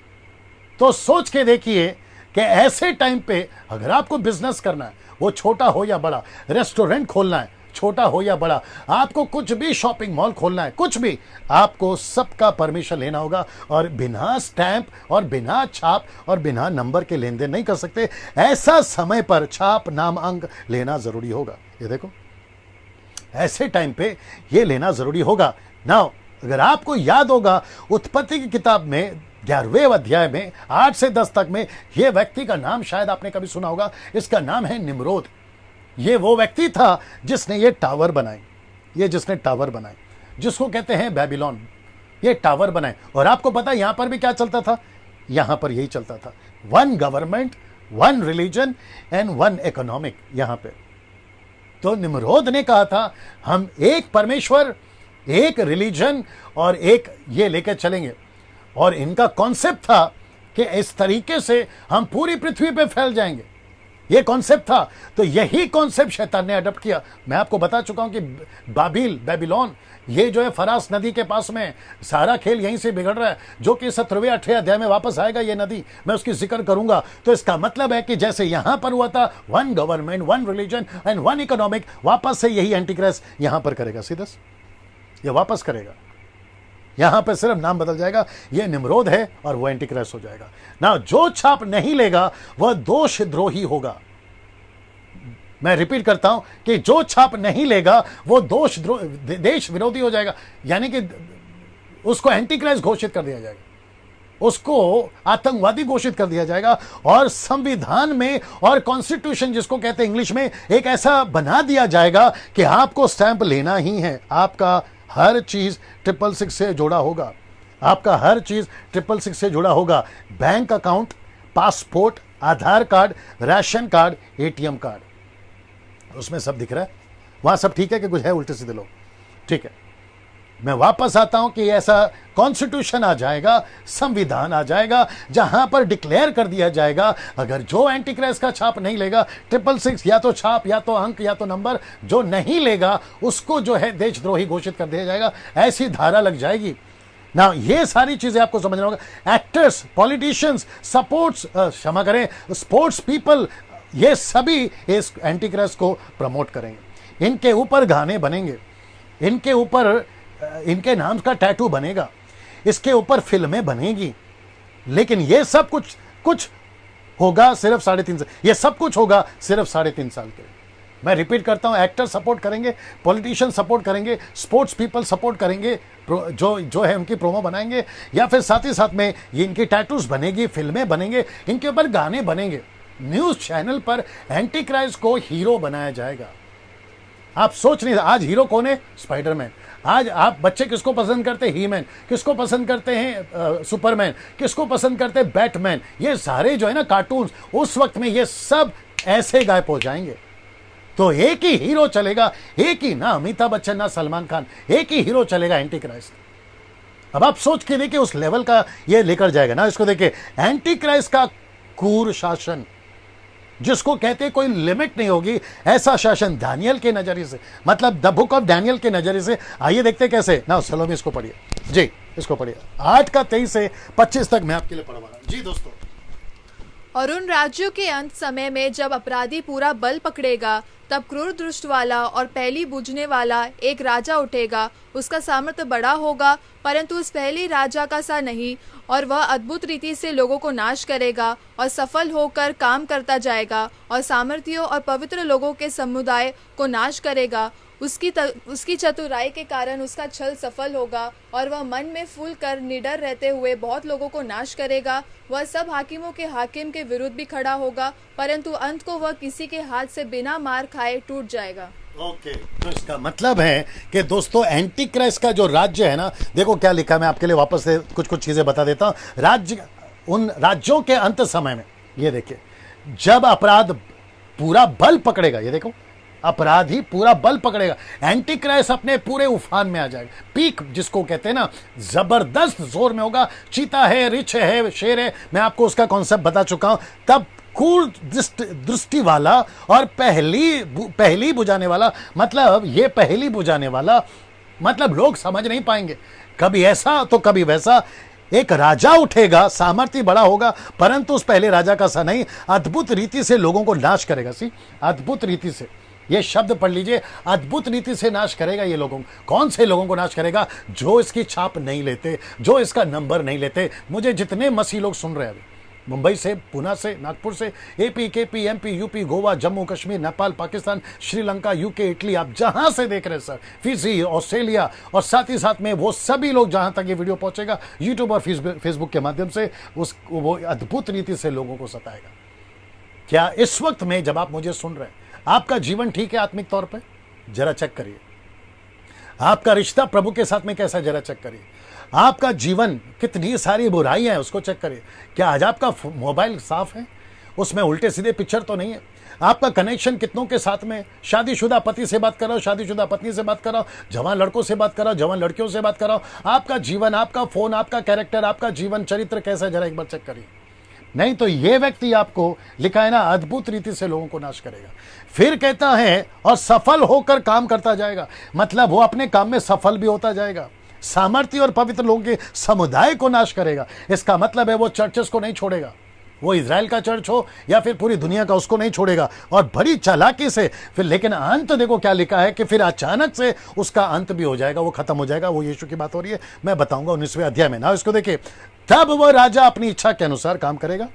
तो सोच के देखिए कि ऐसे टाइम पे अगर आपको बिजनेस करना है, वो छोटा हो या बड़ा, रेस्टोरेंट खोलना है छोटा हो या बड़ा, आपको कुछ भी शॉपिंग मॉल खोलना है, कुछ भी, आपको सबका परमिशन लेना होगा, और बिना स्टैंप और बिना छाप और बिना नंबर के लेन देन नहीं कर सकते। ऐसा समय पर छाप, नाम, अंक लेना जरूरी होगा। ये देखो, ऐसे टाइम पे ये लेना जरूरी होगा ना। अगर आपको याद होगा, उत्पत्ति की किताब में 11वें अध्याय में 8 से 10 तक में, यह व्यक्ति का नाम शायद आपने कभी सुना होगा, इसका नाम है निम्रोद। ये वो व्यक्ति था जिसने ये टावर बनाए, ये जिसने टावर बनाए, जिसको कहते हैं बेबीलोन, ये टावर बनाए। और आपको पता है यहां पर भी क्या चलता था? यहां पर यही चलता था, 1 गवर्नमेंट, 1 रिलीजन एंड 1 इकोनॉमिक। यहां पे तो निम्रोद ने कहा था हम एक परमेश्वर, एक रिलीजन और एक ये लेकर चलेंगे। और इनका कॉन्सेप्ट था कि इस तरीके से हम पूरी पृथ्वी पे फैल जाएंगे, ये कॉन्सेप्ट था। तो यही कॉन्सेप्ट शैतान ने अडॉप्ट किया। मैं आपको बता चुका हूं कि बेबीलोन, ये जो है फरास नदी के पास में, सारा खेल यहीं से बिगड़ रहा है, जो कि 17वें 18वें अध्याय में वापस आएगा। ये नदी मैं उसकी जिक्र करूंगा। तो इसका मतलब है कि जैसे यहां पर हुआ था 1 गवर्नमेंट, 1 रिलीजन एंड 1 इकोनॉमिक, वापस से यही एंटीक्राइस्ट यहां पर करेगा। सीधा ये वापस करेगा, यहां पर सिर्फ नाम बदल जाएगा, ये निम्रोद है और वो एंटीक्राइस्ट हो जाएगा ना। जो छाप नहीं लेगा वह दोषद्रोही होगा। मैं रिपीट करता हूं कि जो छाप नहीं लेगा वो देश विरोधी हो जाएगा, यानी कि उसको एंटीक्राइस्ट घोषित कर दिया जाएगा, उसको आतंकवादी घोषित कर दिया जाएगा। और संविधान में और कॉन्स्टिट्यूशन जिसको कहते हैं इंग्लिश में, एक ऐसा बना दिया जाएगा कि आपको स्टैंप लेना ही है। आपका हर चीज 666 से जुड़ा होगा, आपका हर चीज 666 से जुड़ा होगा। Bank account, passport, Aadhaar card, ration card, ATM card, उसमें सब दिख रहा है। वहां सब ठीक है कि कुछ है उल्टे सीधे लोग? ठीक है, मैं वापस आता हूं कि ऐसा कॉन्स्टिट्यूशन आ जाएगा, संविधान आ जाएगा, जहां पर डिक्लेयर कर दिया जाएगा अगर जो एंटीक्राइस्ट का छाप नहीं लेगा, 666 या तो छाप, या तो अंक, या तो नंबर, जो नहीं लेगा उसको जो है देशद्रोही घोषित कर दिया जाएगा। ऐसी धारा लग जाएगी ना। ये सारी चीजें आपको समझना होगा। एक्टर्स, पॉलिटिशियंस, सपोर्ट्स, क्षमा करें, स्पोर्ट्स पीपल, ये सभी इस एंटीक्राइस्ट को प्रमोट करेंगे। इनके ऊपर गाने बनेंगे, इनके ऊपर इनके नाम का टैटू बनेगा, इसके ऊपर फिल्में बनेगी। लेकिन ये सब कुछ होगा सिर्फ 3.5 साल, ये सब कुछ होगा सिर्फ 3.5 साल के लिए। मैं रिपीट करता हूं, एक्टर सपोर्ट करेंगे, पॉलिटिशियन सपोर्ट करेंगे, स्पोर्ट्स पीपल सपोर्ट करेंगे, जो है उनकी प्रोमो बनाएंगे, या फिर साथ ही साथ में ये इनकी टैटूज बनेगी, फिल्में बनेंगे, इनके ऊपर गाने बनेंगे। न्यूज चैनल पर एंटी क्राइस्ट को हीरो बनाया जाएगा। आप सोच नहीं, आज हीरो कौन है? स्पाइडरमैन। आज आप बच्चे किसको पसंद करते हैं? ही मैन। किसको पसंद करते हैं? सुपरमैन। किसको पसंद करते हैं? बैटमैन। ये सारे जो है ना कार्टून्स, उस वक्त में ये सब ऐसे गायब हो जाएंगे। तो एक ही हीरो चलेगा, एक ही, ना अमिताभ बच्चन ना सलमान खान, एक ही हीरो चलेगा, एंटी क्राइस्ट। अब आप सोच के देखिए उस लेवल का ये लेकर जाएगा ना। इसको देखिए, एंटी क्राइस्ट का क्रूर शासन, जिसको कहते हैं कोई लिमिट नहीं होगी, ऐसा शासन दानियल के नजरिए से, मतलब द बुक ऑफ डैनियल के नजरिए से। आइए देखते कैसे ना। सलोमी इसको पढ़िए जी, इसको पढ़िए 8 का 23 से 25 तक मैं आपके लिए पढ़वा रहा हूं जी दोस्तों। और उन राज्यों के अंत समय में जब अपराधी पूरा बल पकड़ेगा, तब क्रूर दृष्टि वाला और पहली बूझने वाला एक राजा उठेगा। उसका सामर्थ्य बड़ा होगा, परंतु उस पहले राजा का सा नहीं, और वह अद्भुत रीति से लोगों को नाश करेगा और सफल होकर काम करता जाएगा और सामर्थियों और पवित्र लोगों के समुदाय को नाश करेगा। उसकी चतुराई के कारण उसका छल सफल होगा और वह मन में फूल कर निडर रहते हुए बहुत लोगों को नाश करेगा। वह सब हाकिमों के हाकिम के विरुद्ध भी खड़ा होगा, परंतु अंत को वह किसी के हाथ से बिना मार खाए टूट जाएगा। ओके, तो इसका मतलब है कि दोस्तों एंटी क्राइस्ट का जो राज्य है ना, देखो क्या लिखा, मैं आपके लिए वापस से कुछ चीजें बता देता हूं। राज्य, उन राज्यों के अंत समय में, ये देखिए, जब अपराध पूरा बल पकड़ेगा, ये देखो, अपराधी पूरा बल पकड़ेगा, एंटी क्राइस्ट अपने पूरे उफान में आ जाएगा। पीक जिसको कहते हैं ना, जबरदस्त जोर में होगा। चीता है, रिछ है, शेर है, मैं आपको उसका कॉन्सेप्ट बता चुका हूं। तब क्रूर दृष्टि वाला और पहली बुझाने वाला, मतलब ये पहली बुझाने वाला, मतलब लोग समझ नहीं पाएंगे, कभी ऐसा तो कभी वैसा। एक राजा उठेगा, सामर्थ्य बड़ा होगा, परंतु उस पहले राजा का सा नहीं, अद्भुत रीति से लोगों को नाश करेगा। सी, अद्भुत रीति से, ये शब्द पढ़ लीजिए, अद्भुत रीति से नाश करेगा ये लोगों को। कौन से लोगों को नाश करेगा? जो इसकी छाप नहीं लेते, जो इसका नंबर नहीं लेते। मुझे जितने मसीह लोग सुन रहे हैं अभी, मुंबई से, पुणे से, नागपुर से, AP, KP, MP, UP, Goa, Jammu Kashmir, Nepal, Pakistan, Sri Lanka, UK, Italy, आप जहां से देख रहे हैं सर, फिजी, ऑस्ट्रेलिया, और साथ ही साथ में वो सभी लोग जहां तक ये वीडियो पहुंचेगा यूट्यूब और फेसबुक के माध्यम से, वो अद्भुत रीति से लोगों को सताएगा। क्या इस वक्त में जब आप मुझे सुन रहे हैं, आपका जीवन ठीक है आत्मिक तौर पे? जरा चेक करिए। आपका रिश्ता प्रभु के साथ में कैसा, जरा चेक करिए। आपका जीवन, कितनी सारी बुराइयां हैं, उसको चेक करिए। क्या आज आपका मोबाइल साफ है? उसमें उल्टे सीधे पिक्चर तो नहीं है? आपका कनेक्शन कितनों के साथ में? शादीशुदा पति से बात कर रहा हो, शादीशुदा पत्नी से बात कर रहा हो, जवान लड़कों से बात कर रहा हो, जवान लड़कियों से बात कर रहा हो। आपका जीवन, आपका फोन, आपका कैरेक्टर, आपका जीवन चरित्र कैसा है, जरा एक बार चेक करिए। नहीं तो ये व्यक्ति आपको लिखा है ना, अद्भुत रीति से लोगों को नाश करेगा। फिर कहता है और सफल होकर काम करता जाएगा, मतलब वो अपने काम में सफल भी होता जाएगा। सामर्थ्य और पवित्र लोगों के समुदाय को नाश करेगा। इसका मतलब है वो चर्चेस को नहीं छोड़ेगा, वो इजराइल का चर्च हो या फिर पूरी दुनिया का, उसको नहीं छोड़ेगा, और बड़ी चालाकी से फिर। लेकिन अंत देखो क्या लिखा है कि फिर अचानक से उसका अंत भी हो जाएगा, वो खत्म हो जाएगा। वो यीशु की बात हो रही है, मैं बताऊंगा 19वें अध्याय में ना। इसको देखिए, तब वह राजा अपनी इच्छा के अनुसार काम करेगा,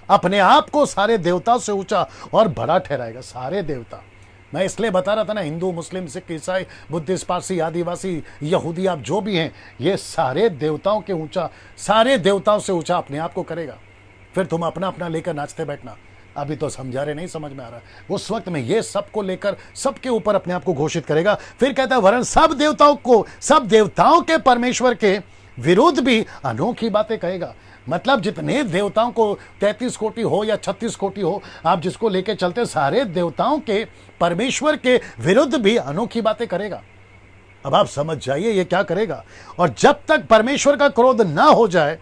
अपने आप को सारे देवताओं से ऊंचा और बड़ा ठहराएगा। सारे देवता, मैं इसलिए बता रहा था ना, हिंदू, मुस्लिम, सिख, ईसाई, बुद्धिस्ट, पारसी, आदिवासी, यहूदी, आप जो भी हैं, ये सारे देवताओं के ऊंचा, सारे देवताओं से ऊंचा अपने आप को करेगा। फिर तुम अपना अपना लेकर नाचते बैठना। अभी तो समझा रहे, नहीं समझ में आ रहा। उस वक्त में ये सबको लेकर सबके ऊपर अपने आप को घोषित करेगा। फिर कहता है, वरन सब देवताओं के परमेश्वर के विरुद्ध भी अनोखी बातें कहेगा। मतलब जितने देवताओं को 33 कोटि हो या 36 कोटि हो, आप जिसको लेके चलते, सारे देवताओं के परमेश्वर के विरुद्ध भी अनोखी बातें करेगा। अब आप समझ जाइए ये क्या करेगा। और जब तक परमेश्वर का क्रोध ना हो जाए,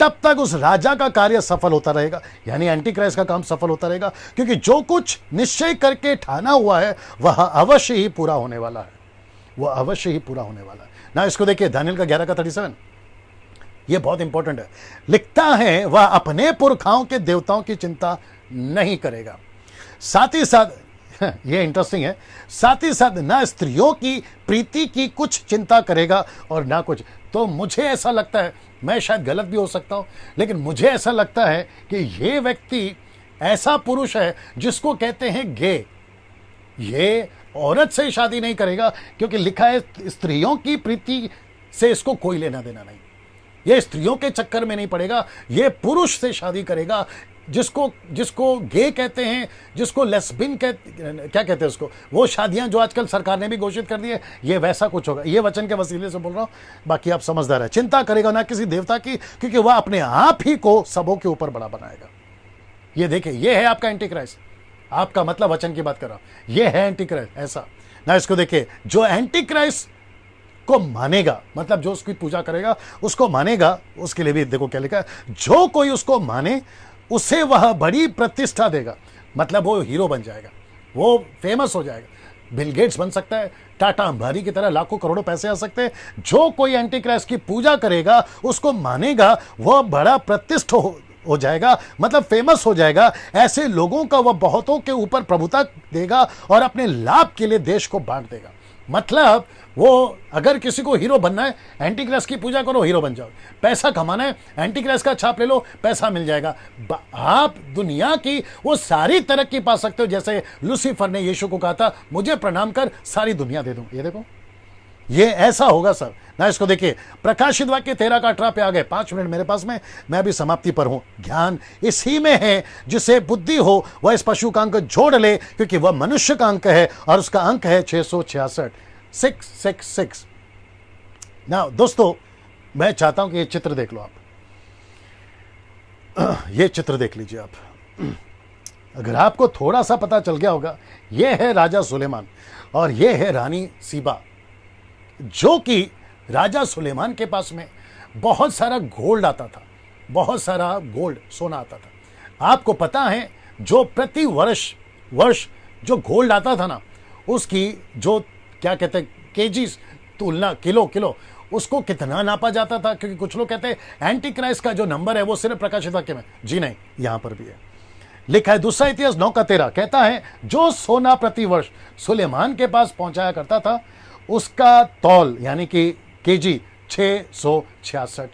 तब तक उस राजा का कार्य सफल होता रहेगा, यानी एंटी क्राइस्ट का काम सफल होता रहेगा। क्योंकि जो कुछ निश्चय करके ठाना हुआ है वह अवश्य ही पूरा होने वाला है, वह अवश्य ही पूरा होने वाला है ना। इसको देखिए, दानियल का 11 का 37, यह बहुत इंपॉर्टेंट है। लिखता है, वह अपने पुरखाओं के देवताओं की चिंता नहीं करेगा। साथ ही साथ ये इंटरेस्टिंग है, साथ ही साथ ना स्त्रियों की प्रीति की कुछ चिंता करेगा और ना कुछ। तो मुझे ऐसा लगता है, मैं शायद गलत भी हो सकता हूं, लेकिन मुझे ऐसा लगता है कि ये व्यक्ति ऐसा पुरुष है जिसको कहते हैं गे, ये औरत से शादी नहीं करेगा, क्योंकि लिखा है स्त्रियों की प्रीति से इसको कोई लेना देना नहीं, ये स्त्रियों के चक्कर में नहीं पड़ेगा, ये पुरुष से शादी करेगा, जिसको गे कहते हैं, जिसको लेस्बिन क्या कहते हैं उसको, वो शादियां जो आजकल सरकार ने भी घोषित कर दी है, ये वैसा कुछ होगा। ये वचन के वसीले से बोल रहा हूं, बाकी आप समझदार है। चिंता करेगा ना किसी देवता की, क्योंकि वह अपने आप ही को सबों के ऊपर बड़ा बनाएगा। ये देखिए, ये है आपका एंटी क्राइस्ट, आपका मतलब वचन की बात कर रहा हूं, ये है एंटी क्राइस्ट। ऐसा ना, इसको देखिए, जो एंटी क्राइस्ट को मानेगा, मतलब जो उसकी पूजा करेगा उसको मानेगा, उसके लिए भी देखो क्या लिखा है, जो कोई उसको माने उसे वह बड़ी प्रतिष्ठा देगा, मतलब वो हीरो बन जाएगा, वो फेमस हो जाएगा, बिल गेट्स बन सकता है, टाटा अंबानी की तरह लाखों करोड़ों पैसे आ सकते हैं। जो कोई एंटी क्राइस्ट की पूजा करेगा, उसको मानेगा, वह बड़ा प्रतिष्ठ हो जाएगा, मतलब फेमस हो जाएगा। ऐसे लोगों का वह बहुतों के ऊपर प्रभुता देगा और अपने लाभ के लिए देश को बांट देगा। मतलब वो अगर किसी को हीरो बनना है, एंटी क्राइस्ट की पूजा करो, हीरो बन जाओ। पैसा कमाना है, एंटी क्राइस्ट का छाप ले लो, पैसा मिल जाएगा। आप दुनिया की वो सारी तरक्की पा सकते हो, जैसे लूसीफर ने यीशु को कहा था, मुझे प्रणाम कर, सारी दुनिया दे दूं। ये देखो, ये ऐसा होगा सर ना। इसको देखिए, प्रकाशित वाक्य 13 का 18 पे आ गए। 5 मिनट मेरे पास में, मैं अभी समाप्ति पर हूं। ज्ञान इसी में है, जिसे बुद्धि हो वह इस पशु का अंक जोड़ ले, क्योंकि वह मनुष्य का अंक है और उसका अंक है 666, 666। ना दोस्तों, मैं चाहता हूं कि ये चित्र देख लो आप, ये चित्र देख लीजिए आप। अगर आपको थोड़ा सा पता चल गया होगा, ये है राजा सुलेमान और ये है रानी सीबा, जो कि राजा सुलेमान के पास में बहुत सारा गोल्ड आता था, बहुत सारा गोल्ड, सोना आता था। आपको पता है, जो प्रति वर्ष जो गोल्ड आता था ना, उसकी जो क्या कहते हैं केजीज तुलना, किलो, उसको कितना नापा जाता था। क्योंकि कुछ लोग कहते हैं एंटी क्राइस्ट का जो नंबर है वो सिर्फ प्रकाशित वाक्य में, जी नहीं, यहां पर भी है, लिखा है। दूसरा इतिहास 9 का 13 कहता है, जो सोना प्रति वर्ष सुलेमान के पास पहुंचाया करता था, उसका तौल यानी कि केजी 666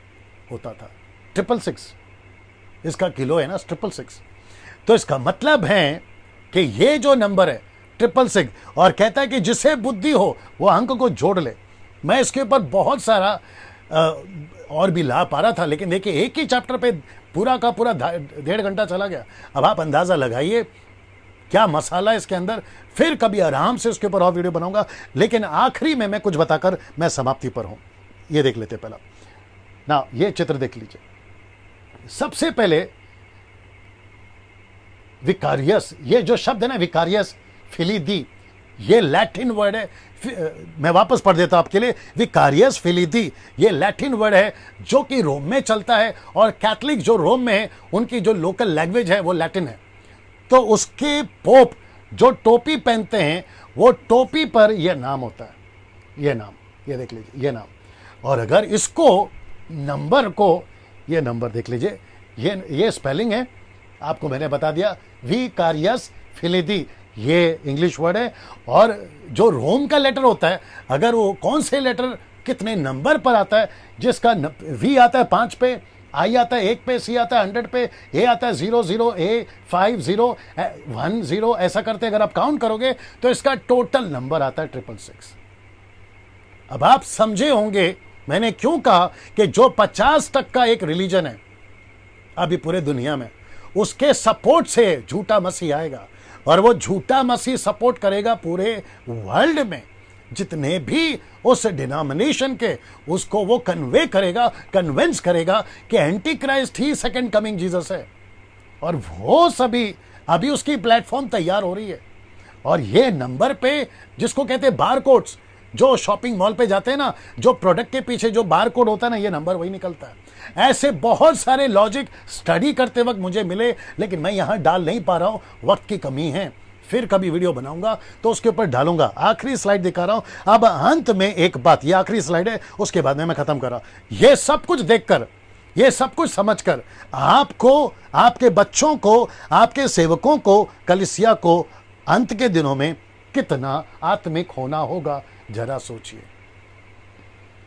होता था। 666 इसका किलो है ना, 666। तो इसका मतलब है कि ये जो नंबर है 666, और कहता है कि जिसे बुद्धि हो वो अंक को जोड़ ले। मैं इसके ऊपर बहुत सारा और भी ला पा रहा था, लेकिन देखिए, एक ही चैप्टर पे पूरा का पूरा 1.5 घंटा चला गया। अब आप अंदाजा लगाइए क्या मसाला इसके अंदर। फिर कभी आराम से उसके ऊपर और वीडियो बनाऊंगा, लेकिन आखिरी में मैं कुछ बताकर मैं समाप्ति पर हूं। ये देख लेते पहला ना, ये चित्र देख लीजिए। सबसे पहले विकारियस, ये जो शब्द है ना, विकारियस फिलीदी, ये लैटिन वर्ड है। मैं वापस पढ़ देता हूं आपके लिए। विकारियस फिलीदी ये लैटिन वर्ड है, जो कि रोम में चलता है, और कैथलिक जो रोम में है, उनकी जो लोकल लैंग्वेज है वो लैटिन है। तो उसके पोप जो टोपी पहनते हैं, वो टोपी पर यह नाम होता है, ये नाम, ये देख लीजिए, ये नाम। और अगर इसको नंबर को, ये नंबर देख लीजिए, ये स्पेलिंग है, आपको मैंने बता दिया, विकारियस फिलीदी, ये इंग्लिश वर्ड है। और जो रोम का लेटर होता है, अगर वो कौन से लेटर कितने नंबर पर आता है, जिसका वी आता है 5 पे, आई आता है 1 पे, सी आता है 100 पे, ए आता है 00, ए 50, 10, ऐसा करते अगर आप काउंट करोगे तो इसका टोटल नंबर आता है 666। अब आप समझे होंगे मैंने क्यों कहा कि जो 50% एक रिलीजन है अभी पूरे दुनिया में, उसके सपोर्ट से झूठा मसीह आएगा, और वो झूठा मसीह सपोर्ट करेगा पूरे वर्ल्ड में जितने भी उस डिनोमिनेशन के, उसको वो कन्विंस करेगा कि एंटी क्राइस्ट ही सेकंड कमिंग जीसस है। और वो सभी अभी उसकी प्लेटफॉर्म तैयार हो रही है। और ये नंबर पे, जिसको कहते हैं बार कोड्स, जो शॉपिंग मॉल पे जाते हैं ना, जो प्रोडक्ट के पीछे जो बार कोड होता है ना, ये नंबर वही निकलता है। ऐसे बहुत सारे लॉजिक स्टडी करते वक्त मुझे मिले, लेकिन मैं यहां डाल नहीं पा रहा हूं, वक्त की कमी है। फिर कभी वीडियो बनाऊंगा तो उसके ऊपर डालूंगा। आखिरी स्लाइड दिखा रहा हूं। अब अंत में एक बात, ये आखिरी स्लाइड है, उसके बाद में मैं खत्म कर रहा हूं। ये सब कुछ देखकर, ये सब कुछ समझकर, आपको, आपके बच्चों को, आपके सेवकों को, कलीसिया को अंत के दिनों में कितना आत्मिक होना होगा, जरा सोचिए।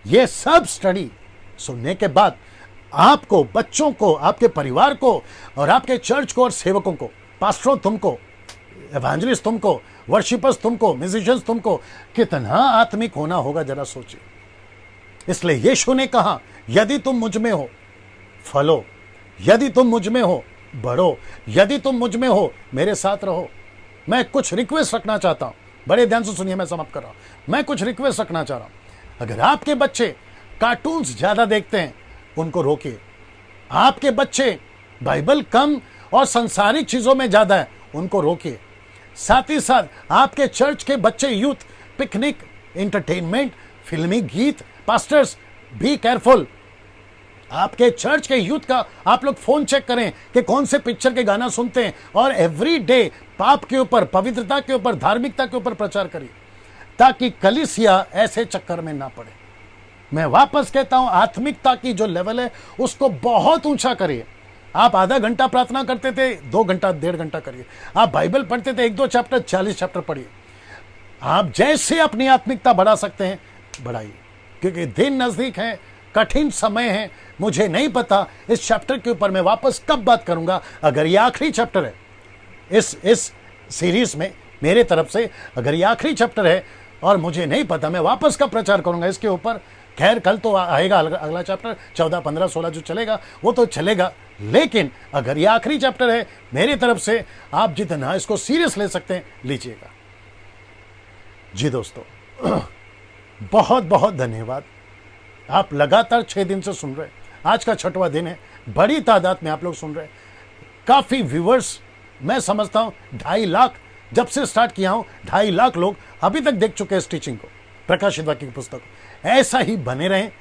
ये सब स्टडी सुनने के बाद आपको, बच्चों को, आपके परिवार को और आपके चर्च को और सेवकों को पास्टरों तुमको, एवेंजलिस्ट तुमको, वर्शिपर्स तुमको, म्यूजिशियंस तुमको, कितना आत्मिक होना होगा जरा सोचिए। इसलिए यीशु ने कहा, यदि तुम मुझ में हो फलो, यदि तुम मुझ में हो बढ़ो, यदि तुम मुझ में हो मेरे साथ रहो। मैं कुछ रिक्वेस्ट रखना चाहता हूं, बड़े ध्यान से सुनिए, मैं समाप्त कर रहा हूं। मैं कुछ रिक्वेस्ट रखना चाह रहा हूं। अगर आपके बच्चे कार्टून्स ज्यादा देखते हैं, उनको रोकिए। आपके बच्चे बाइबल कम और सांसारिक चीजों में ज्यादा है, उनको रोकिए। साथ ही साथ आपके चर्च के बच्चे यूथ पिकनिक, एंटरटेनमेंट, फिल्मी गीत, पास्टर्स बी केयरफुल। आपके चर्च के यूथ का आप लोग फोन चेक करें कि कौन से पिक्चर के गाना सुनते हैं, और एवरी डे पाप के ऊपर, पवित्रता के ऊपर, धार्मिकता के ऊपर प्रचार करिए, ताकि कलीसिया ऐसे चक्कर में ना पड़े। मैं वापस कहता हूं, आत्मिकता की जो लेवल है उसको बहुत ऊंचा करिए। आप आधा घंटा प्रार्थना करते थे, 2 घंटा, 1.5 घंटा करिए। आप बाइबल पढ़ते थे 1-2 चैप्टर, 40 चैप्टर पढ़िए। आप जैसे अपनी आत्मिकता बढ़ा सकते हैं बढ़ाइए, क्योंकि दिन नजदीक है, कठिन समय है। मुझे नहीं पता इस चैप्टर के ऊपर मैं वापस कब बात करूंगा। अगर ये आखिरी चैप्टर है इस सीरीज में मेरे तरफ से, अगर ये आखिरी चैप्टर है और मुझे नहीं पता मैं वापस कब प्रचार करूंगा इसके ऊपर। खैर, कल तो आएगा अगला चैप्टर, 14, 15, 16 जो चलेगा वो तो चलेगा। लेकिन अगर ये आखिरी चैप्टर है मेरी तरफ से, आप जितना इसको सीरियस ले सकते हैं लीजिएगा। जी दोस्तों, बहुत बहुत धन्यवाद। आप लगातार 6 दिन से सुन रहे हैं। आज का 6वां दिन है। बड़ी तादाद में आप लोग सुन रहे हैं। काफी व्यूअर्स, मैं समझता हूं 2.5 लाख, जब से स्टार्ट किया हूं 2.5 लाख लोग अभी तक देख चुके हैं इस टीचिंग को, प्रकाशित वाक्य की पुस्तक को। ऐसा ही बने रहें।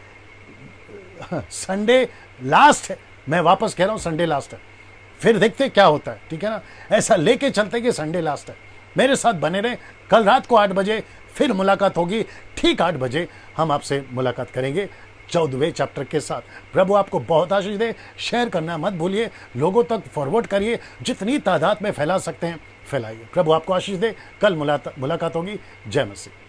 संडे लास्ट है, मैं वापस कह रहा हूं, संडे लास्ट है, फिर देखते क्या होता है, ठीक है ना। ऐसा लेके चलते कि संडे लास्ट है। मेरे साथ बने रहें। कल रात को 8 बजे फिर मुलाकात होगी। ठीक 8 बजे हम आपसे मुलाकात करेंगे 14वें चैप्टर के साथ। प्रभु आपको बहुत आशीष दे। शेयर करना मत भूलिए, लोगों तक फॉरवर्ड करिए, जितनी तादाद में फैला सकते हैं फैलाइए। प्रभु आपको आशीष दे। कल मुलाकात होगी। जय मसीह।